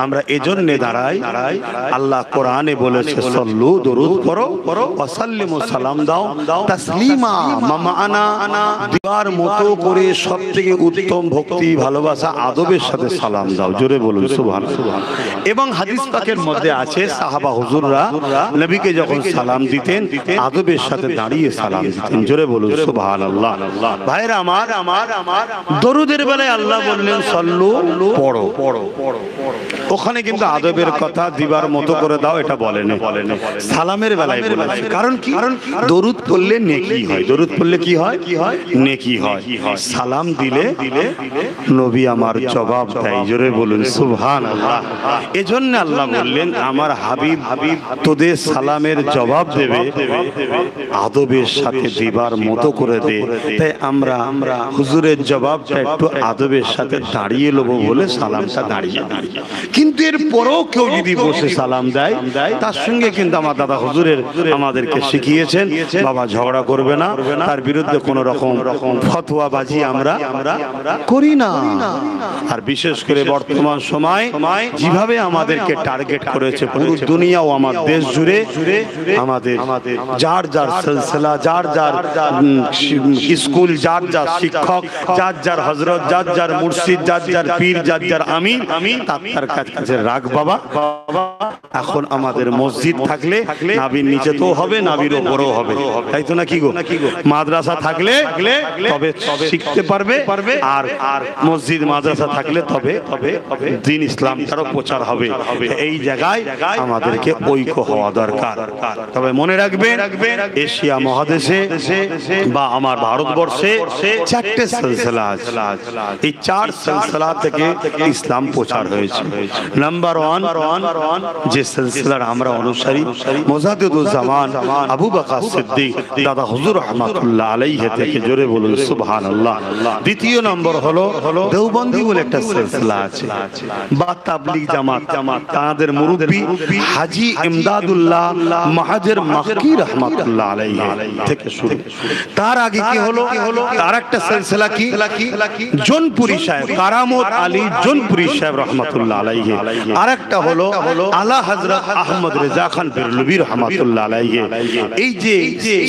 আমরা এজন্য দাঁড়াই, আল্লাহ কোরআনে বলেছে সল্লু, দরুদ পড়ো, ওয়াসাল্লিমু, সালাম দাও, তাসলিমা, মামানা, দেওয়ার মতো করে সবথেকে উত্তম ভক্তি, ভালোবাসা, আদবের সাথে সালাম দাও। জোরে বলুন সুবহানাল্লাহ। এবং হাদিস পাকের মধ্যে আছে সাহাবা হুজুররা নবীকে যখন সালাম দিতেন আদবের সাথে দাঁড়িয়ে সালাম দিতেন। জোরে বলুন সুবহানাল্লাহ। ভাইরা আমার, দরুদের বেলায় আল্লাহ বললেন সল্লু, পড়ো। ওখানে কিন্তু আদবের কথা দিবার মতো করে দাও এটা বলেন। সালামের বেলায় বলেছে, কারণ কি? দরুদ পড়লে নেকি হয়। দরুদ পড়লে কি হয়? নেকি হয়। সালাম দিলে নবী আমার জবাব দেয়। জোরে বলুন সুবহানাল্লাহ। এজন্য আল্লাহ বললেন আমার হাবিব তোদের সালামের জবাব দেবে আদবের সাথে দিবার মতো করে দে। তাই আমরা হুজুরের জবাবটা একটু আদবের সাথে দাঁড়িয়ে নেবো বলে সালামটা দাঁড়িয়ে। কিন্তু এর পরেও কেউ যদি বসে সালাম দেয় তার সঙ্গে কিন্তু আমার দাদা হুজুরের আমাদেরকে শিখিয়েছেন বাবা ঝগড়া করবে না, তার বিরুদ্ধে কোনো রকম ফতোয়াবাজি আমরা করি না। আর বিশেষ করে বর্তমান সময় যেভাবে আমাদেরকে টার্গেট করেছে পুরো দুনিয়া ও আমার দেশ জুড়ে, আমাদের যার যার সিলসিলা, যার যার স্কুল, যার যার শিক্ষক, যার যার হযরত, যার যার মুর্শিদ, যার যার পীর, যার যার আমির, তার কাছে রাখ বাবা। এখন আমাদের মসজিদ থাকলে নাবির নিচে তো হবে, নাবির উপরেও হবে, তাই তো নাকি গো? মাদ্রাসা থাকলে তবে শিখতে পারবে, আর মসজিদ মাদ্রাসা থাকলে তবে দ্বীন ইসলামটারও প্রচার হবে। এই জায়গায় আমাদেরকে ঐক্য হওয়া দরকার। তবে মনে রাখবেন, এশিয়া মহাদেশে বা আমার ভারতবর্ষে 4টে সিলসিলা আছে। এই 4 সিলসিলা থেকে ইসলাম প্রচার হয়েছে। নাম্বার 1 যে সিলসিলার আমরা অনুসারী, মুজাদ্দিদুজ্জামান আবু বকর সিদ্দিক দাদা হুজুর রাহমাতুল্লাহ আলাইহি থেকে, জোরে বলুন সুবহানাল্লাহ। দ্বিতীয় নম্বর হলো দেওবন্দি বলে একটা সিলসিলা আছে, বা তাবলীগ জামাত, তাদের মুরব্বি হাজী ইমদাদুল্লাহ মাহাজের মাক্কি রাহমাতুল্লাহ আলাইহি থেকে শুরু। তার আগে কি হলো, তার একটা সিলসিলা কি জোনপুরি সাহেব কারামত আলী জোনপুরি সাহেব রাহমাতুল্লাহ আলাইহি। আরেকটা হলো আলা হযরত আহমদ রেজা খান বেরলভী রাহমাতুল্লাহ আলাইহি। এই যে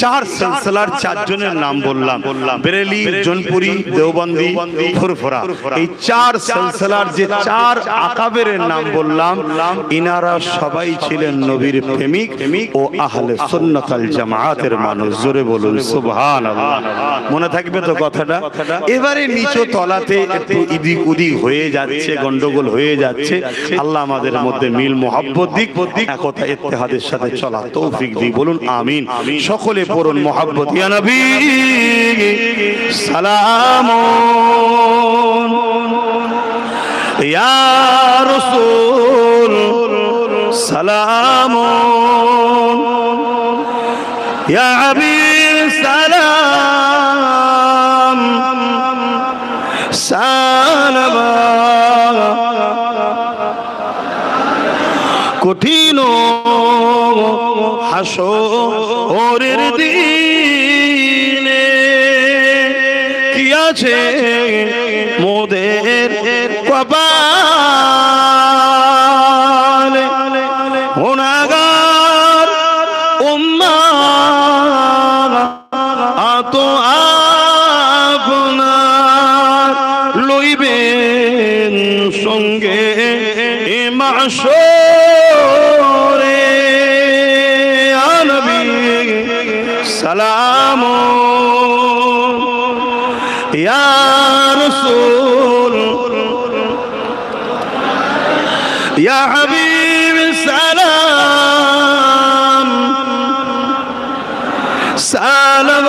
4 সিলসিলার 4 জনের নাম বললাম, বেরেলি, জোনপুরি, দেওবন্দি, ফুরফুরা, এই 4 সিলসিলার যে 4 আকাবেরের নাম বললাম, ইনারা সবাই ছিলেন নবীর প্রেমিক ও আহলে সুন্নাত ওয়াল জামাতের মানুষ। জোরে বলুন সুবহানাল্লাহ। মনে থাকবে তো কথাটা? এবারে নিচু তলাতে একটু ইদিক উদিক হয়ে যাচ্ছে, গন্ডগোল হয়ে যাচ্ছে। আল্লাহ আমাদের মধ্যে মিল মোহাব্বত দিক, একতা ইত্তেহাদের সাথে চলা তৌফিক দিক। বলুন আমিন। সকলে পড়ুন মোহাব্বত ইয়া নবী সালামুন ইয়া রাসূল সালামুন ইয়া হাবিব সালাম সালাম। কঠিন হাসরের দিনে কি আছে মোদের কপালে, গুনাহগার উম্মাহ আতো আপনার লইবেন সঙ্গে মাশরে। ইয়া নবী সালামুন ইয়া রাসূল ইয়া হাবিব সালাম সালাম।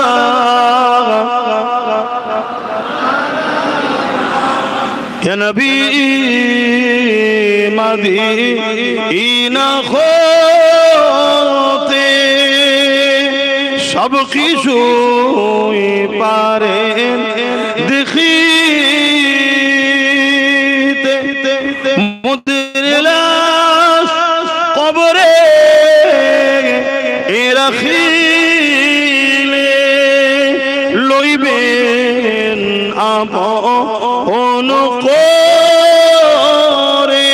ইয়া নবী মদিনা হতে সব কিছুই পারেন দেখিতে, মোদের লাশ কবরে রাখিলে লইবেন আপন করে।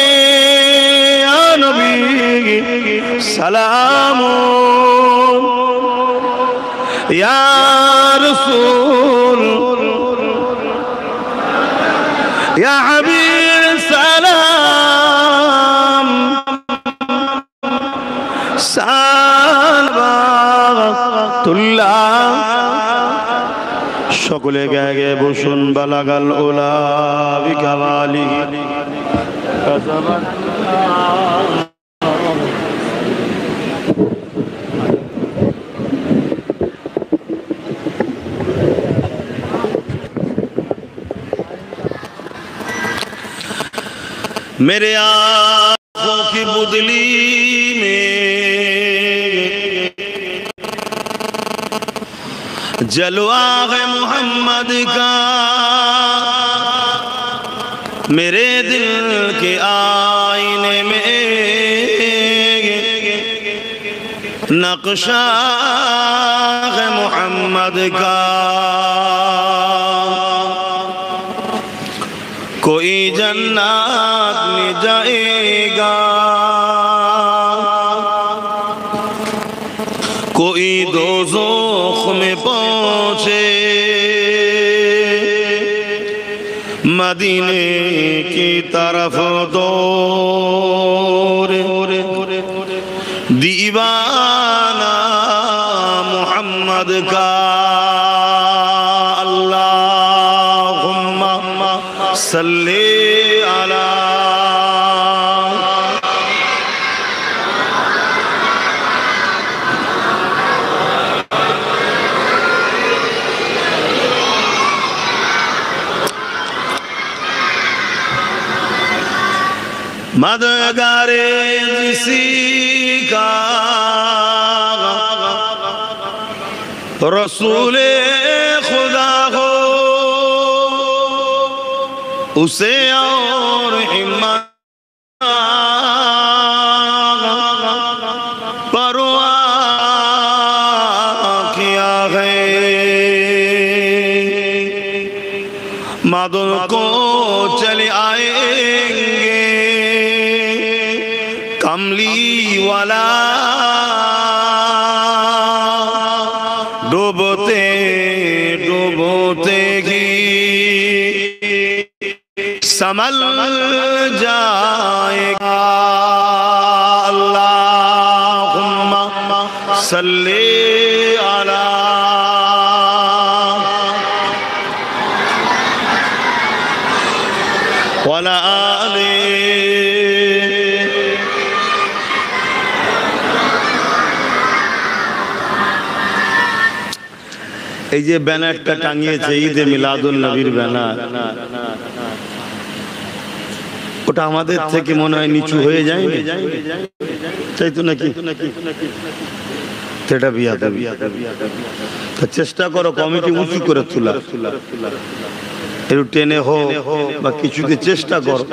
ইয়া নবী সালামুন ইয়া রাসূল ইয়া হাবিব সালাম সালাতুল্লাহ। সকলে গায়ে গায়ে বসুন। বালাগাল উলা বিকামালি मेरे आँखों की बुदली में जलवा है मोहम्मद का, मेरे दिल के आईने में नक्शा है मोहम्मद का, कोई जन्नत में जाएगा, कोई दोज़ख में पहुंचे, मदीने की तरफ दौड़, दीवाना मोहम्मद का। अल्लाहुम्मा सल्ली अला मदगारे किसी का रसूले खुदा हो, उसे और हिम्मत परवाह किया है, मदन को चले आएंगे कमली वाला, डूबते डूबते ही संभल जाएगा। अल्लाहुम्मा सल्ली अला वला आले। এই যে ব্যানারটা টাঙিয়েছে ঈদে মিলাদুন নবীর ব্যানার, ওটা আমাদের থেকে মনে হয় নিচু হয়ে যায়, তাই তো নাকি? সেটা বিয়াদবি। চেষ্টা করো কমিটি উঁচু করে তোলা, একটু টেনে হোক বা কিছুতে চেষ্টা করো।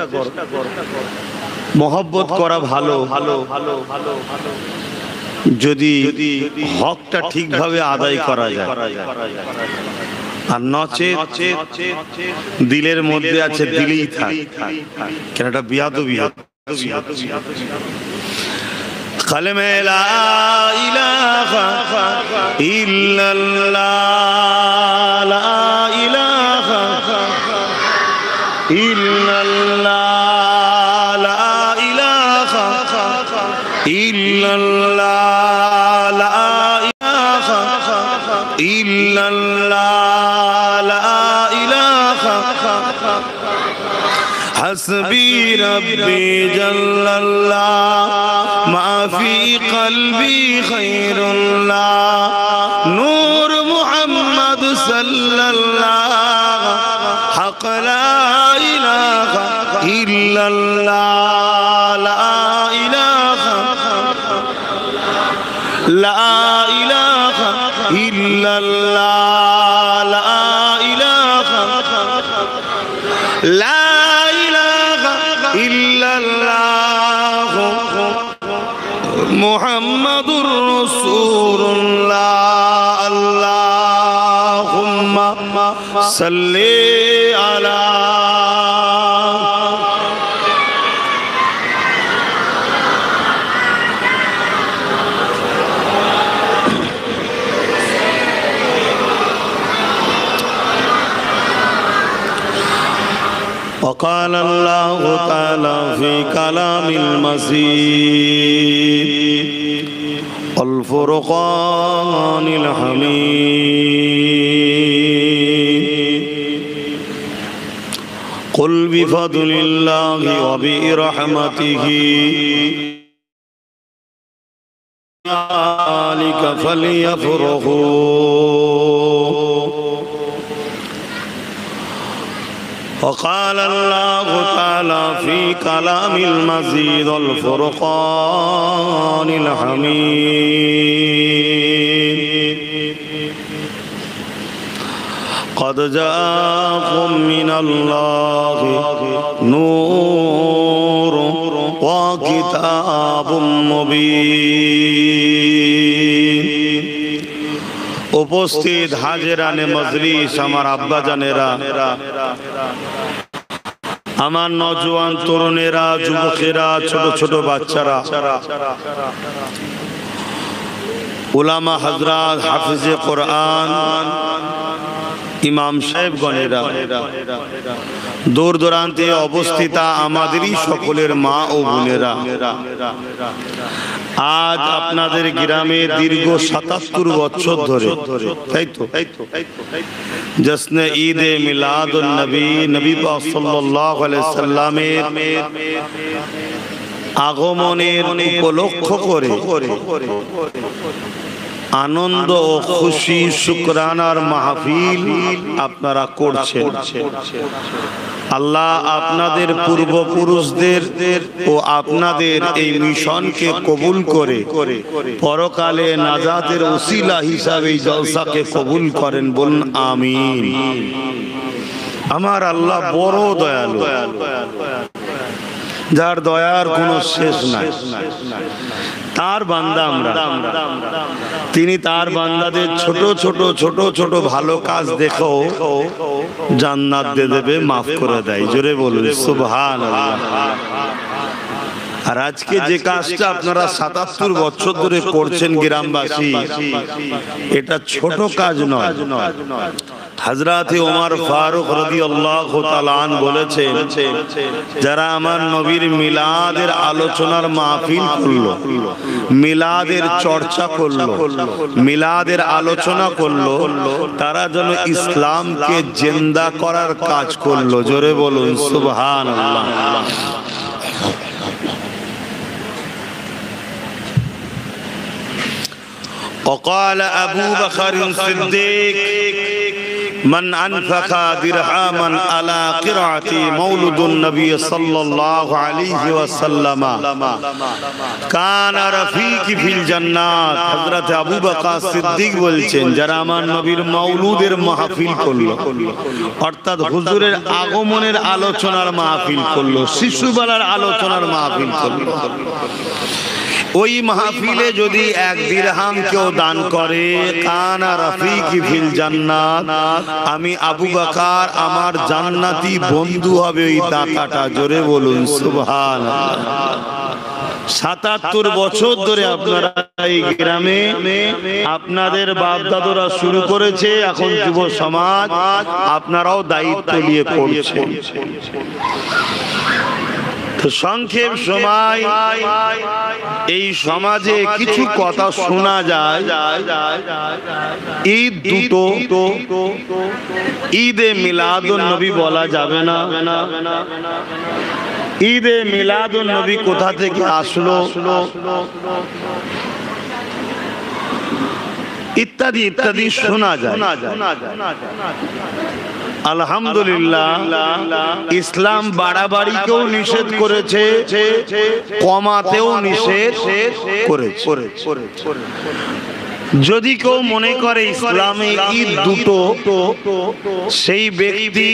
মহব্বত করা ভালো, যদি হকটা ঠিকভাবে আদায় করা যায়, আর নচেত দিলের মধ্যে আছে দিলেই থাক, কেন এটা বিয়াদবি। কালেমে লা ইলাহা ইল্লাল্লাহ, লা ইলাহা ইল্লাল্লাহ, লা ইলাহা ইল্লাল্লাহ, লা ইলাহা ইল্লাল্লাহ, লা ইলাহা হাসবি রব্বি জাল্লাল্লাহ, মা ফি কলবি খায়রুল্লাহ, নূর মুহাম্মদ সাল্লাল্লাহ, হক লা ইলাহা ইল্লাল্লাহ, লা ইলাহা লা ইলাহা ইল্লাল্লাহ, লা ইলাহা লা ইলাহা ইল্লাল্লাহ, মুহাম্মাদুর রাসূলুল্লাহ। আল্লাহুম্মা সাল্লি আলা وقال الله تعالى في كلام المجيد الفرقان الحميد قل بفضل الله وبرحمته ذلك فليفرحوا. وقال الله تعالى في كلام المجيد الفرقان الحميد قد جاءكم من الله نور وكتاب مبين উপস্থিত হাজিরানে মজলিস, আমার আব্বা জানেরা, আমার নওজোয়ান তরুণেরা, যুবকেরা, ছোট ছোট বাচ্চারা, উলামা হযরত, হাফিজে কোরআন, ইমাম সাহেবগণেরা, দূর দূরান্তে অবস্থিত আমাদেরই সকলের মা ও বোনেরা, আজ আপনাদের গ্রামে দীর্ঘ ৭৭ বছর ধরে, তাই তো, জশ্নে ঈদে মিলাদুন নবী, নবী পাক সাল্লাল্লাহু আলাইহি সাল্লামের আগমনের উপলক্ষ করে আনন্দ ও খুশি শুকরানার মাহফিল আপনারা করছেন। আল্লাহ আপনাদের পূর্বপুরুষদের ও আপনাদের এই মিশনকে কবুল করে পরকালে নাজাতের উসিলা হিসাবে এই জলসাকে কবুল করেন, বলুন আমিন। আমার আল্লাহ বড় দয়ালু, যার দয়ার কোনো শেষ নাই। তার বান্দা আমরা, তিনি তার বান্দাদের ছোট ছোট ছোট ছোট ভালো কাজ দেখো জান্নাত দিয়ে দেবে, মাফ করে দেয়। জোরে বলুন সুবহানাল্লাহ। আর আজকে যে কাজটা আপনারা ৭৭ বছর ধরে করছেন গ্রামবাসী, এটা ছোট কাজ নয়। হযরতে ওমর ফারুক রাদিয়াল্লাহু তাআলা আনহু বলেছেন, যারা আমার নবীর মিলাদের আলোচনার মাহফিল করলো, মিলাদের চর্চা করলো, মিলাদের আলোচনা করলো, তারা যেন ইসলামকে জিন্দা করার কাজ করলো। জোরে বলুন সুবহানাল্লাহ। وقال أبو بكر الصديق من أنفق درهما على قراءة مولد النبي صلى الله عليه وسلم كان رفيق في الجنات। হযরত আবু বকর সিদ্দিক বলছেন, যারা আমার নবীর মাওলুদের মাহফিল করলো, অর্থাৎ হুজুরের আগমনের আলোচনার মাহফিল করলো, শিশুবেলার আলোচনার মাহফিল করলো, ওই মাহফিলে যদি 1 দিরহাম কেউ দান করে, কানা রাফিকি ফিল জান্নাত, আমি আবু বকর আমার জান্নাতি বন্ধু হবে ওই দাতাটা। জোরে বলুন সুবহানাল্লাহ। ৭৭ বছর ধরে আপনারা এই গ্রামে আপনাদের বাপ দাদুরা শুরু করেছে, এখন যুব সমাজ আপনারাও দায়িত্ব নিয়ে করছেন। সংক্ষেপ সময় এই সমাজে কিছু কথা শোনা যায়। ঈদ দুটো, ঈদে মিলাদুন নবী বলা যাবে না, ঈদে মিলাদুন নবী কোথা থেকে আসলো, ইত্যাদি ইত্যাদি শোনা যায়। আলহামদুলিল্লাহ, ইসলাম বাড়াবাড়িকেও নিষেধ করেছে, কমাতেও নিষেধ করেছে। যদি কেউ মনে করে ইসলামে ঈদ দুটো, সেই ব্যক্তি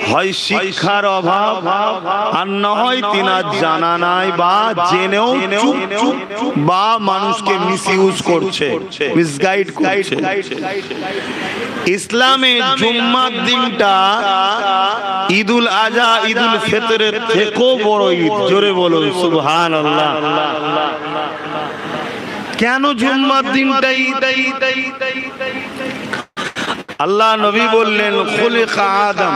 হয় শিক্ষার অভাব, আর না হয় তিনার জানা নাই, বা জেনেও চুপ বা মানুষকে মিসইউজ করছে, মিসগাইড করছে। ইসলামে জুম্মার দিনটা ঈদুল আজহা, ঈদুল ফিতরের থেকেও বড় ঈদ। জোরে বলুন সুবহানাল্লাহ। কেন জুম্মার দিনটাই? আল্লাহ নবী বললেন, খুলিকা আদম,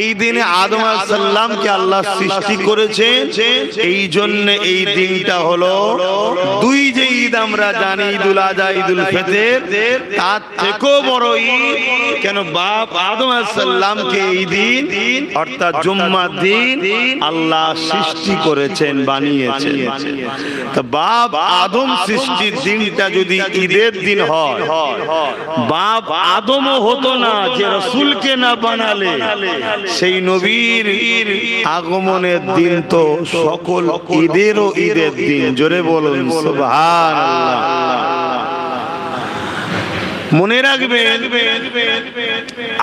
এই দিনে আদম আলাইহিস সালামকে আল্লাহ সৃষ্টি করেছেন। এই জন্য এই দিনটা হলো দুই যে ঈদ আমরা জানি, ঈদুল আজহা, ঈদুল ফিতর, তার থেকেও বড় ঈদ। কেন? বাপ আদম আলাইহিস সালামকে এই দিন অর্থাৎ জুম্মার দিন আল্লাহ সৃষ্টি করেছেন, বানিয়েছেন। তো বাপ আদম সৃষ্টির দিনটা যদি ঈদের দিন হয়, বাপ আদমও হতো না যে রাসূলকে না বানালে। সেই নবীর আগমনের দিন তো সকল ঈদেরও ঈদের দিন। জোরে বলুন সুবহানাল্লাহ। মনে রাখবেন,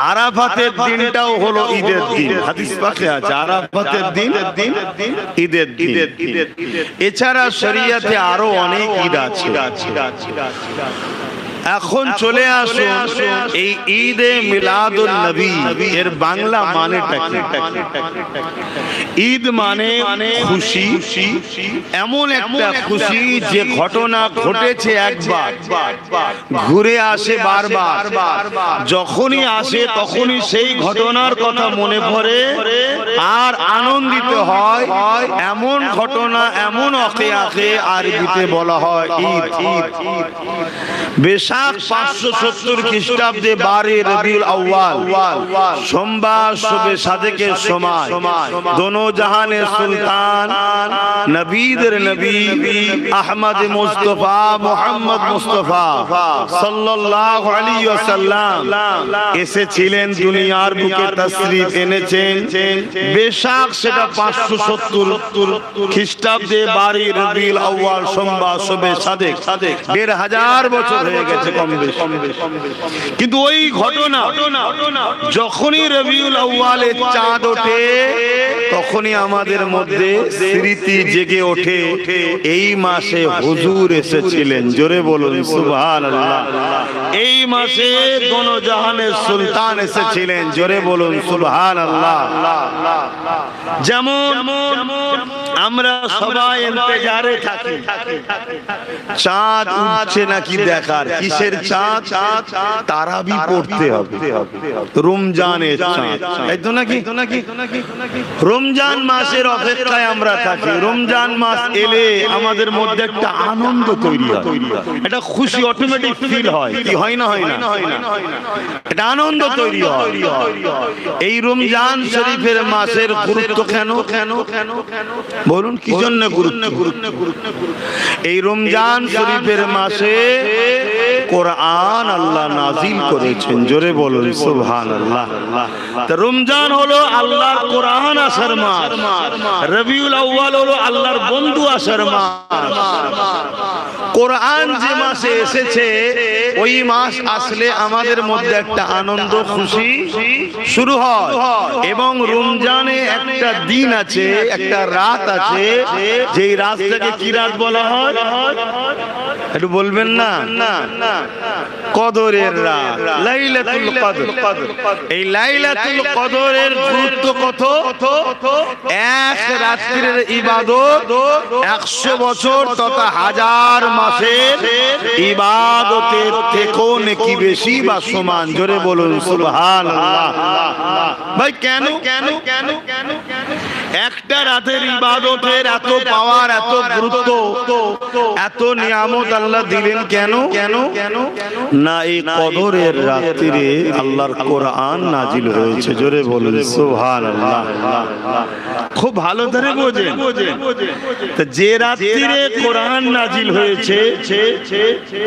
আরাফাতের দিনটাও হলো ঈদের দিন। হাদিস পাকে আছে আরাফাতের দিন ঈদের দিন। এছাড়া শরীয়তে আরো অনেক ঈদ আছে। এখন চলে আসুন এই ঈদে মিলাদুন নবী এর বাংলা মানেটা কি? ঈদ মানে খুশি, এমন একটা খুশি যে ঘটনা ঘটেছে একবার, ঘুরে আসে বারবার, যখনই আসে তখনই সেই ঘটনার কথা মনে পড়ে আর আনন্দিত হয়। এমন ঘটনা, এমন ওয়াকিয়াকে আরবিতে বলা হয় ঈদ। বেশাক 570 খ্রিস্টাব্দে 12 রবিউল আউয়াল, সোমবার শবে সাদেকের সময় দোনো জাহানের সুলতান নবীদের নবী আহমদ মুস্তাফা মুহাম্মদ মুস্তাফা সাল্লাল্লাহু আলাইহি ওয়াসাল্লাম এসেছিলেন দুনিয়ার বুকে, তাশরীফ এনেছেন। বেশাক সেটা 570 খ্রিস্টাব্দে 12 রবিউল আউয়াল সোমবার শবে সাদেক, 1500 বছর হয়ে গেছে কম বেশি। কিন্তু ওই ঘটনা যখনই রবিউল আউয়ালের চাঁদ ওঠে তখনই আমাদের মধ্যে স্মৃতি জেগে ওঠে এই মাসে হুজুর এসেছিলেন। জোরে বলুন সুবহানাল্লাহ। এই মাসে দোনো জাহানের সুলতান এসেছিলেন। জোরে বলুন সুবহানাল্লাহ। যেমন আমরা সবাই ইন্তজারে থাকি চাঁদ উঠছে নাকি দেখার। কিসের চাঁদ? তারাবি পড়তে হবে, রমজানের চাঁদ, তাই তো নাকি? রমজান মাসের অপেক্ষায় আমরা থাকি। রমজান মাস এলে আমাদের মধ্যে একটা আনন্দ তৈরি হয়, একটা খুশি অটোমেটিক ফিল হয়। কি হয় না? হয় না? এটা আনন্দ তৈরি হয়। এই রমজান শরীফের মাসের গুরুত্ব কেন? বলুন কি জন্য গুরুত্ব? এই রমজান শরীফের মাসে কোরআন আল্লাহ নাজিল করেছেন। জোরে বলুন সুবহানাল্লাহ। তো রমজান হলো আল্লাহর কোরআন আসার মাস, রবিউল আউয়াল হলো আল্লাহর বন্ধু আসার মাস। কোরআন যে মাসে এসেছে ওই মাস আসলে আমাদের মধ্যে একটা আনন্দ খুশি শুরু হয়। এবং রমজানে একটা দিন আছে, একটা রাত আছে, যেই রাতটাকে কি রাত বলা হয়? একটু বলবেন না? কদরের রাত, লাইলাতুল কদর। এই লাইলাতুল কদরের গুরুত্ব কত? এক রাত্রির ইবাদত 100 বছর তথা 1000 মাসের ইবাদতের থেকেও নেকি বেশি বা সমান। জোরে বলুন সুবহানাল্লাহ। ভাই কেন? একটা রাতের ইবাদতের এত পাওয়ার, এত গুরুত্ব, এত নিয়ামত আল্লাহ দিলেন কেন? না এই কদরের রাত্রিরে আল্লাহর কোরআন নাজিল হয়েছে। জোরে বলুন সুবহানাল্লাহ। খুব ভালো ধরে বোঝেন। যে রাত্রিরে কোরআন নাজিল হয়েছে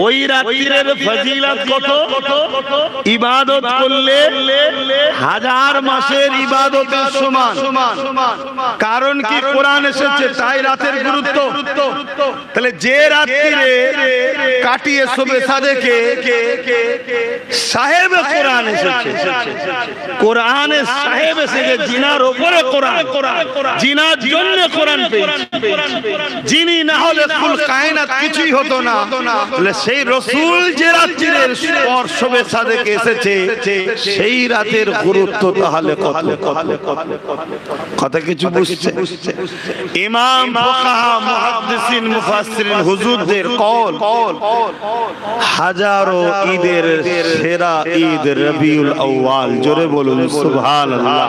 ওই রাত্রির ফজিলত কত? ইবাদত করলে 1000 মাসের ইবাদতের সমান। কারণ কি? কোরআন এসেছে তাই রাতের গুরুত্ব। তাহলে যে রাত্রিরে কাটিয়ে শবে সাদেকে সাহেব কোরআন এসেছে, কোরআনে সাহেব এসেছে, জিনার উপরে কোরআন, জিনার জন্য কোরআন পেয়েছে। যিনি না হলে কুল কায়নাত কিছুই হতো না। তাহলে সেই রাসূল যে রাত্রির পর শবে সাদেকে এসেছে সেই রাতের গুরুত্ব তাহলে কত? কথা কিছু বুঝছে? ইমাম ফুকাহা মুহাদ্দিসিন মুফাসসিরিন হুজুরদের কওল, হাজারো ঈদের সেরা ঈদ রবিউল আউয়াল। জোরে বলুন সুবহানাল্লাহ।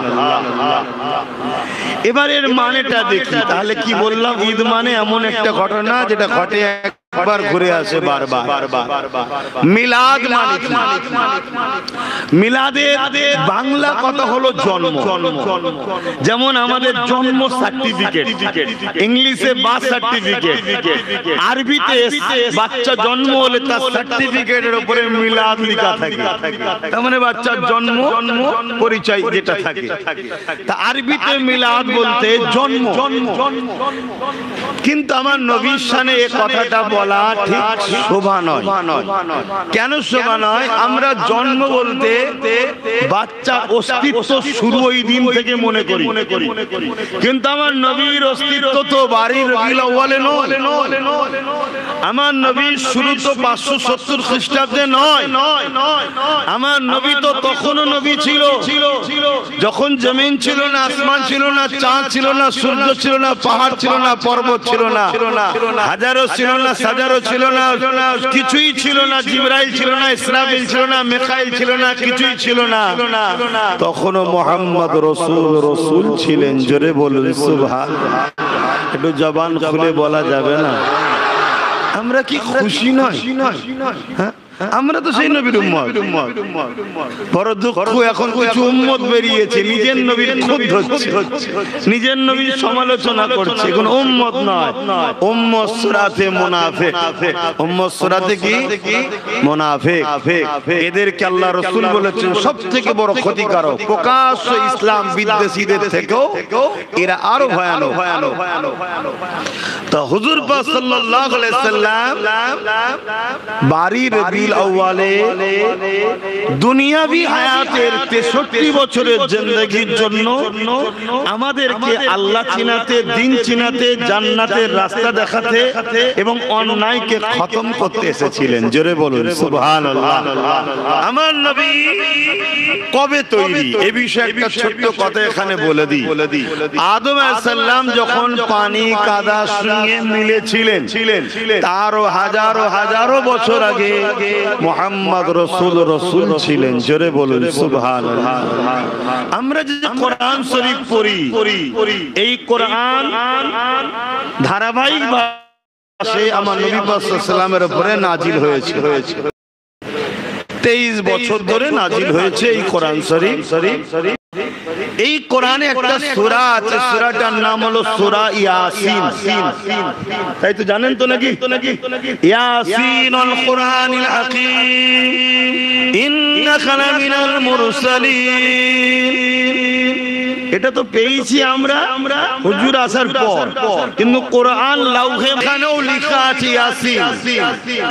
এবার এর মানেটা দেখি। তাহলে কি বললাম? ঈদ মানে এমন একটা ঘটনা যেটা ঘটে একবার, ঘুরে আসে বারবার। মিলাদ মানে কি? মিলাদের বাংলা কথা হলো জন্ম। যেমন আমাদের জন্ম সার্টিফিকেট, ইংলিশে বার্থ সার্টিফিকেট, আরবিতে বাচ্চা জন্ম হলে তার সার্টিফিকেটের উপরে মিলাদ লেখা থাকে। তার মানে বাচ্চার জন্ম পরিচয় যেটা থাকে তা আরবিতে মিলাদ বলতে জন্ম, কিন্তু আমার নবীর শানে এই কথাটা বলা ঠিক শোভা নয়। কেন শোভা নয়? আমরা জন্ম বলতে বাচ্চা অস্তিত্ব শুরু ওই দিন থেকে মনে করি, কিন্তু আমার নবীর অস্তিত্ব তো বাড়ির রবিউল আউয়ালে নয়। আমার নবীর শুরু তো 570 খ্রিস্টাব্দে নয়। আমার নবী তো তখনও নবী ছিল যখন জমিন ছিল না, আসমান ছিল না, চাঁদ ছিল না, সূর্য ছিল না, পাহাড় ছিল না, পর্বত ছিল না, হাজারো ছিল না, হাজারো ছিল না, কিছুই ছিল না। জিবরাইল ছিল না, ইসরাফিল ছিল না, মিকাইল ছিল না, কিছুই ছিল না। তখনও মুহাম্মদ রাসূল ছিলেন। জোরে বলুন সুবহানাল্লাহ। একটু জবান খুলে বলা যাবে না? আমরা কি খুশি নয়? হ্যাঁ, আমরা তো সেই নবীর উম্মত। বড় দুঃখ, এখন কিছু উম্মত বেরিয়েছে নিজের নবীর খুদ হচ্ছে, নিজের নবীর সমালোচনা করছে। কোন উম্মত নয়, উম্মত সূরাতে মুনাফিক। উম্মত সূরাতে কি? মুনাফিক। এদেরকে আল্লাহ রাসূল বলেছেন সবথেকে বড় ক্ষতিকারক। প্রকাশ্য ইসলাম বিদ্বেষীদের থেকেও এরা আরো ভয়ানক। তো হুজুর পাক সাল্লাল্লাহু আলাইহি সাল্লাম বাড়ির রবিউল আউয়ালে দুনিয়াবি হায়াতের 63 বছরের জিন্দেগির জন্য আমাদেরকে আল্লাহ চিনাতে, দিন চিনাতে, জান্নাতের রাস্তা দেখাতে এবং অন্যায়কে খতম করতে এসেছিলেন। জোরে বলুন সুবহানাল্লাহ। আমার নবী কবে তৈরি এ বিষয়ে একটা ছোট্ট কথা এখানে বলে দিই। আদম আলাইহিস সালাম যখন পানি কাদা সঙ্গে মিলেছিলেন, তারও হাজারো হাজারো বছর আগে মুহাম্মদ রাসূল ছিলেন। জোরে বলুন সুবহানাল্লাহ। আমরা যে কোরআন শরীফ পড়ি, এই কোরআন ধারাবাহিকভাবে আমার নবী পাক সাল্লাল্লাহু আলাইহি ওয়াসাল্লামের উপরে নাজিল হয়েছে। 23 বছর ধরে নাজিল হয়েছে এই কোরআন শরীফ। এই কোরআনে একটা সূরা আছে, সূরাটার নাম হলো সূরা ইয়াসিন। তাই তো জানেন তো নাকি? ইয়াসিনুল কুরআনিল হাকীম ইন্নাকা লামিনাল মুরসালিন। এটা তো পেয়েছি আমরা হুজুর আসার পর, কিন্তু কোরআন লাউহে খানেও লেখা আছে ইয়াসিন।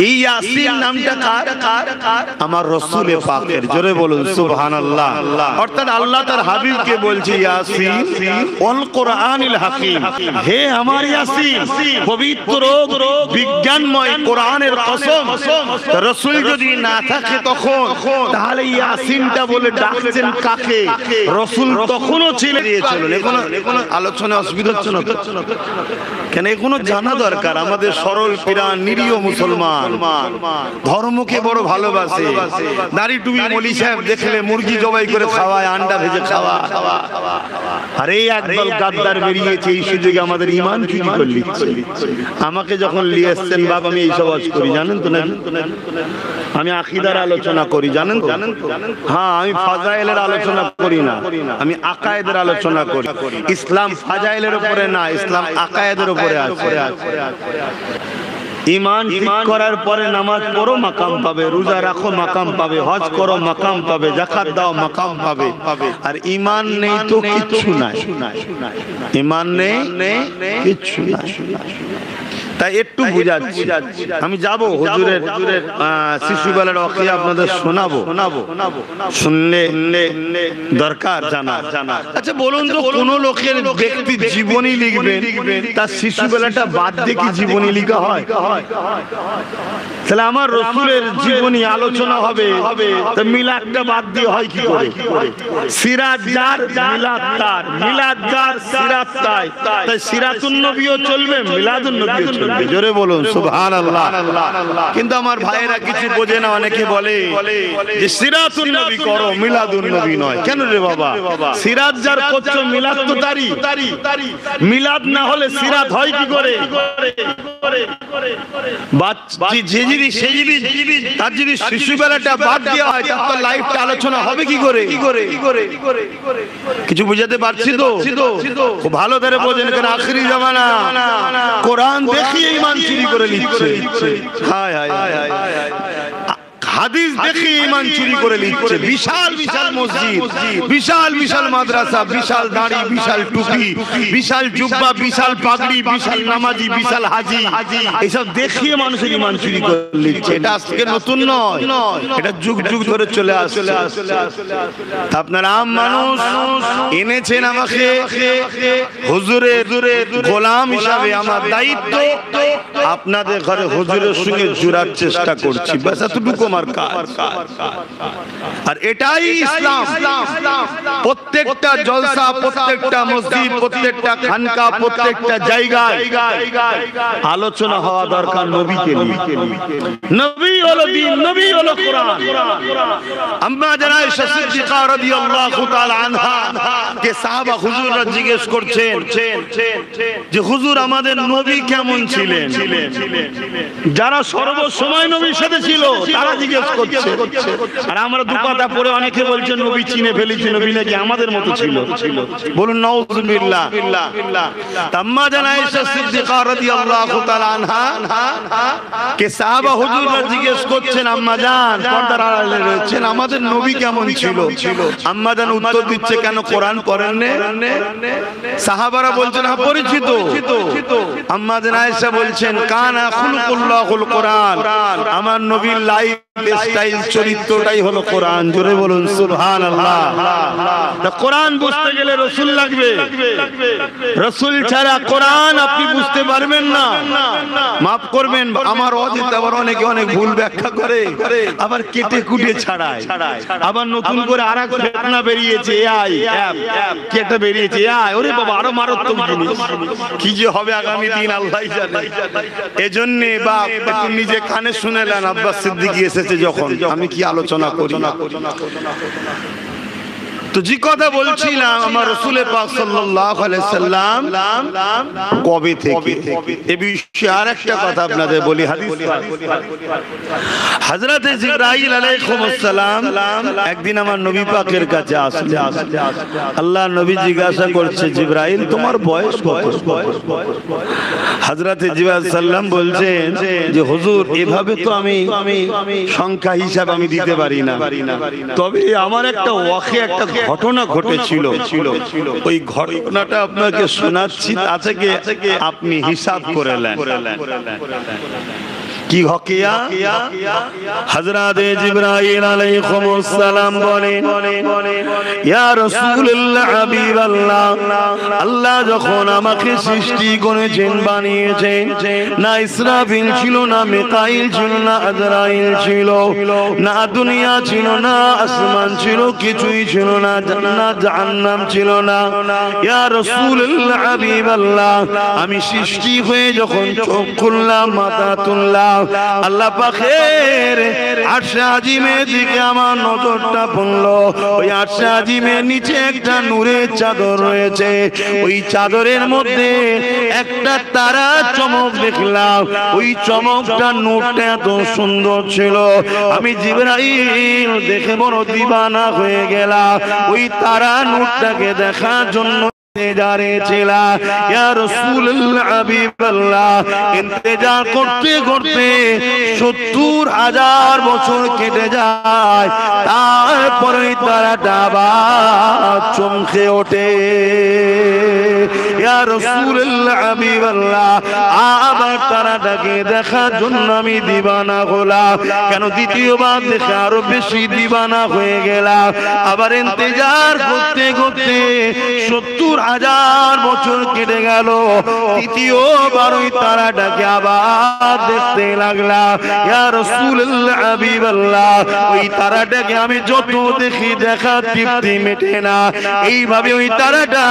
এই ইয়াসিন নামটা কার? আমার রাসূল পাকের। জোরে বলুন সুবহানাল্লাহ। অর্থাৎ আল্লাহ তার হাবিবকে বলছে ইয়াসিন ওয়াল কুরআনিল হাকীম, হে আমার ইয়াসিন, পবিত্র বিজ্ঞানময় কোরআনের কসম। রাসূল যদি না থাকে তখন, তাহলে ইয়াসিনটা বলে ডাকছেন কাকে? রাসূল তখনও আলোচনা অসুবিধা হচ্ছে না কেন? এগুলো জানা দরকার। আমাদের সরল পিরান নিরীহ মুসলমান ধর্মকে বড় ভালোবাসে। দাড়ি টুপি মৌলী সাহেব দেখলে মুরগি জবাই করে খাওয়ায়, আন্ডা ভেজে খাওয়া। আর এই একদল গাদ্দার বেরিয়েছে এই সুযোগে আমাদের ঈমান চুরি করে নিচ্ছে। আমাকে যখন নিয়ে এসছেন বাবা, আমি এইসব আজ করি জানেন তো? আমি আকীদার আলোচনা করি জানেন তো? হ্যাঁ, আমি ফাজাইলের আলোচনা করি না, আমি আকায়েদের আলোচনা করি। ইসলাম ফাজাইলের উপরে না, ইসলাম আকায়েদের উপরে আছে। ঈমান ঠিক করার পরে নামাজ পড়ো, মাকাম পাবে। রোজা রাখো, মাকাম পাবে। হজ করো, মাকাম পাবে। যাকাত দাও, মাকাম পাবে। আর ঈমান নেই তো কিচ্ছু নাই। ঈমান নেই, কিচ্ছু নাই। তাই একটু বুঝাচ্ছি। আমি যাব হুজুরের শিশুবেলার ওয়াকিয়া আপনাদের শোনাবো, শুনলে দরকার জানা। আচ্ছা বলুন তো, কোন লোকের ব্যক্তি জীবনী লিখবেন, তার শিশুবেলাটা বাদ দিয়ে কি জীবনী লেখা হয়? তাহলে আমার রাসূলের জীবনী আলোচনা হবে, তো মিলাদটা বাদ দিয়ে হয় কি করে? সিরাত যার, মিলাদ তার। মিলাদ যার, সিরাত তাই। তাই সিরাতুন নবীও চলবে, মিলাদুন নবীও চলবে। জোরে বলুন সুবহানাল্লাহ। কিন্তু আমার ভাইয়েরা কিছু বোঝে না। অনেকে বলে যে সিরাতুন নবী করো, মিলাদুন নবী নয়। কেন রে বাবা? সিরাত যার করছো, মিলাদ তো তারই। মিলাদ না হলে সিরাত হয় কি করে? তার যদি শিশুবেলাটা বাদ দেওয়া হয়, তার তো লাইফটা আলোচনা হবে কি করে? কিছু বুঝাতে পারছি তো? খুব ভালো করে বোঝেন, কারণ আখিরি জামানা কোরআন দেখিয়ে ঈমান চুরি করে নিচ্ছে। হায় হায় হায়। হাদিস দেখে ঈমান চুরি করে নিচ্ছে। বিশাল বিশাল মসজিদ, বিশাল বিশাল মাদ্রাসা, বিশাল দাড়ি, বিশাল টুপি, বিশাল জুব্বা, বিশাল পাগড়ি, বিশাল নামাজি, বিশাল হাজি, এইসব দেখিয়ে মানুষের ঈমান চুরি করে নিচ্ছে। এটা আজকে নতুন নয়, এটা যুগ যুগ ধরে চলে আসছে। আপনারা আম মানুষ এনেছেন আমাকে হুজুরের গোলাম হিসাবে, আমার দায়িত্ব আপনাদের ঘরে হুজুরের সঙ্গে জুড়ার চেষ্টা করছি, ব্যাস এতটুকু আমার কাজ। আর এটাই ইসলাম। প্রত্যেকটা জলসা, প্রত্যেকটা মসজিদ, প্রত্যেকটা খানকা, প্রত্যেকটা জায়গায় আলোচনা হওয়া দরকার নবীকে নিয়ে। নবী হলো দ্বীন, নবী হলো কোরআন। আম্মা জানা আয়েশা সিদ্দিকা রাদিয়াল্লাহু তাআলা আনহা কে সাহাবা হুজুররা জিজ্ঞেস করছেন যে হুজুর আমাদের নবী কেমন ছিলেন? যারা সর্বসময় নবীর সাথে ছিল তারা জিজ্ঞেস করছে, আর আমরা দু কথা পরে অনেকে বলছেন নবী চিনে ফেলেছি, নবী নাকি আমাদের মতো ছিল। বলুন নাউযুবিল্লাহ। আম্মা জানা আয়েশা সিদ্দিকা রাদিয়াল্লাহু তাআলা আনহা কে সাহাবা হুজুররা জিজ্ঞেস করছেন, আম্মা জান পর্দার আড়ালে রয়েছেন, আমাদের নবী কেমন ছিল? আম্মা জান উত্তর দিচ্ছে, কেন কোরআন পড়েন না? সাহাবারা বলছেন হ্যাঁ পরিচিত। আম্মা জান আয়েশা বলছেন, কানা খুলুকুল্লাহুল কোরআন, আমার নবীর লাইফ স্টাইল চরিত্রটাই হলো কোরআন। জোরে বলুন সুবহানাল্লাহ। কোরআন বুঝতে গেলে রাসূল লাগবে, রাসূল ছাড়া কোরআন আপনি বুঝতে পারবেন না। মাফ করবেন, আমার অজিত আবার অনেকে অনেক ভুল ব্যাখ্যা করে, আবার কেটে কুটে ছাড়ায়। আবার নতুন করে আরেক ফেতনা বেরিয়েছে, এআই অ্যাপ কেটে বেরিয়েছে এআই। ওরে বাবা, আরো মারাত্মক জিনিস, কি যে হবে আগামী দিন আল্লাহই জানে। এজন্য বাপ একটু নিজে কানে শুনেলেন আব্বাস সিদ্দিকী এসেছে যখন, আমি কি আলোচনা করি। তো যে কথা বলছিলাম, আমার রাসূল পাক সাল্লাল্লাহু আলাইহি সাল্লাম কবে থেকে, এই বিষয়ে আরেকটা কথা আপনাদের বলি। হাদিস হযরত জিবরাইল আলাইহিস সালাম একদিন আমার নবী পাকের কাছে আসলেন। আল্লাহর নবী জিজ্ঞাসা করছে, জিবরাইল তোমার বয়স কত? হযরত জিবরাইল সাল্লাম বলছেন যে হুজুর এভাবে তো আমি সংখ্যা হিসাব আমি দিতে পারি না, তবে আমার একটা ওয়াকি, একটা ঘটনা ঘটেছিল, ওই ঘটনাটা আপনাকে শোনাচ্ছি, তা থেকে আপনি হিসাব করে নেন। কি হকিয়া? হযরত জিবরাইল আলাইহিস সালাম বলেন, ইয়া রাসূলুল্লাহ হাবিবাল্লাহ, আল্লাহ যখন আমাকে সৃষ্টি করেছেন, বানিয়েছেন, না ইসরাফিল ছিল, না মিকাইল ছিল, না আজরাইল ছিল, না দুনিয়া ছিল, না আসমান ছিল, কিছুই ছিল না, জান্নাত জাহান্নাম ছিল না। ইয়া রাসূলুল্লাহ হাবিবাল্লাহ, আমি সৃষ্টি হয়ে যখন চোখ খুললাম, মাথা তুললাম, আল্লাহ পাকের আরশে আজিমের দিকে আমার নজরটা পড়লো। ওই আরশে আজিমের নিচে একটা নূরের চাদর রয়েছে, ওই চাদরের মধ্যে একটা তারা চমক দেখলাম। ওই চমকটা, নূরটা এত সুন্দর ছিল, আমি জিবরাইল দেখে বড় দিবানা হয়ে গেলাম। ওই তারা নূরটাকে দেখার জন্য ইন্তেজার করতে করতে ৭০,০০০ বছর কেটে যায়। তারপরে তারাটা আবার চমকে ওঠে। ইয়া রাসূলুল্লাহ হাবিবাল্লাহ, আবার তারাটাকে দেখার জন্য আমি দিবানা হলাম। কেন? দ্বিতীয়বার দেখে আরো বেশি দিবানা হয়ে গেলাম। আবার ইন্তেজার করতে করতে ৭০,০০০ বছর কেটে গেল। তৃতীয়বার ওই তারাটাকে আবার দেখতে লাগলাম। ইয়া রাসূলুল্লাহ হাবিবাল্লাহ, ওই তারাটাকে আমি যত দেখি দেখার তৃপ্তি মেটে না। এইভাবে ওই তারাটা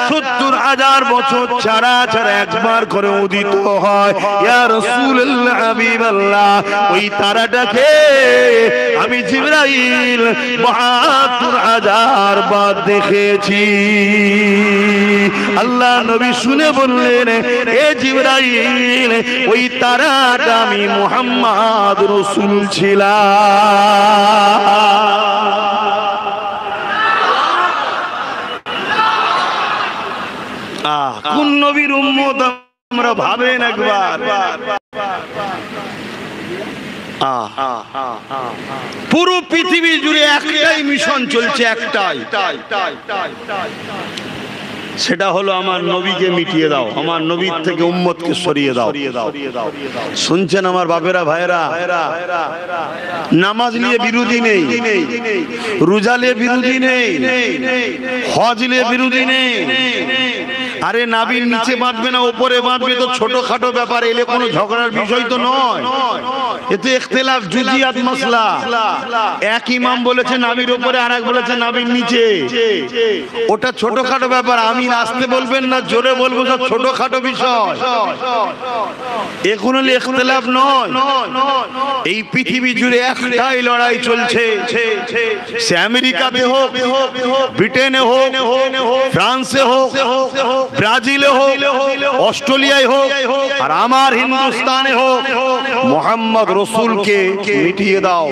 ৭০,০০০ বছর ছাড়া ছাড়া একবার করে উদিত হয়। ইয়া রাসূলুল্লাহ হাবিবাল্লাহ, ওই তারাটাকে আমি জিবরাইল ৭২,০০০ বার দেখেছি। আল্লাহ নবী শুনে বললেন, এ জিবরাইল, ওই তারাটা আমি মুহাম্মদ রাসূল ছিলাম। কোন নবীর উম্মত আমরা ভাবেন একবার। পুরো পৃথিবী জুড়ে একটাই মিশন চলছে, একটাই, সেটা হলো আমার নবীকে মিটিয়ে দাও, আমার নবীর থেকে উম্মতকে সরিয়ে দাও। শুনছেন আমার বাপেরা ভাইরা? নামাজ নিয়ে বিরোধী নেই, রোজা নিয়ে বিরোধী নেই, হজ নিয়ে বিরোধী নেই। আরে নাবির নিচে বাঁধবে না উপরে বাঁধবে তো ছোটখাটো ব্যাপার, এলে কোনো ঝগড়ার বিষয় তো নয়। এতে ইখতিলাফ জুজিয়াত মাসলা। এক ইমাম বলেছে নাবির উপরে, আর এক বলেছে নাবির নিচে, ওটা ছোটখাটো ব্যাপার। আমি আসতে বলবেন না জোরে বলবো, সব ছোটখাটো বিষয়, এগুলো ইখতিলাফ নয়। এই পৃথিবী জুড়ে একটাই লড়াই চলছে, সে আমেরিকাতে হোক, ব্রিটেনে হোক, ফ্রান্সে হোক, ব্রাজিলে হোক, অস্ট্রেলিয়ায় হোক, আর আমার হিন্দুস্তানে হোক, মোহাম্মদ রসুলকে মিটিয়ে দাও,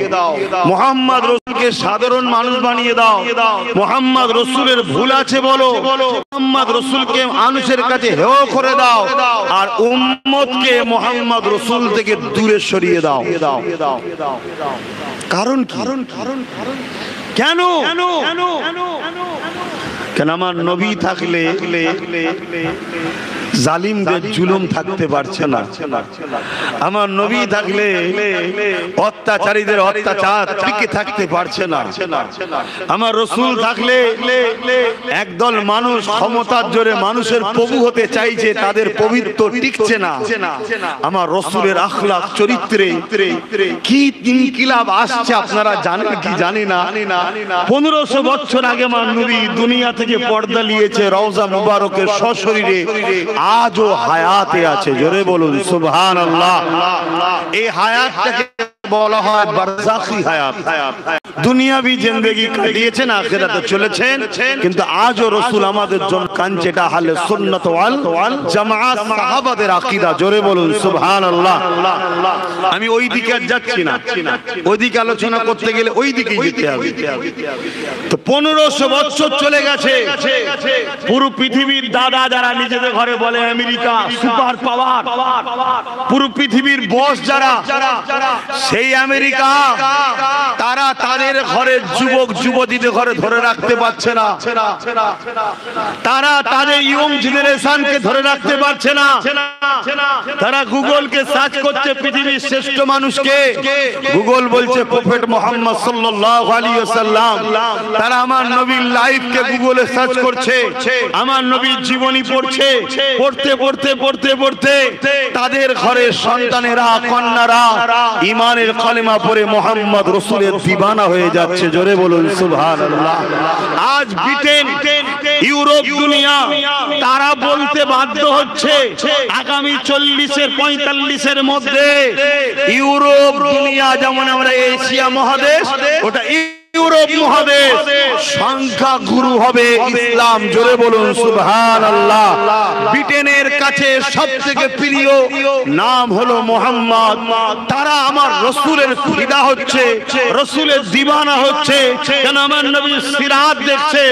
মোহাম্মদ রসুলকে সাধারণ মানুষ বানিয়ে দাও, মোহাম্মদ রসুলের ভুল আছে বলো, মোহাম্মদ রসুলকে মানুষের কাছে হেয় করে দাও, আর উম্মতকে মোহাম্মদ রসুল থেকে দূরে সরিয়ে দাও। কারণ কি? কেন? কেন আমার নবী থাকলে জালিমদের জুলুম থাকতে পারছে না, আমার নবী থাকলে অত্যাচারীদের অত্যাচার টিকে থাকতে পারছে না, আমার রসুল থাকলে একদল মানুষ ক্ষমতার জোরে মানুষের প্রভু হতে চাইছে, তাদের পবিত্র টিকছে না। আমার রসুলের আখলাক চরিত্রে কি ইনকিলাব আসছে আপনারা জানেন কি জানি না। 1500 বছর আগে আমার নবী দুনিয়া থেকে পর্দা নিয়েছে, রওজা মুবারকের সশরীরে আজও হায়াতে আছে, জোরে বলুন সুবহানাল্লাহ। এই হায়াতটাকে বলা হয় বারজাখি হায়াত। দুনিয়াবি জিন্দেগি কাটিয়েছেন, আখিরাতে চলেছেন, কিন্তু আজও রাসূল আমাদের জন্য কাঁদছে। এটা আহলে সুন্নাত ওয়াল জামাআত সাহাবাদের আকীদা, জোরে বলুন সুবহানাল্লাহ। আমি ওই দিকে আর যাচ্ছি না, ওই দিকে আলোচনা করতে গেলে ওই দিকেই যেতে হবে। তো 1500 বছর চলে গেছে, পুরো পৃথিবীর দাদা যারা নিজেদের ঘরে বলে আমেরিকা সুপার পাওয়ার, পুরো পৃথিবীর বস যারা, সেই আমেরিকা তারা তাদের ঘরের যুবক যুবতীদের ঘরে ধরে রাখতে পারছে না, তারা তাদের ইয়ং জেনারেশনকে ধরে রাখতে পারছে না। তারা গুগলকে সার্চ করছে পৃথিবীর শ্রেষ্ঠ মানুষকে, গুগল বলছে প্রফেট মুহাম্মদ সাল্লাল্লাহু আলাইহি ওয়াসাল্লাম। তারা আমার নবীর লাইফকে গুগলে সার্চ করছে, আমার নবীর জীবনী পড়ছে, পড়তে পড়তে পড়তে পড়তে তাদের ঘরের সন্তানেরা কন্যারা ইমানের কালেমা পড়ে মুহাম্মদ রাসূলের দিওয়ানা হয়ে যাচ্ছে, জোরে বলুন সুবহানাল্লাহ। আজ ব্রিটেন, ইউরোপ, দুনিয়া তারা বলতে বাধ্য হচ্ছে আগামী 40-45 মধ্যে ইউরোপ দুনিয়া, যেমন আমরা এশিয়া মহাদেশ, ওটা ইউরোপ মহাদেশ সংখ্যা গুরু হবে ইসলাম, জোরে বলুন সুবহানাল্লাহ। ব্রিটেনের কাছে সবথেকে প্রিয় নাম হলো মুহাম্মদ। তারা আমার রাসূলের ফিদা হচ্ছে, রাসূলের দিওয়ানা হচ্ছে। কেন? আমার নবীর সিরাত দেখছে,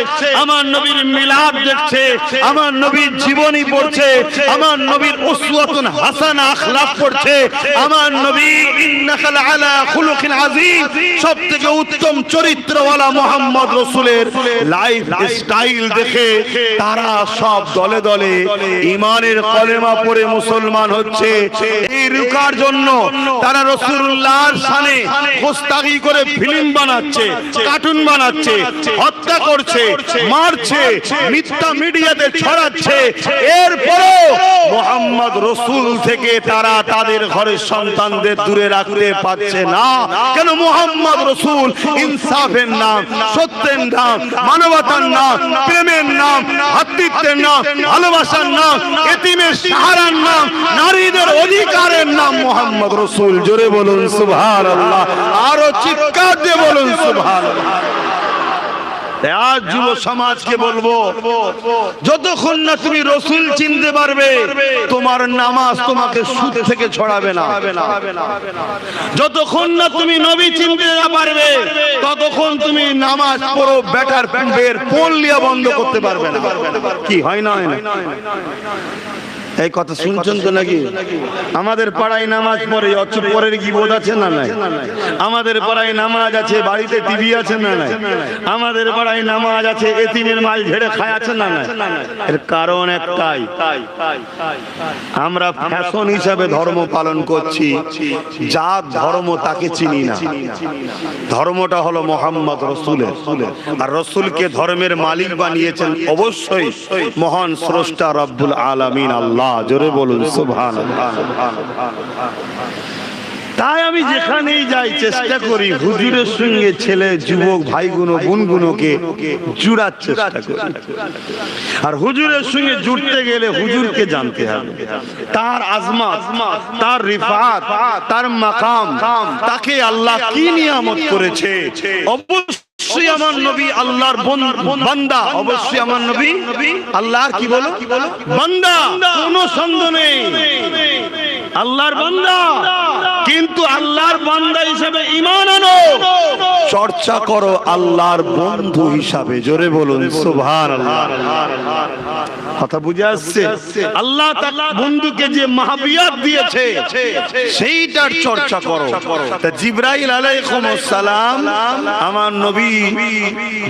আমার নবীর মিলাদ দেখছে, আমার নবীর জীবনী পড়ছে, আমার নবীর উসওয়াতুন হাসানা আখলাক পড়ছে, আমার নবী ইন্নাকা লাআলা খুলুকিন আযীম, সবথেকে উত্তম চরিত্রওয়ালা মুহাম্মদ রাসূলের লাইফ স্টাইল দেখে তারা সব দলে দলে ঈমানের কলেমা পড়ে মুসলমান হচ্ছে। এই রুকার জন্য তারা রাসূলুল্লাহর শানে গোস্তাখি করে ফিল্ম বানাচ্ছে, কার্টুন বানাচ্ছে, হত্যা করছে, মারছে, মিথ্যা মিডিয়াতে ছড়াচ্ছে। এরপরও মুহাম্মদ রাসূল থেকে তারা তাদের ঘরের সন্তানদের দূরে রাখতে পারছে না। কেন? মুহাম্মদ রাসূল ইনসাফের নাম, সত্যের নাম, মানবতার নাম, প্রেমের নাম, ভ্রাতৃত্বের নাম, ভালোবাসার নাম, এতিমের সাহারার নাম, নারীদের অধিকারের নাম মুহাম্মদ রাসূল, জোরে বলুন সুবহানাল্লাহ, আরো চিৎকার দিয়ে বলুন সুবহানাল্লাহ। আজ যুব সমাজকে বলবো, যতক্ষণ না তুমি রসুল চিনতে পারবে তোমার নামাজ তোমাকে সুদ থেকে ছড়াবে না। যতক্ষণ না তুমি নবী চিনতে না পারবে ততক্ষণ তুমি নামাজ পড়ো বেটার বের পোল লিয়া বন্ধ করতে পারবে না। কি হয় না? এই কথা শুনছেন তো নাকি? আমাদের পাড়ায় নামাজ পড়ে, অথচ পরের কি বোধ আছে না নাই? আমাদের পাড়ায় নামাজ আছে, বাড়িতে টিভি আছে না নাই? আমাদের পাড়ায় নামাজ আছে, এতিমের মাল ঝেড়ে খায় আছে না নাই? এর কারণ একটাই, আমরা ফ্যাশন হিসাবে ধর্ম পালন করছি, যা ধর্ম তাকে চিনি না। ধর্মটা হলো মুহাম্মদ রাসূলের, আর রাসূলকে ধর্মের মালিক বানিয়েছেন অবশ্যই মহান স্রষ্টা রব্বুল আলামিন আল্লাহ। জোরে বলুন সুবহানাল্লাহ। তাই আমি যেখানেই যাই চেষ্টা করি হুজুরের সঙ্গে ছেলে যুবক ভাইগুলো বোনগুলোকে জুড়ার চেষ্টা করি। আর হুজুরের সঙ্গে জুড়তে গেলে হুজুরকে জানতে হবে, তার আজমত, তার রিফাত, তার মাকাম, তাকে আল্লাহ কি নিয়ামত করেছে। অবশ্যই আমার নবী আল্লাহর বান্দা, অবশ্যই আমার নবী আল্লাহর কি বলো বান্দা, কোনো সন্দেহ নেই আল্লাহর বান্দা। কিন্তু আল্লাহর বান্দা হিসেবে ঈমান আনো, চর্চা করো আল্লাহর বন্ধু হিসাবে। জোরে বলুন সুবহানাল্লাহ। কথা বুঝে আসছে? আল্লাহ তার বন্ধুকে যে মাহবিয়াত দিয়েছে সেইটার চর্চা করো। তা জিবরাইল আলাইহিস সালাম আমার নবী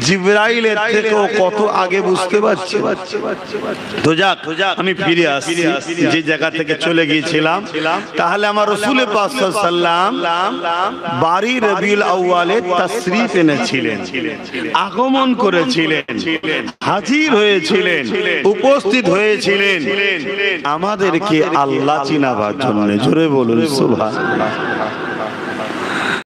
জিবরাইলের থেকেও কত আগে, বুঝতে পারছি। তো যাক, আমি ফিরে আসছি যে জায়গা থেকে চলে গিয়েছিলাম। তাহলে আমার রাসূল পাক সাল্লাল্লাহু আলাইহি ওয়াসাল্লাম বারি রবিউল আউয়ালে তাশরীফ এনেছিলেন, আগমন করেছিলেন, হাজির হয়েছিলেন, উপস্থিত হয়েছিলেন আমাদেরকে আল্লাহ চিনাবার জন্য। জোরে বলুন সুবহানাল্লাহ।